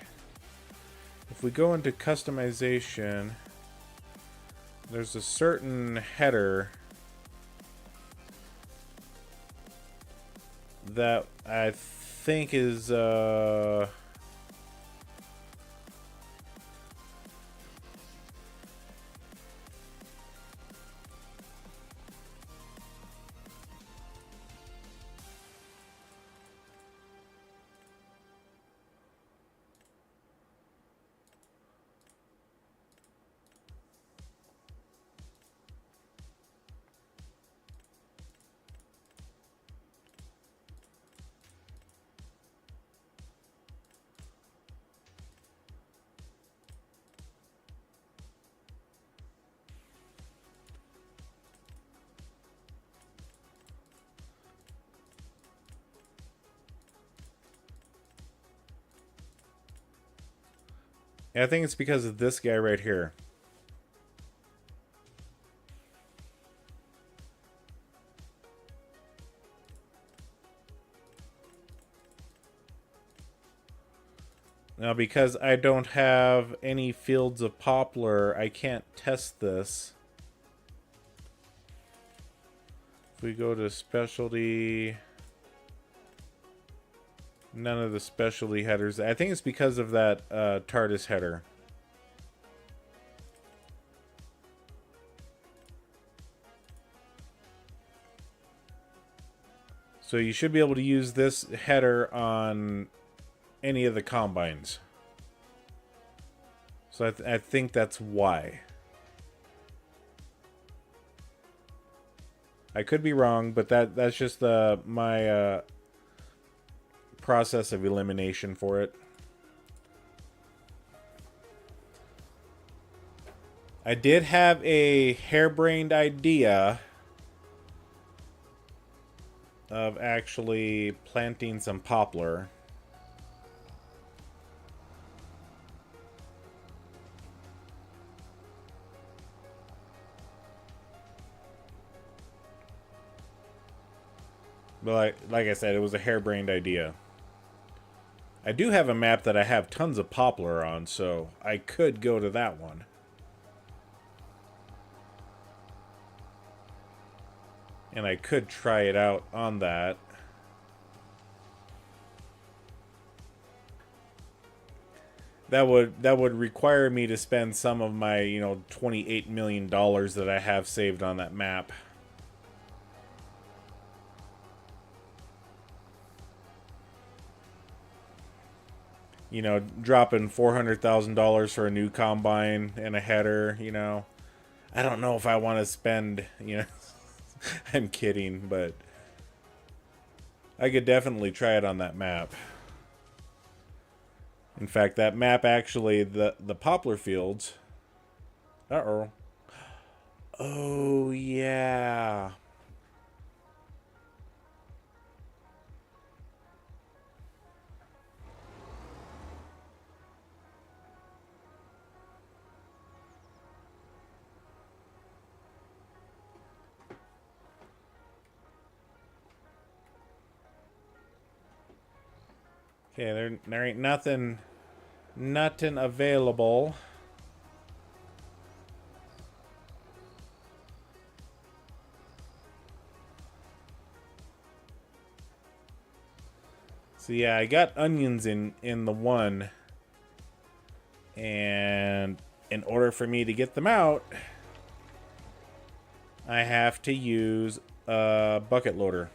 If we go into customization, there's a certain header that I think is Yeah, I think it's because of this guy right here. Now, because I don't have any fields of poplar, I can't test this. If we go to specialty, none of the specialty headers. I think it's because of that TARDIS header. So you should be able to use this header on any of the combines. So I think that's why. I could be wrong, but that's just my process of elimination for it. I did have a harebrained idea of actually planting some poplar. But like I said, it was a harebrained idea. I do have a map that I have tons of poplar on, so I could go to that one. And I could try it out on that. That would require me to spend some of my, $28 million that I have saved on that map. Dropping $400,000 for a new combine and a header, I don't know if I want to spend, I'm kidding, but I could definitely try it on that map. In fact, that map actually, the poplar fields. Uh-oh. Oh, yeah. Okay, there ain't nothing available. So yeah, I got onions in the one, and in order for me to get them out, I have to use a bucket loader.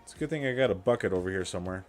It's a good thing I got a bucket over here somewhere.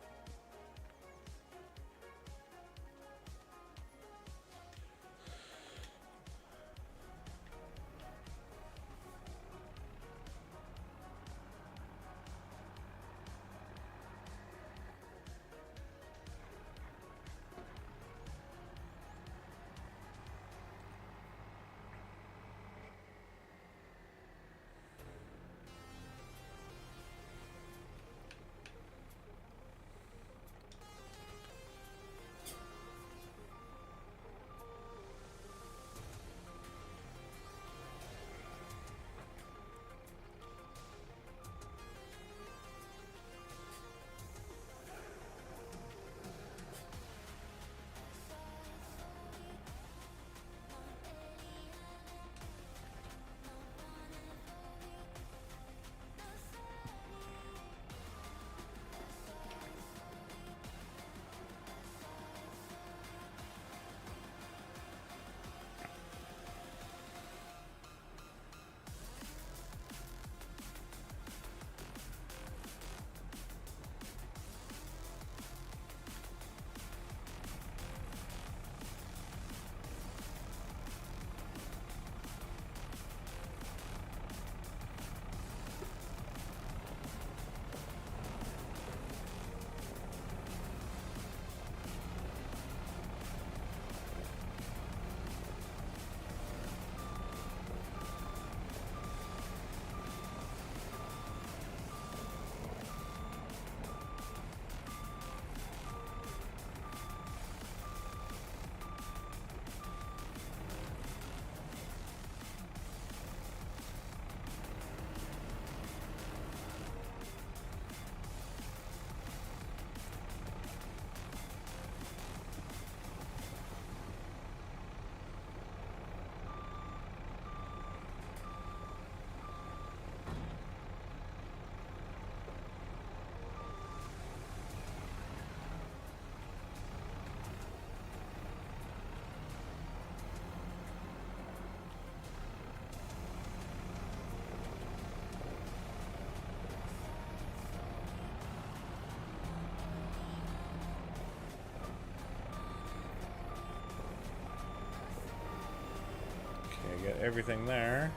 got everything there.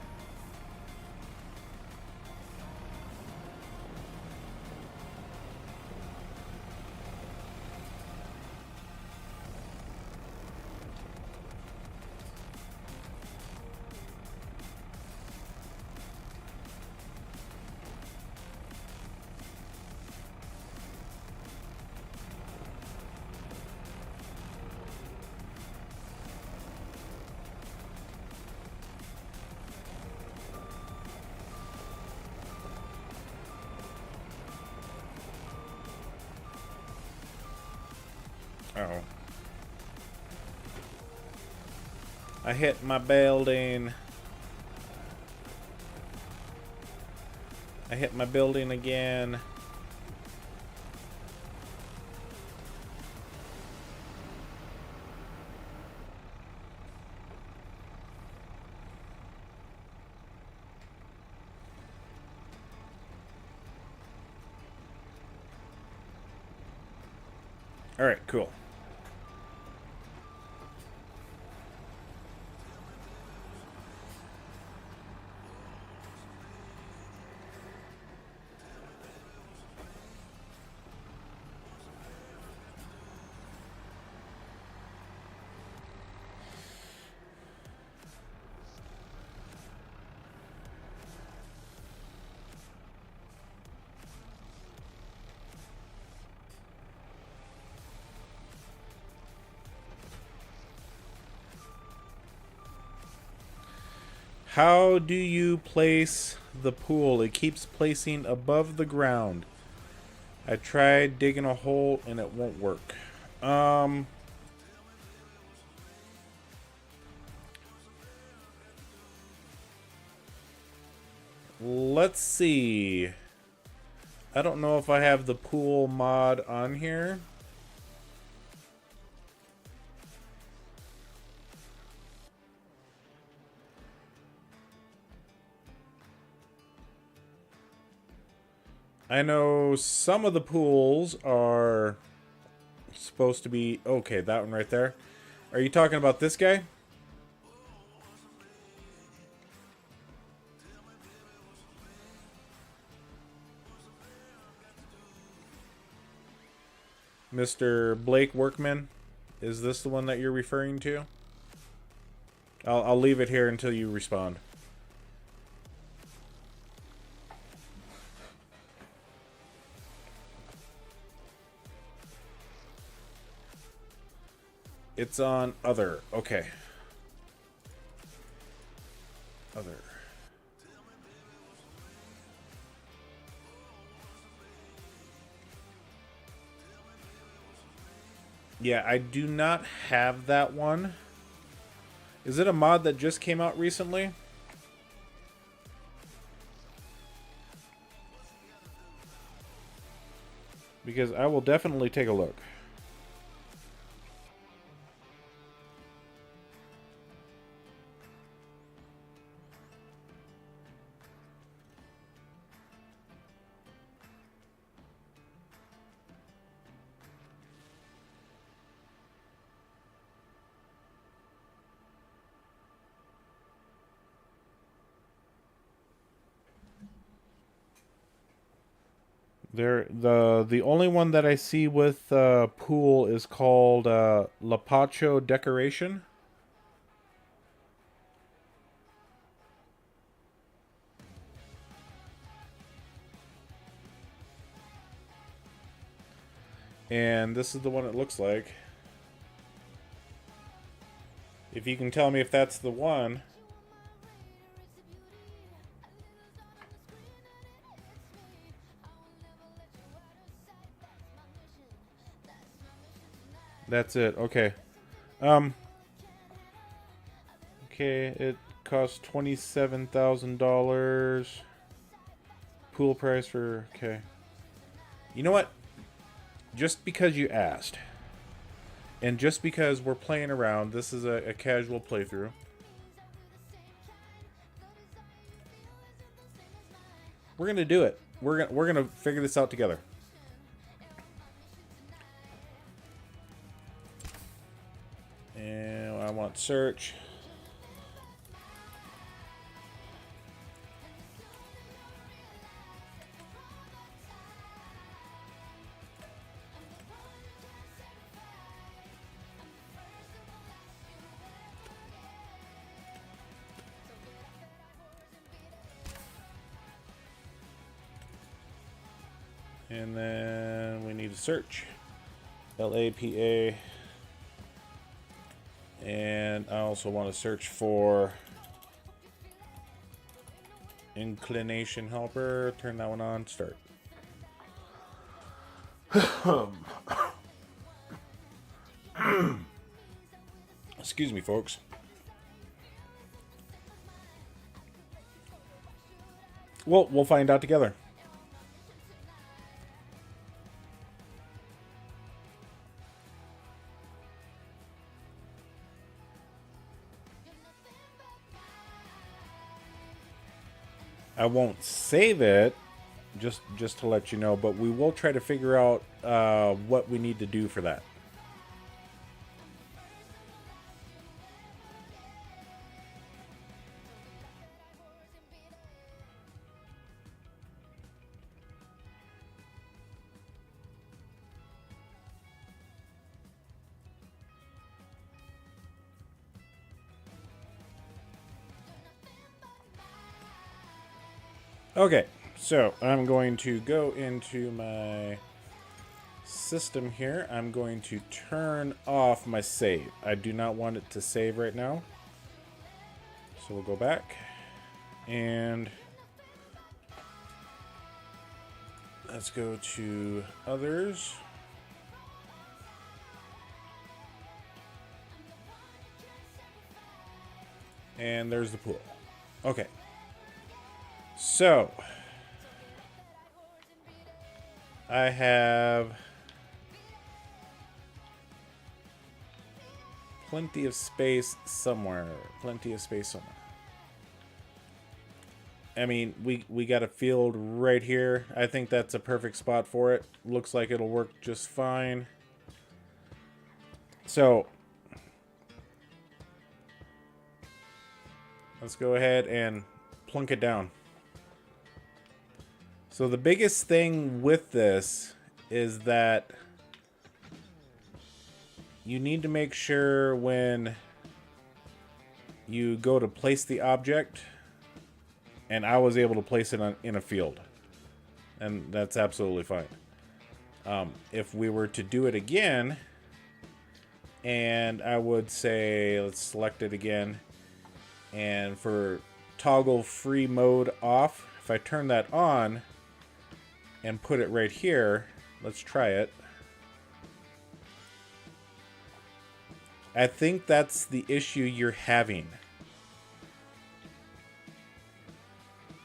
Uh-oh. I hit my building. I hit my building again. All right, cool. How do you place the pool? It keeps placing above the ground. I tried digging a hole and it won't work. Let's see. I don't know if I have the pool mod on here. I know some of the pools are supposed to be... Okay, that one right there. Are you talking about this guy? Mr. Blake Workman? Is this the one that you're referring to? I'll leave it here until you respond. It's on other. Okay. Other. Yeah, I do not have that one. Is it a mod that just came out recently? Because I will definitely take a look. The only one that I see with pool is called Lapacho Decoration. And this is the one it looks like. If you can tell me if that's the one. That's it. Okay. Okay, it costs $27,000. Pool price for... Okay. You know what? Just because you asked, and just because we're playing around, this is a casual playthrough. We're gonna do it. We're gonna figure this out together. And I want search. And then we need to search. LAPA. And I also want to search for inclination helper. Turn that one on. Start. Excuse me, folks. Well, we'll find out together. I won't save it, just to let you know, but we will try to figure out what we need to do for that. Okay, so I'm going to go into my system here. I'm going to turn off my save. I do not want it to save right now. So we'll go back and let's go to others. And there's the pool. Okay. So, I have plenty of space somewhere. Plenty of space somewhere. I mean, we got a field right here. I think that's a perfect spot for it. Looks like it'll work just fine. So, let's go ahead and plunk it down. So the biggest thing with this is that you need to make sure when you go to place the object, and I was able to place it in a field, and that's absolutely fine. If we were to do it again, and I would say, let's select it again, and for toggle free mode off, if I turn that on, and put it right here. Let's try it. I think that's the issue you're having.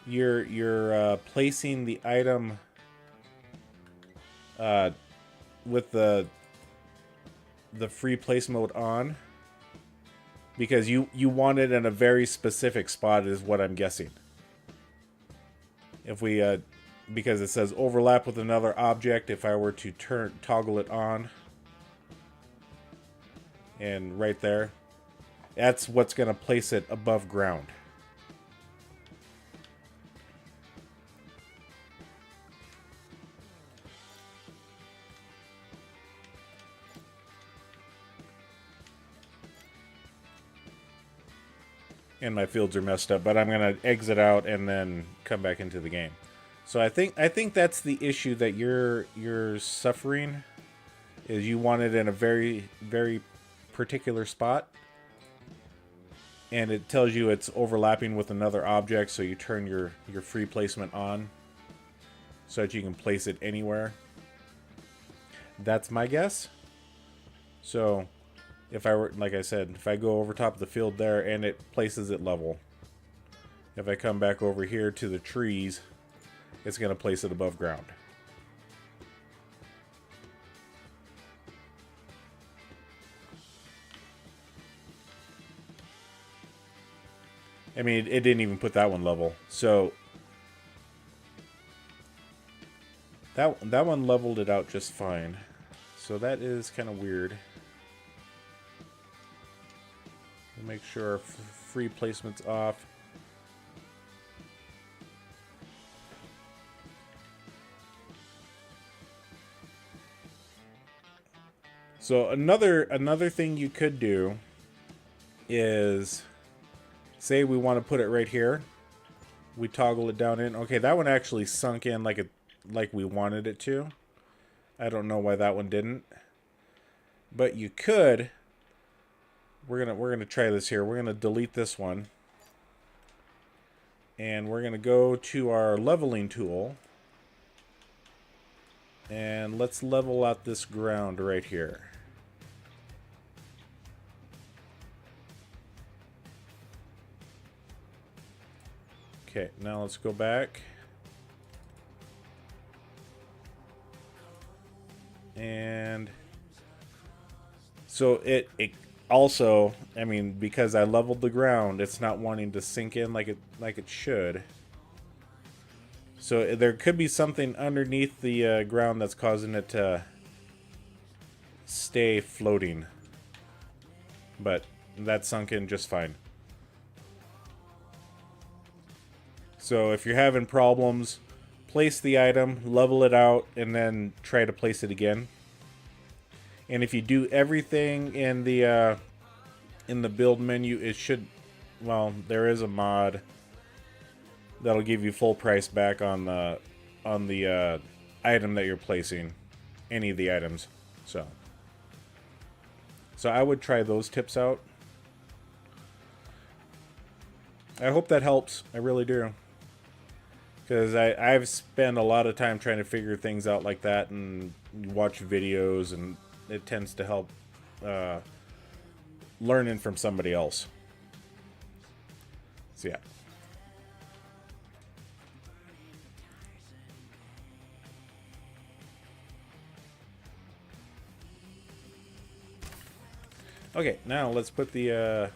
You're placing the item with the free place mode on because you want it in a very specific spot is what I'm guessing. If we because it says overlap with another object, if I were to toggle it on, and right there, that's what's going to place it above ground. And my fields are messed up, but I'm going to exit out and then come back into the game. So I think that's the issue that you're suffering, is you want it in a very, very particular spot, and it tells you it's overlapping with another object, so you turn your free placement on so that you can place it anywhere. That's my guess. So if I were, like I said, if I go over top of the field there and it places it level, if I come back over here to the trees, it's going to place it above ground. I mean, it didn't even put that one level. So that one leveled it out just fine. So that is kind of weird. We'll make sure our free placement's off. So another thing you could do is, say we want to put it right here. We toggle it down in. Okay, that one actually sunk in like like we wanted it to. I don't know why that one didn't. But you could. We're gonna try this here. We're gonna delete this one. And we're gonna go to our leveling tool. And let's level out this ground right here. Okay, now let's go back. And so it also, I mean, because I leveled the ground, it's not wanting to sink in like it should. So there could be something underneath the ground that's causing it to stay floating. But that sunk in just fine. So if you're having problems, place the item, level it out, and then try to place it again. And if you do everything in the build menu, it should, well, there is a mod that'll give you full price back on the item that you're placing, any of the items. So I would try those tips out. I hope that helps. I really do. Because I've spent a lot of time trying to figure things out like that and watch videos, and it tends to help learning from somebody else. So yeah. Okay, now let's put the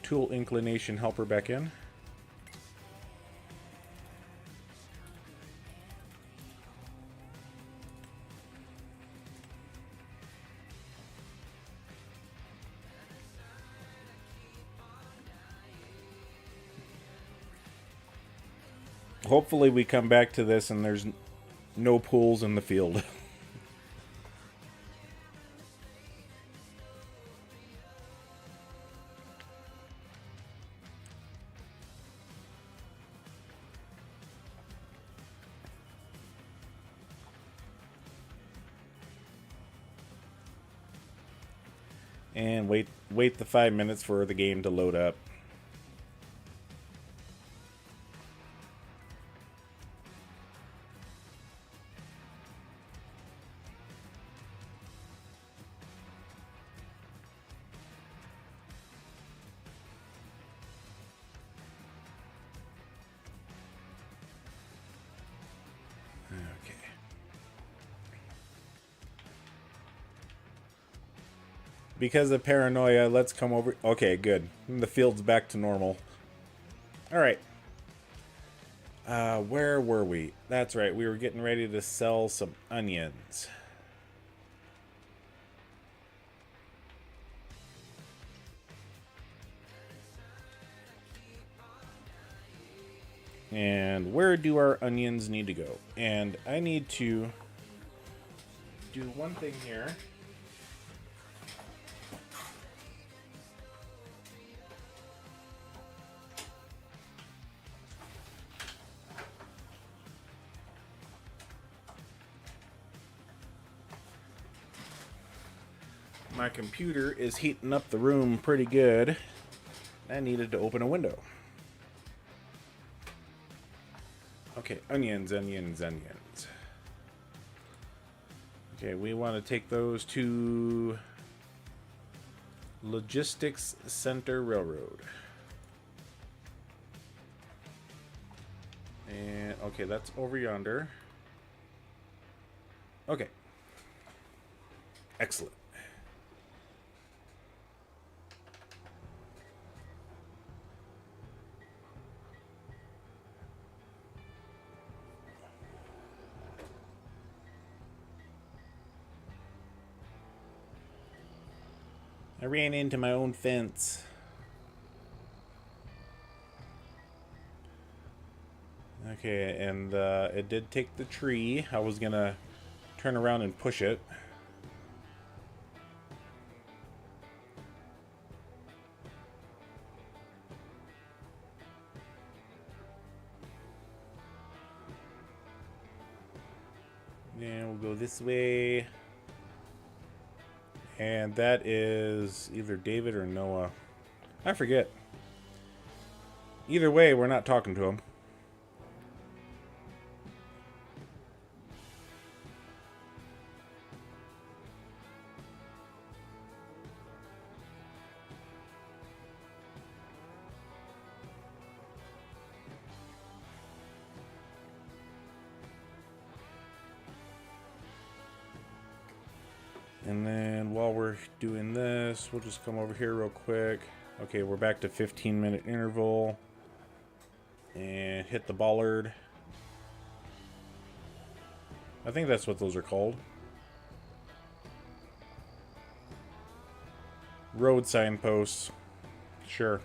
tool inclination helper back in. Hopefully we come back to this and there's no pools in the field. And wait the 5 minutes for the game to load up. Because of paranoia, let's come over. Okay, good. The field's back to normal. Alright. Where were we? That's right, we were getting ready to sell some onions. And where do our onions need to go? And I need to do one thing here. My computer is heating up the room pretty good. I needed to open a window. Okay, onions, onions, onions. Okay, we want to take those to Logistics Center Railroad. And, okay, that's over yonder. Okay. Excellent. I ran into my own fence. Okay, and it did take the tree. I was gonna turn around and push it. And we'll go this way. And that is either David or Noah. I forget. Either way, we're not talking to him. And then while we're doing this, we'll just come over here real quick. Okay, we're back to 15-minute interval. And hit the bollard. I think that's what those are called. Road signposts. Sure.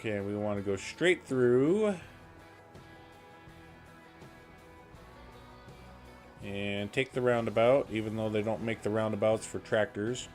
Okay, we want to go straight through. And take the roundabout, even though they don't make the roundabouts for tractors.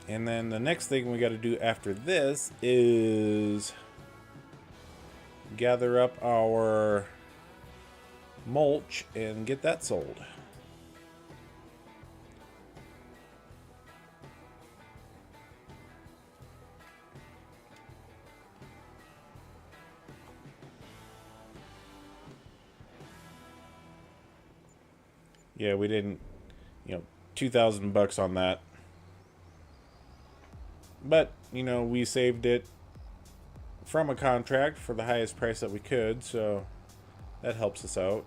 And then the next thing we got to do after this is gather up our mulch and get that sold. Yeah, we didn't, 2,000 bucks on that. But, we saved it from a contract for the highest price that we could, so that helps us out.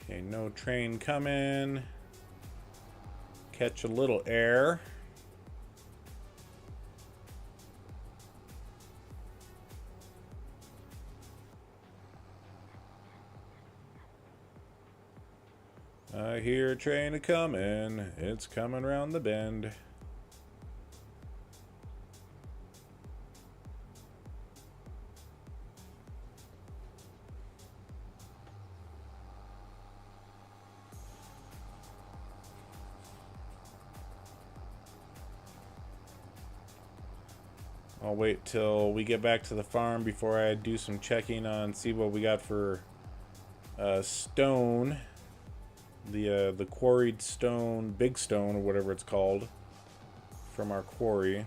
Okay, no train coming. Catch a little air. I hear a train a-comin', it's coming round the bend. I'll wait till we get back to the farm before I do some checking on, see what we got for stone. The quarried stone, big stone, or whatever it's called, from our quarry.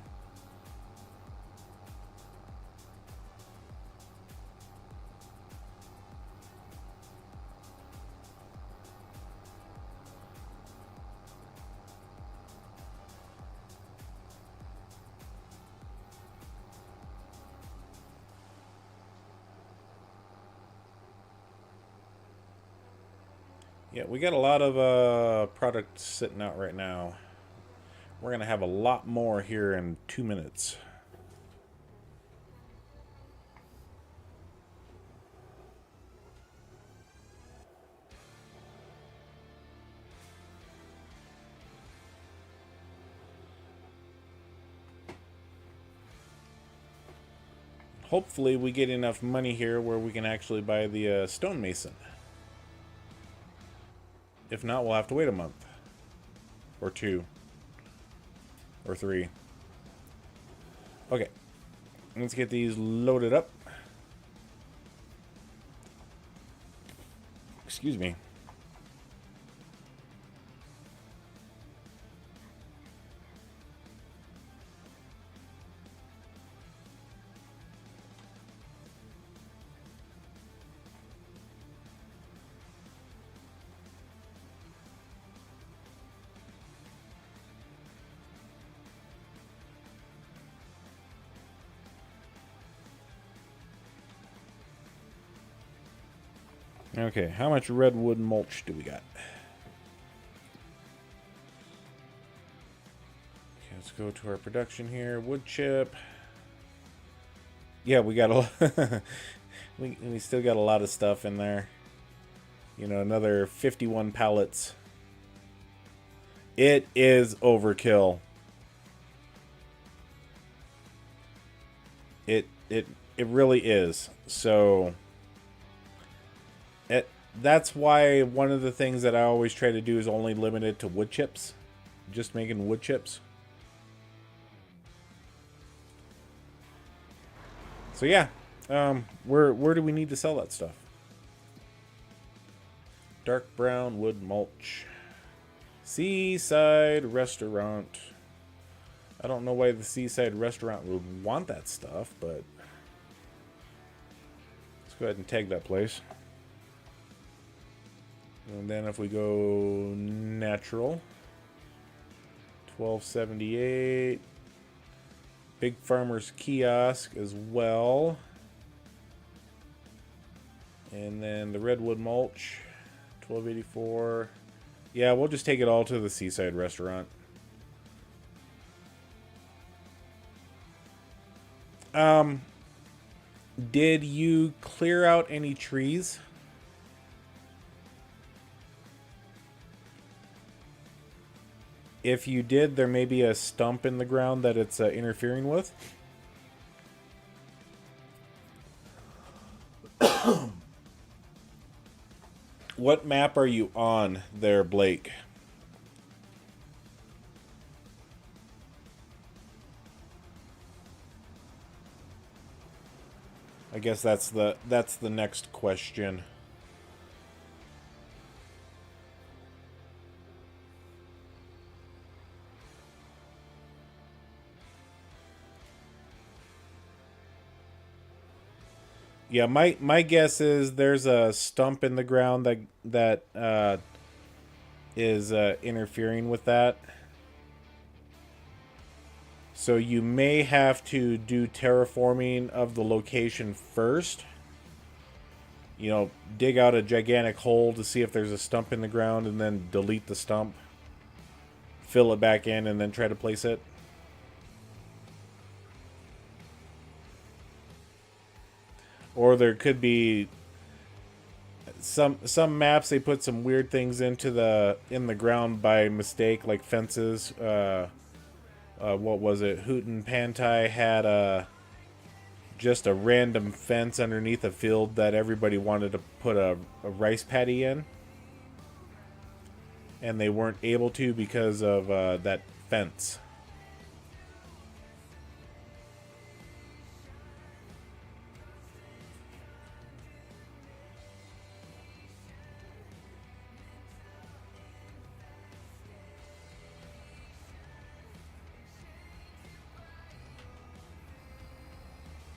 Yeah, we got a lot of product sitting out right now. We're going to have a lot more here in 2 minutes. Hopefully we get enough money here where we can actually buy the stonemason. If not, we'll have to wait a month. Or 2. Or 3. Okay. Let's get these loaded up. Excuse me. Okay, how much redwood mulch do we got? Okay, let's go to our production here. Wood chip. Yeah, we got a we still got a lot of stuff in there. You know, another 51 pallets. It is overkill. It really is. So that's why one of the things that I always try to do is only limit it to wood chips. Just making wood chips. So yeah, where do we need to sell that stuff? Dark brown wood mulch. Seaside restaurant. I don't know why the Seaside restaurant would want that stuff, but let's go ahead and tag that place. And then if we go natural, 1278. Big Farmer's Kiosk as well. And then the redwood mulch, 1284. Yeah, we'll just take it all to the Seaside restaurant. Did you clear out any trees? If you did, there may be a stump in the ground that it's interfering with. What map are you on there, Blake? I guess that's the next question. Yeah, my guess is there's a stump in the ground that is interfering with that. So you may have to do terraforming of the location first. You know, dig out a gigantic hole to see if there's a stump in the ground and then delete the stump. Fill it back in and then try to place it. Or there could be some maps, they put some weird things in the ground by mistake, like fences. What was it? Hoot and Pantai had just a random fence underneath a field that everybody wanted to put a rice paddy in, and they weren't able to because of that fence.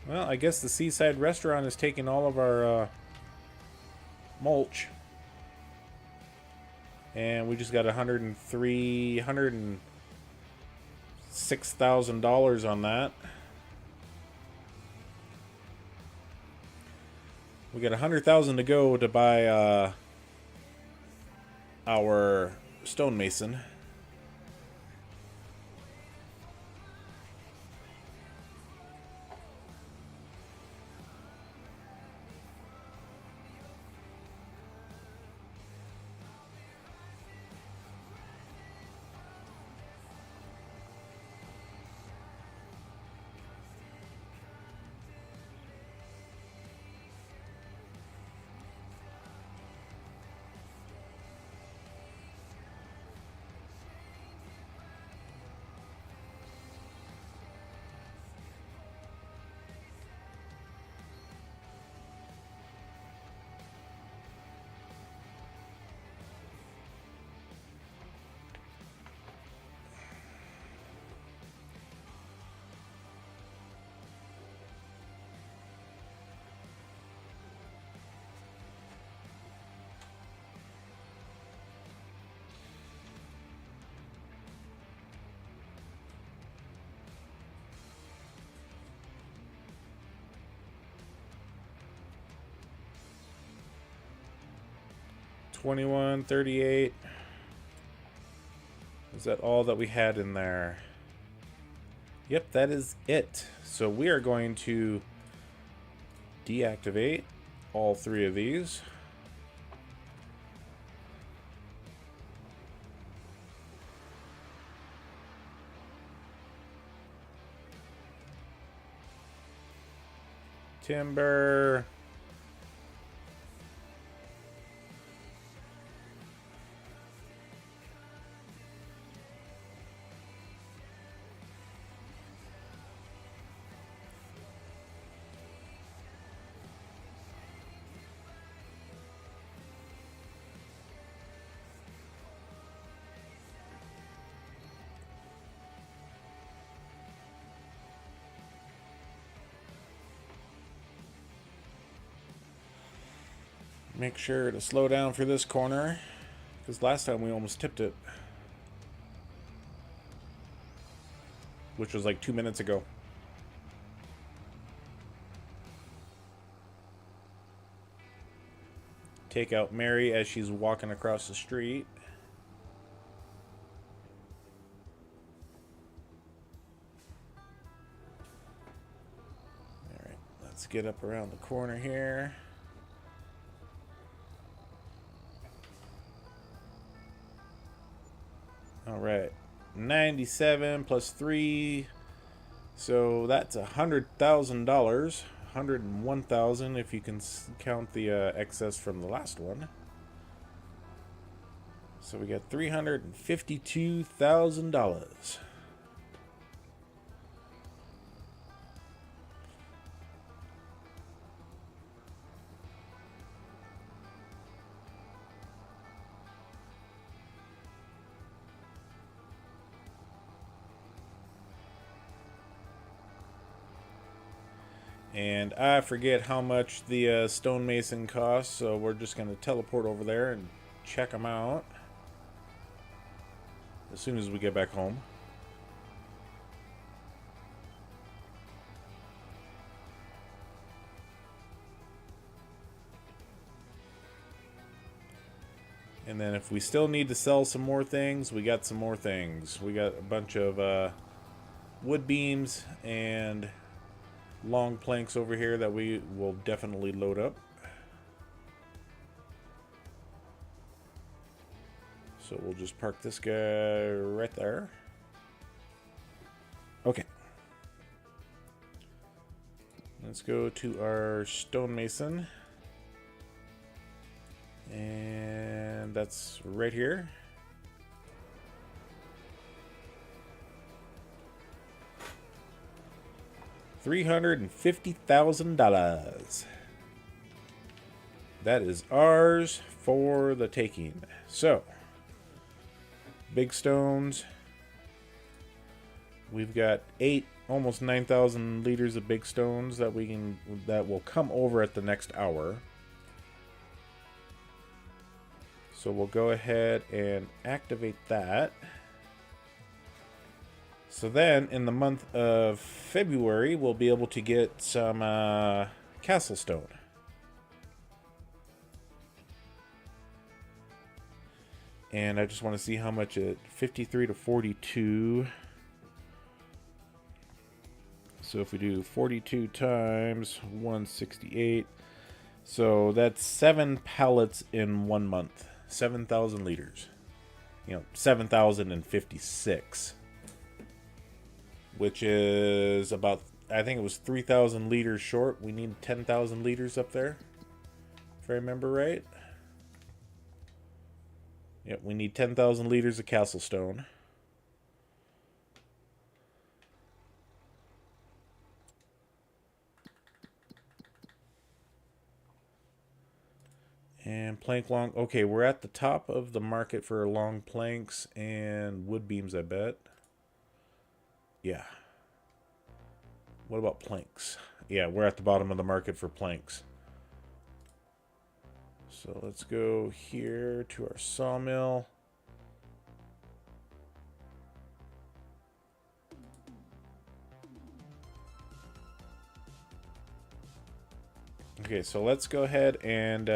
Well, I guess the Seaside restaurant is taking all of our mulch. And we just got $106,000 on that. We got $100,000 to go to buy our stonemason. 2138. Is that all that we had in there? Yep, that is it. So we are going to deactivate all 3 of these. Timber. Make sure to slow down for this corner, because last time we almost tipped it, which was like 2 minutes ago. Take out Mary as she's walking across the street. Alright, let's get up around the corner here. Alright, 97 plus 3, so that's $100,000, 101,000 if you can count the excess from the last one. So we got $352,000. And I forget how much the stonemason costs, so we're just going to teleport over there and check them out as soon as we get back home. And then if we still need to sell some more things, we got some more things. We got a bunch of wood beams and long planks over here that we will definitely load up. So we'll just park this guy right there. Okay. Let's go to our stonemason. And that's right here. $350,000. That is ours for the taking. So, big stones. We've got 8, almost 9,000 liters of big stones that will come over at the next hour. So we'll go ahead and activate that. So then, in the month of February, we'll be able to get some castle stone. And I just want to see how much it... 53 to 42. So if we do 42 times 168, so that's 7 pallets in 1 month. 7,000 liters. 7,056. Which is about, I think it was 3,000 liters short. We need 10,000 liters up there, if I remember right. Yep, we need 10,000 liters of castle stone. And plank long. Okay, we're at the top of the market for long planks and wood beams, I bet. Yeah. What about planks? Yeah, we're at the bottom of the market for planks. So let's go here to our sawmill. Okay, so let's go ahead and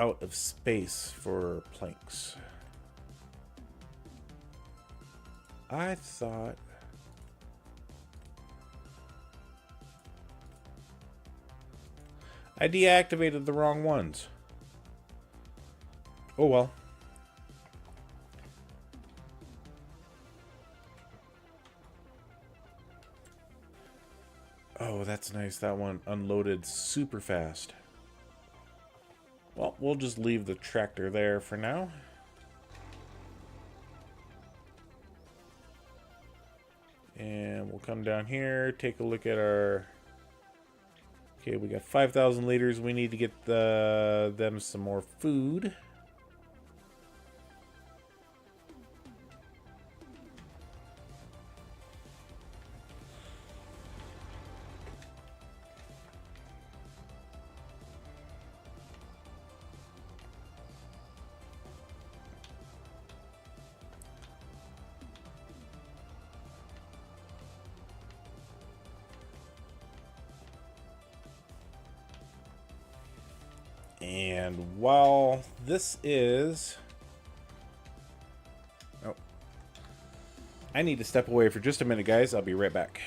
out of space for planks. I thought... I deactivated the wrong ones. Oh well. Oh, that's nice. That one unloaded super fast. Well, we'll just leave the tractor there for now. And we'll come down here, take a look at our... Okay, we got 5,000 liters. We need to get them some more food. And while this is... Oh. I need to step away for just a minute, guys. I'll be right back.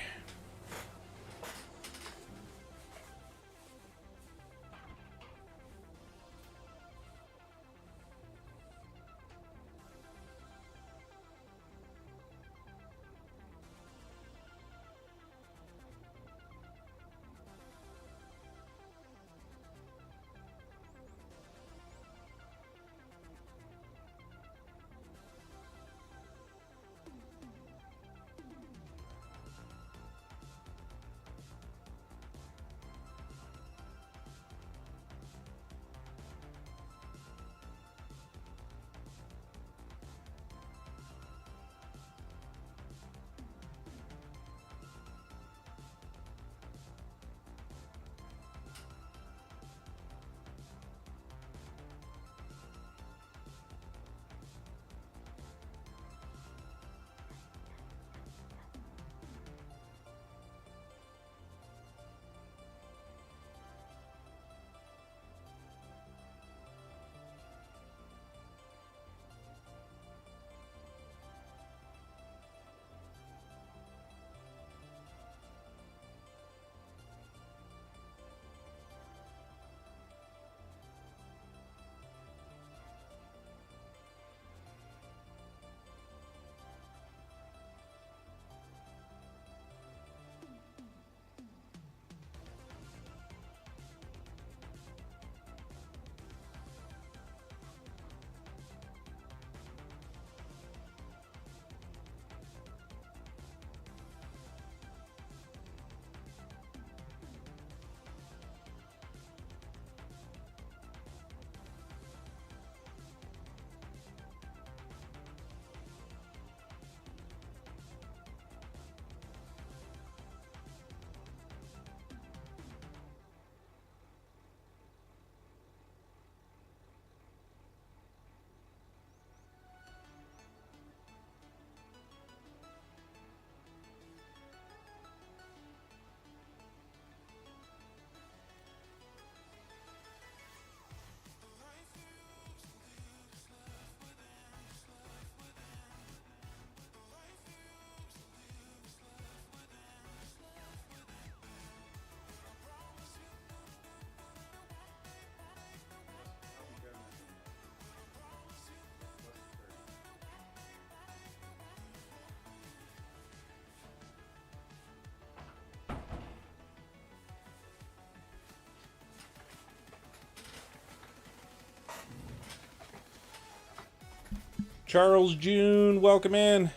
Charles June, welcome in.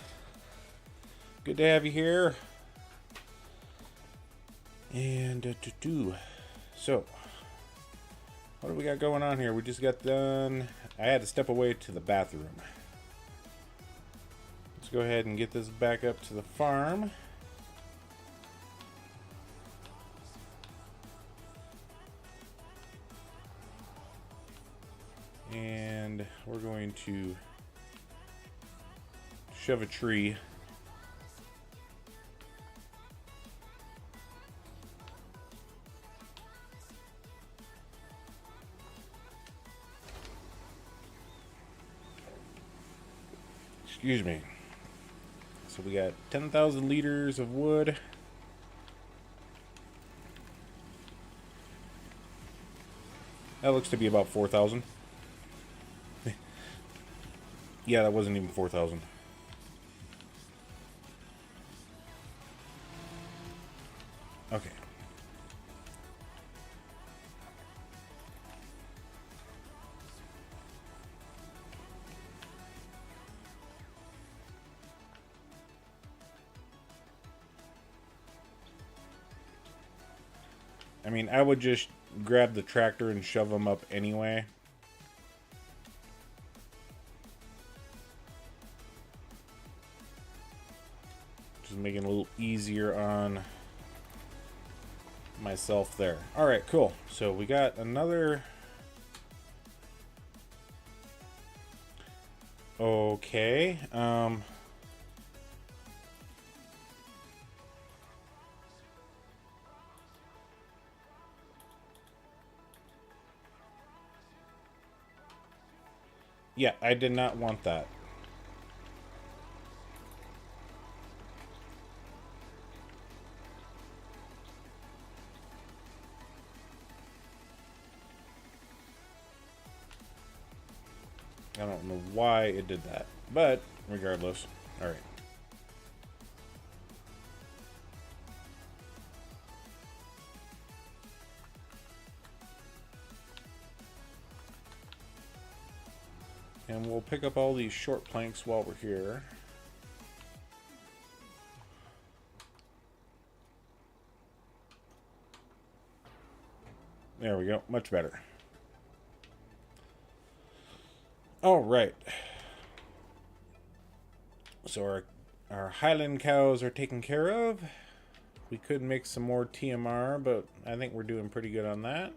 Good to have you here. And so, what do we got going on here? We just got done. I had to step away to the bathroom. Let's go ahead and get this back up to the farm. And we're going to shove a tree. Excuse me. So we got 10,000 liters of wood. That looks to be about 4,000. Yeah, that wasn't even 4,000. Okay. I mean, I would just grab the tractor and shove them up anyway. Just making it a little easier on myself there. Alright, cool. So we got another... Okay. Yeah, I did not want that. I don't know why it did that, but regardless. All right. And we'll pick up all these short planks while we're here. There we go. Much better. All right. So our Highland cows are taken care of. We could make some more TMR, but I think we're doing pretty good on that.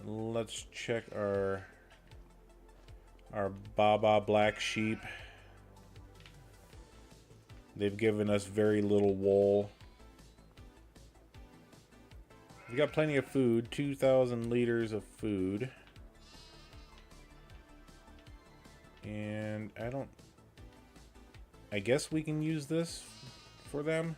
Let's check our Baba black sheep. They've given us very little wool. We got plenty of food, 2,000 liters of food. And I guess we can use this for them.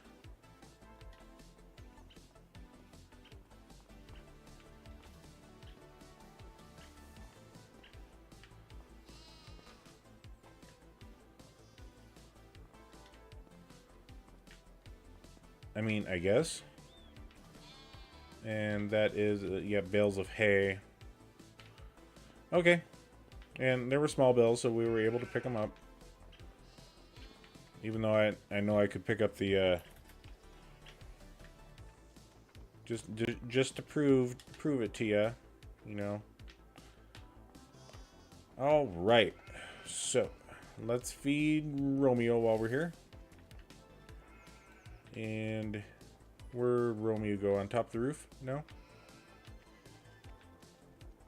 I mean, I guess. And that is, yeah, bales of hay. Okay. And there were small bales, so we were able to pick them up. Even though I know I could pick up the, just to prove it to you, you know. All right. So, let's feed Romeo while we're here. And where'd Romeo go? On top of the roof? No?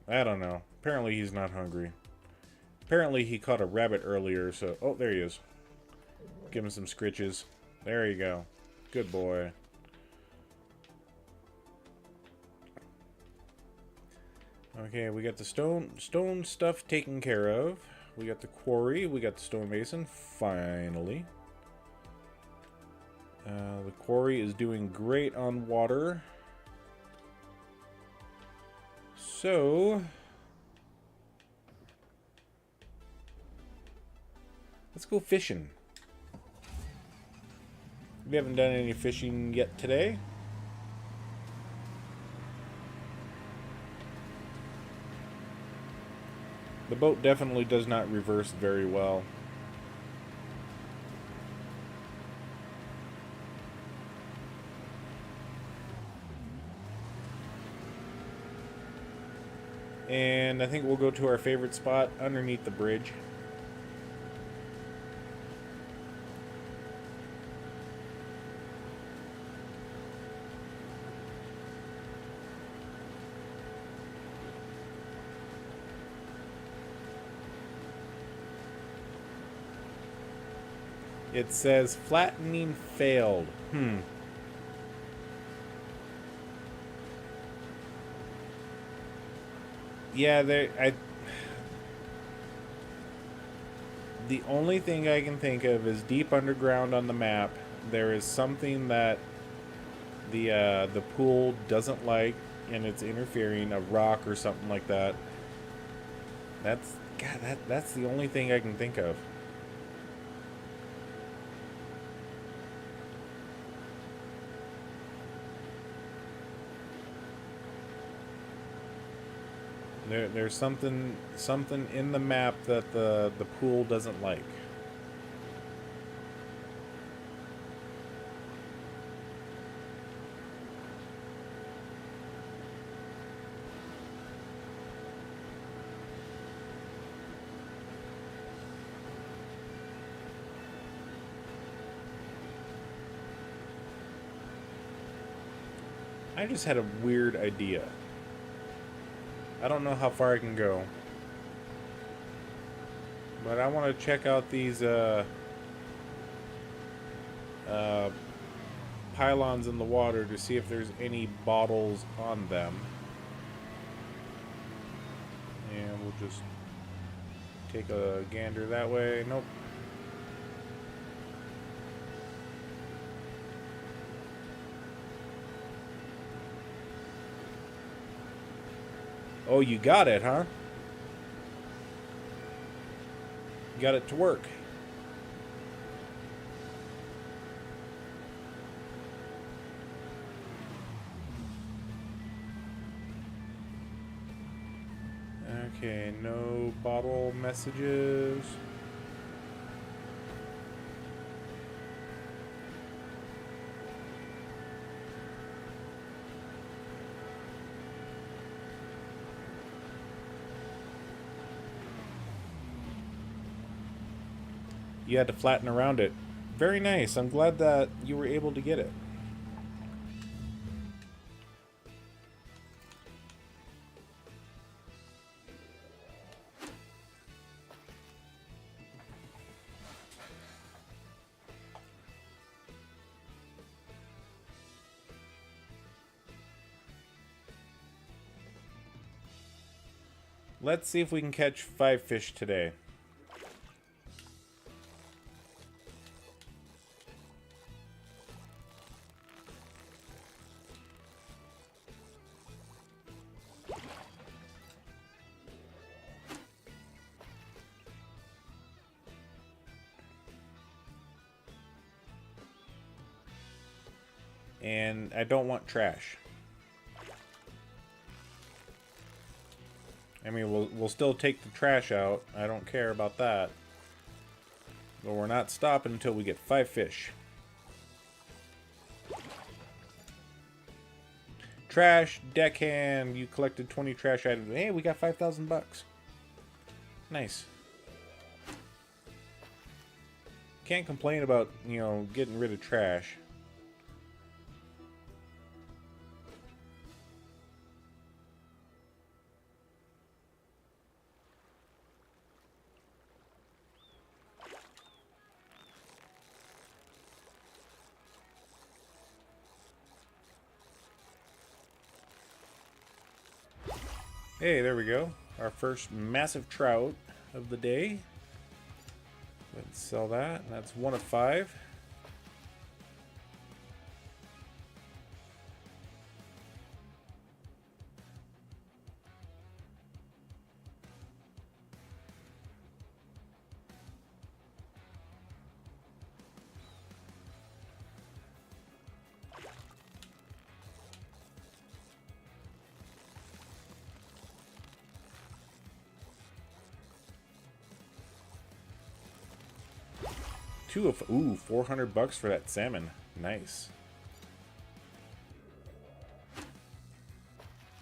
I don't know. Apparently he's not hungry. Apparently he caught a rabbit earlier, so... Oh, there he is. Give him some scritches. There you go. Good boy. Okay, we got the stone stuff taken care of. We got the quarry. We got the stonemason. Finally. The quarry is doing great on water. So... let's go fishing. We haven't done any fishing yet today. The boat definitely does not reverse very well. And I think we'll go to our favorite spot underneath the bridge. It says flattening failed. Yeah, The only thing I can think of is deep underground on the map. There is something that the pool doesn't like, and it's interfering, a rock or something like that. That's the only thing I can think of. There's something in the map that the pool doesn't like. I just had a weird idea. I don't know how far I can go, but I want to check out these pylons in the water to see if there's any bottles on them. And we'll just take a gander that way. Nope. Oh, you got it, huh? You got it to work. Okay, no bottle messages. You had to flatten around it. Very nice. I'm glad that you were able to get it. Let's see if we can catch 5 fish today. And I don't want trash. I mean, we'll still take the trash out. I don't care about that. But we're not stopping until we get 5 fish. Trash, deckhand. You collected 20 trash items. Hey, we got 5,000 bucks. Nice. Can't complain about, you know, getting rid of trash. Hey, there we go. Our first massive trout of the day. Let's sell that. That's 1 of 5. Ooh, 400 bucks for that salmon. Nice.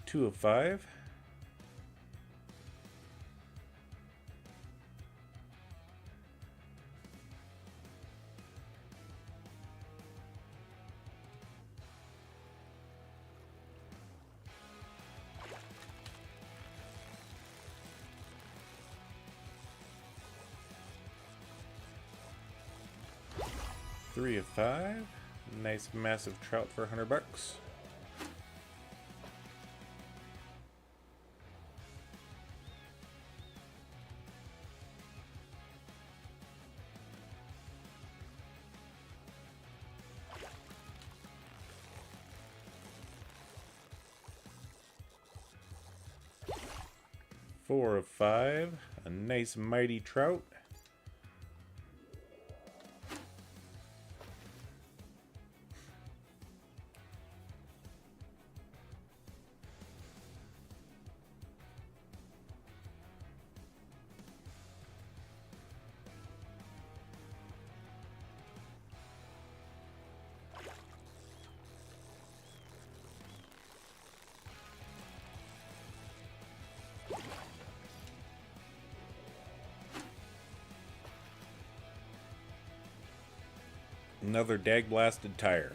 2 of 5. Three of 5. Nice massive trout for 100 bucks. 4 of 5. A nice mighty trout. Another dag blasted tire.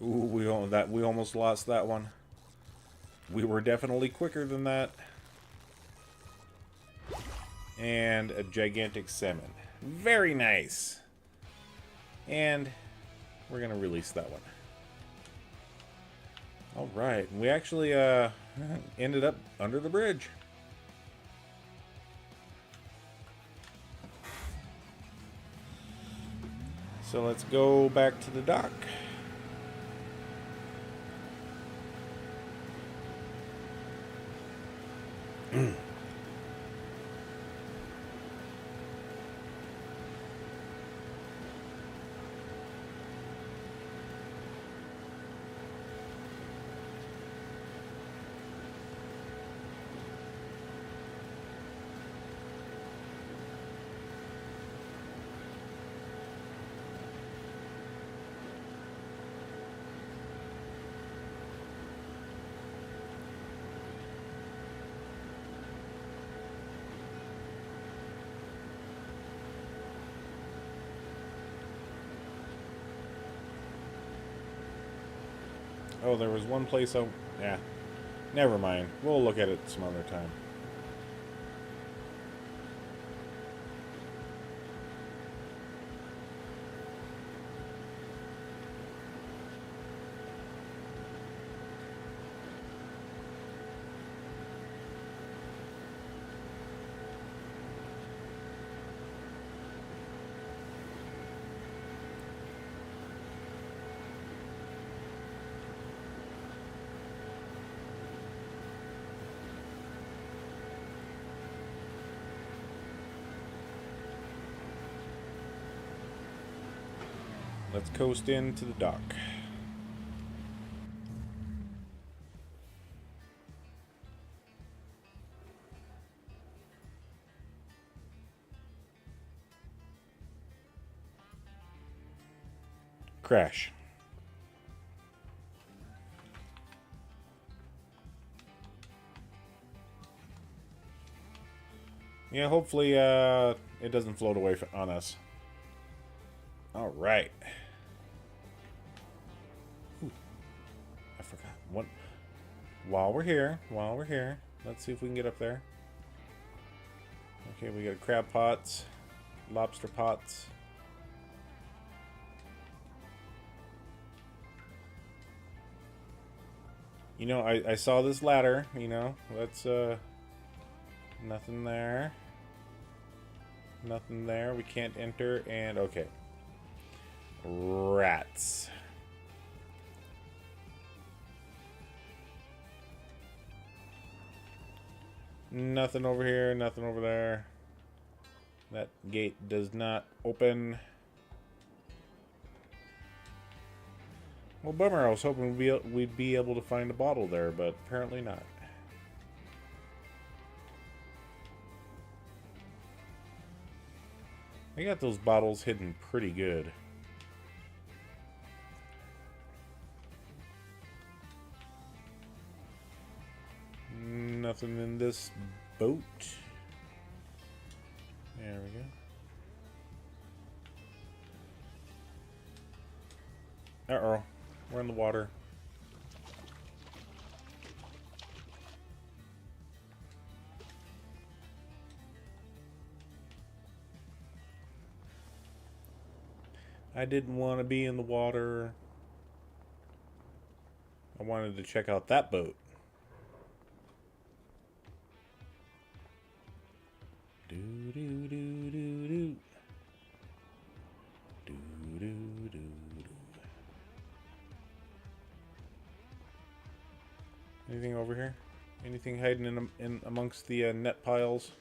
Ooh, we almost lost that one. We were definitely quicker than that. And a gigantic salmon. Very nice. And we're gonna release that one. Alright, we actually ended up under the bridge. So let's go back to the dock. Oh, there was one place yeah. Never mind. We'll look at it some other time. Let's coast into the dock. Crash. Yeah, hopefully it doesn't float away on us. All right. Ooh, I forgot. What? While we're here, let's see if we can get up there. Okay, we got crab pots, lobster pots. You know, I saw this ladder, you know. Let's nothing there. Nothing there. We can't enter, and okay. Rats. Nothing over here, nothing over there. That gate does not open. Well, bummer. I was hoping we'd be able to find a bottle there, but apparently not. I got those bottles hidden pretty good. Nothing in this boat. There we go. Uh-oh. We're in the water. I didn't want to be in the water. I wanted to check out that boat. Do do do do do. Do do do do. anything hiding in amongst the net piles.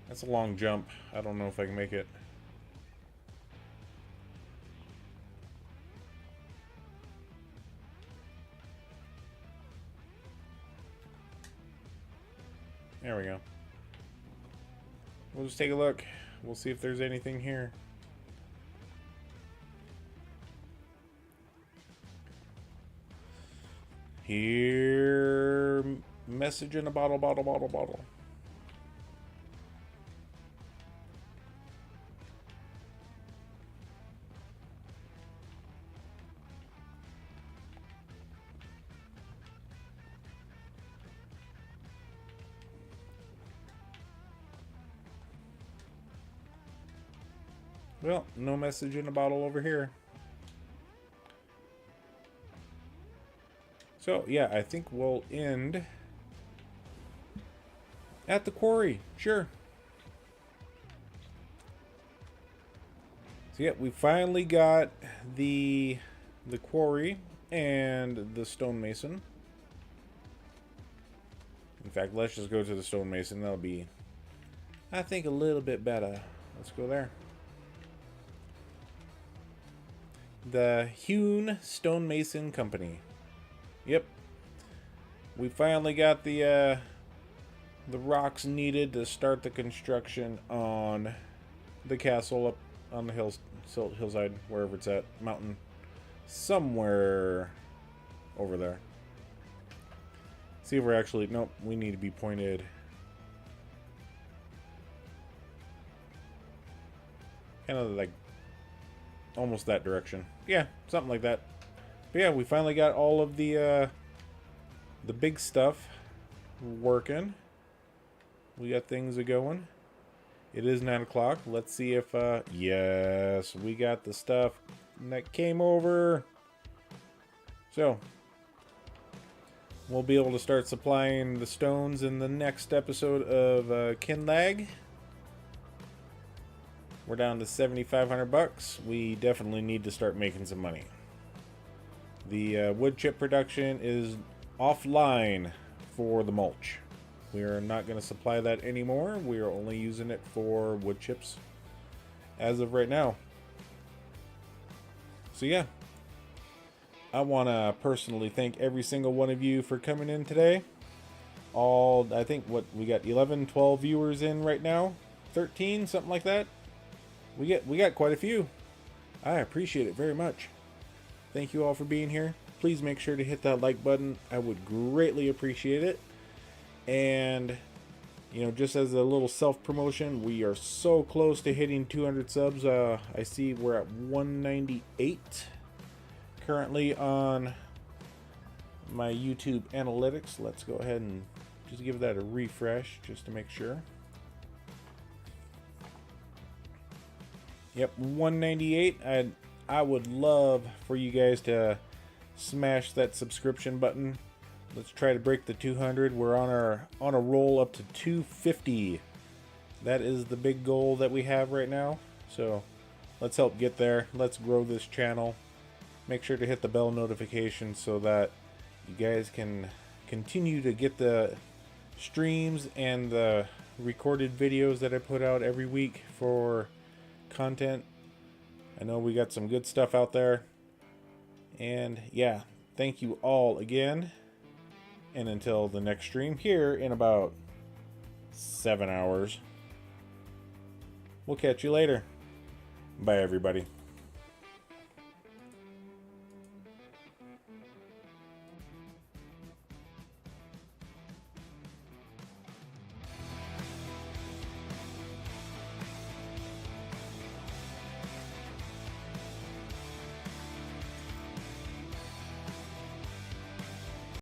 That's a long jump. I don't know if I can make it. There we go. We'll just take a look. We'll see if there's anything here. Here, message in a bottle, bottle, bottle, bottle. Well, no message in a bottle over here. So, yeah, I think we'll end at the quarry. Sure. So, yeah, we finally got the quarry and the stonemason. In fact, let's just go to the stonemason. That'll be, I think, a little bit better. Let's go there. The Hewn Stonemason Company. Yep. We finally got the rocks needed to start the construction on the castle up on the hillside, wherever it's at. Mountain. Somewhere over there. See if we're actually... Nope, we need to be pointed... kind of like... almost that direction. Yeah, something like that. But yeah, we finally got all of the big stuff working. We got things going. It is 9 o'clock. Let's see if, yes, we got the stuff that came over. So, we'll be able to start supplying the stones in the next episode of Kinlaig. We're down to 7,500 bucks. We definitely need to start making some money. The wood chip production is offline for the mulch. We are not going to supply that anymore. We are only using it for wood chips as of right now. So yeah, I want to personally thank every single one of you for coming in today. I think we got 11, 12 viewers in right now. 13, something like that. We got quite a few. I appreciate it very much. Thank you all for being here. Please make sure to hit that like button. I would greatly appreciate it. And, you know, just as a little self-promotion, we are so close to hitting 200 subs. I see we're at 198 currently on my YouTube analytics. Let's go ahead and just give that a refresh just to make sure. Yep, 198. I would love for you guys to smash that subscription button. Let's try to break the 200. We're on a roll up to 250. That is the big goal that we have right now. So let's help get there. Let's grow this channel. Make sure to hit the bell notification so that you guys can continue to get the streams and the recorded videos that I put out every week for content. I know we got some good stuff out there. And yeah, thank you all again. And until the next stream here in about 7 hours, we'll catch you later. Bye, everybody.